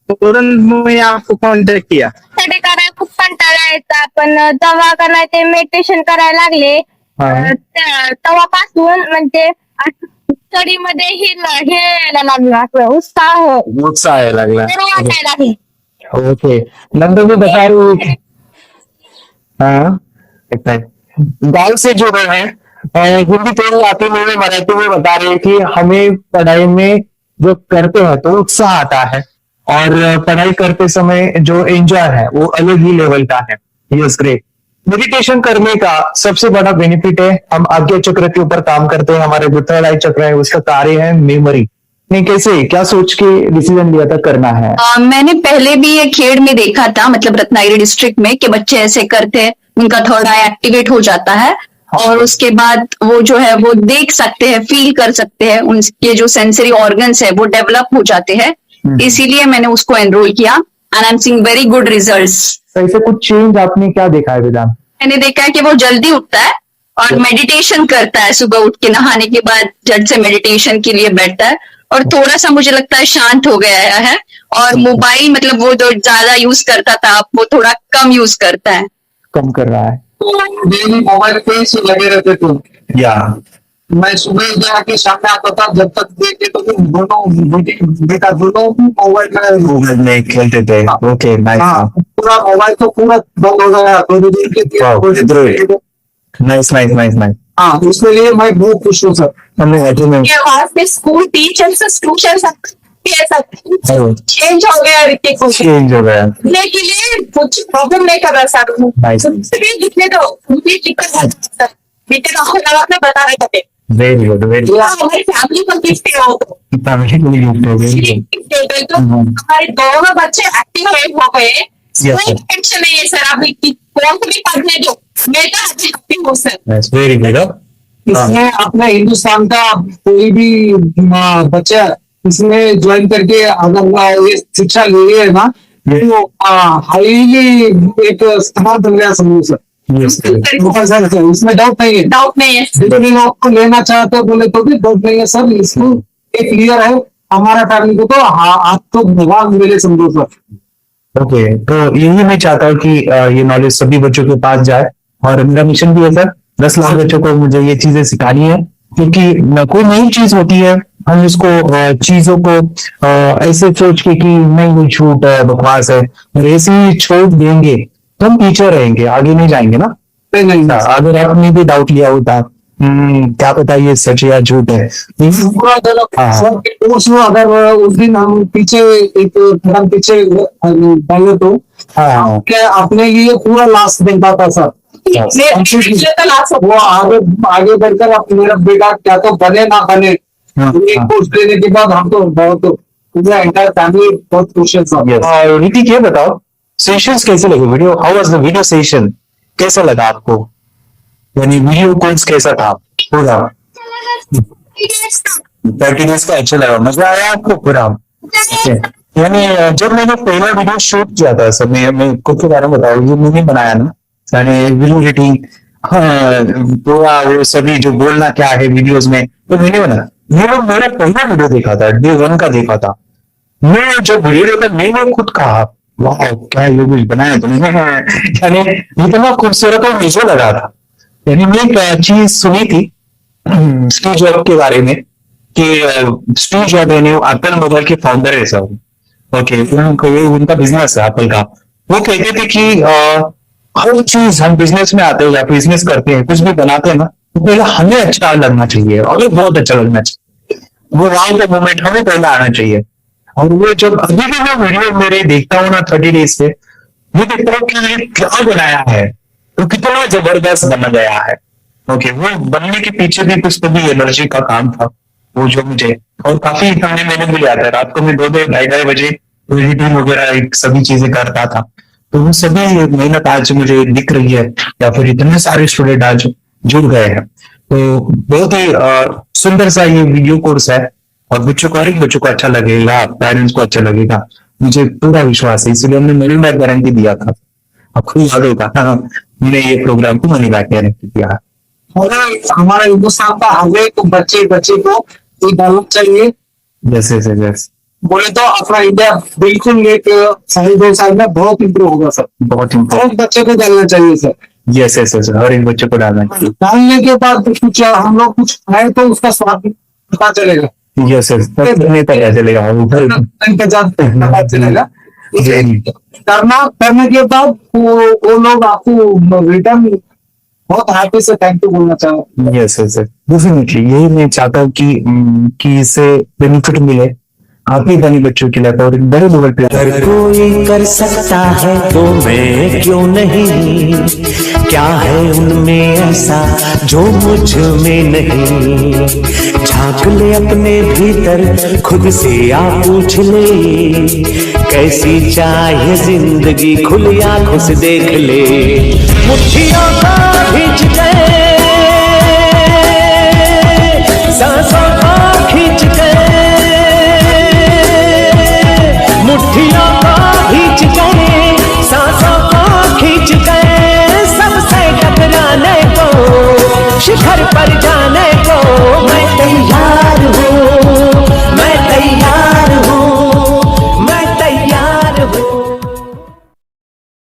तो तुरंत मैंने आपको कॉन्टॅक्ट किया। स्टडी करायला खूप कंटाळा यायचा, पण तेव्हा करायला ते मेडिटेशन करायला लागले, तेव्हापासून म्हणजे स्टडी मध्ये हे यायला लागलं, उत्साह यायला लागला। वाटायला लागले। ओके, नंतर भी बता रही हूँ, हाँ गाँव से जो है हिंदी तो आती में मराठी में बता रहे हैं कि हमें पढ़ाई में जो करते हैं तो उत्साह आता है, और पढ़ाई करते समय जो एंजॉय है वो अलग ही लेवल का है। Yes, great. मेडिटेशन करने का सबसे बड़ा बेनिफिट है, हम आज्ञा चक्र के ऊपर काम करते हैं, हमारे जो थर्ड आई चक्र है उसका कार्य है मेमोरी। नहीं, कैसे क्या सोच के डिसीजन लिया था करना है? मैंने पहले भी ये खेड़ में देखा था, मतलब रत्नागिरी डिस्ट्रिक्ट में, कि बच्चे ऐसे करते हैं, उनका थर्ड आई एक्टिवेट हो जाता है और उसके बाद वो जो है वो देख सकते हैं, फील कर सकते हैं, उनके जो सेंसरी ऑर्गन्स है वो डेवलप हो जाते हैं। इसीलिए मैंने उसको एनरोल किया and I am seeing very good results. ऐसे कुछ चेंज आपने क्या देखा है वेदांत? मैंने देखा है कि वो जल्दी उठता है और मेडिटेशन करता है, सुबह उठ के नहाने के बाद झट से मेडिटेशन के लिए बैठता है, और थोड़ा सा मुझे लगता है शांत हो गया है, और मोबाइल मतलब वो जो ज्यादा यूज करता था वो थोड़ा कम यूज करता है, कम कर रहा है। मोबाइल पे लगे रहते थे, या मैं सुबह जाके सामने आता था, जब तक देखते तो दोनों बेटा दोनों मोबाइल में खेलते थे। Okay, nice. पूरा मोबाइल तो पूरा बंद हो गया, नाइस नाइस नाइस नाइस। हाँ, उसके लिए मैं बहुत खुश हूँ सर। हमने स्कूल टीचर्स ट्यूशन चेंज हो गया, चेंज हो गया, के लिए कुछ प्रॉब्लम नहीं कर रहा सर, लिखने दो बता रहे थे। Very good, very good. हमारी फैमिली को लिखते हो तो हमारे दोनों बच्चे एक्टिव हो गए, Yes, टेंशन नहीं है सर, आप कौन भी पढ़ने दो, मैं तो आज हैप्पी हूँ सर। that's very good. इसमें अपना हिंदुस्तान का कोई भी बच्चा इसमें ज्वाइन करके अगर ये शिक्षा ले रही है ना, तो हाईली एक स्थान बन गया समझो सर। सर इसमें डाउट नहीं है, डाउट नहीं है। जितने आपको लेना चाहते हो बोले तो भी डाउट नहीं है सर, इसमें एक क्लियर है हमारा फैमिली को, तो आप तो भगवान मिले समझो सर। ओके, तो यही मैं चाहता हूँ कि ये नॉलेज सभी बच्चों के पास जाए, और मेरा मिशन भी है सर 10 लाख बच्चों को मुझे ये चीजें सिखानी है, क्योंकि कोई नई चीज होती है हम इसको चीजों को ऐसे सोच के कि नहीं वो झूठ है बकवास है, और ऐसे ही छोड़ देंगे तो हम पीछे रहेंगे, आगे नहीं जाएंगे ना। नहीं, अगर आपने भी डाउट लिया होता क्या पता ये सच या झूठ है, सर कोर्स में अगर उस दिन हम पीछे एक कदम पीछे डाले तो क्या अपने लिए पूरा लास्ट दिन था सर, वो आगे बढ़कर अब मेरा बेटा क्या तो बने ना बने, एक कोर्स लेने के बाद हम तो बहुत पूरा एंटायर फैमिली बहुत खुश है सर। रीति क्या बताओ, सेशंस कैसे लगे, video how was the video session, कैसा लगा आपको, यानी वीडियो कोर्स कैसा था पूरा? 30 डेज का अच्छा लगा, मजा आया आपको पूरा? यानी जब मैंने पहला वीडियो शूट किया था सर, मैं खुद के बारे में बताऊँ, ये मैंने बनाया ना, यानी वीडियो एडिटिंग पूरा वो सभी जो बोलना क्या है वीडियोस में, तो मैंने बनाया। मेरा पहला वीडियो देखा था, डे 1 का देखा था, मैं जब वीडियो देखा मैंने खुद कहा वाह क्या ये कुछ बनाया तुमने, यानी इतना खूबसूरत और मुझे लगा था। यानी मैं एक चीज सुनी थी स्टीव जॉब के बारे में कि स्टीव जॉब यानी एप्पल मोबाइल के फाउंडर है सर, ओके, उनका बिजनेस है एप्पल का। वो कहते थे कि हर चीज हम बिजनेस में आते हैं या बिजनेस करते हैं, कुछ भी बनाते हैं ना, तो पहले हमें अच्छा लगना चाहिए और बहुत अच्छा लगना चाहिए, वो राउंड द मोमेंट हमें पहले आना चाहिए। और वो जब अभी भी मैं वीडियो मेरे देखता हूँ ना 30 डेज से, मैं देखता हूँ कि ये क्या बनाया है, तो कितना जबरदस्त बना गया है। ओके, वो बनने के पीछे भी कुछ तो भी एनर्जी का काम था वो जो मुझे, और काफी इतने मैंने भी लिया था, रात को मैं 2 ढाई बजे एडिटिंग वगैरह एक सभी चीजें करता था, तो वो सभी मेहनत आज मुझे दिख रही है, या फिर इतने सारे स्टूडेंट आज जुड़ गए हैं। तो बहुत ही सुंदर सा ये वीडियो कोर्स है, और बच्चों को अच्छा लगेगा, पेरेंट्स को अच्छा लगेगा, मुझे पूरा विश्वास है, इसलिए हमने मनी बैक गारंटी दिया था, आपको याद होगा हमने ये प्रोग्राम को मनी बैक गारंटी दिया है। और हमारा हिंदुस्तान का हर एक बच्चे को ये डालना चाहिए, यस बोले तो अपना इंडिया बिल्कुल एक साल 2 साल में बहुत इम्प्रूव होगा सर, बहुत बच्चे को डालना चाहिए सर। यस हर एक बच्चे को डालना चाहिए, डालने के बाद कुछ हम लोग कुछ खाए तो उसका स्वाद पता चलेगा, यस पता चलेगा, पता चलेगा। करने के बाद वो लोग आपको रिटर्न बहुत हैप्पी से थैंक यू बोलना चाहूँ। यस डेफिनेटली यही मैं चाहता हूँ कि इससे बेनिफिट मिले आप ही बनी बच्चों के लिए, और एक बड़े लेवल पे अगर कोई कर सकता है तो मैं क्यों नहीं, क्या है उनमें ऐसा जो मुझ में नहीं, झांक ले अपने भीतर खुद से आप पूछ ले, कैसी चाहे जिंदगी खुली आंखों से देख ले, मुट्ठियों को खींच ले सांसों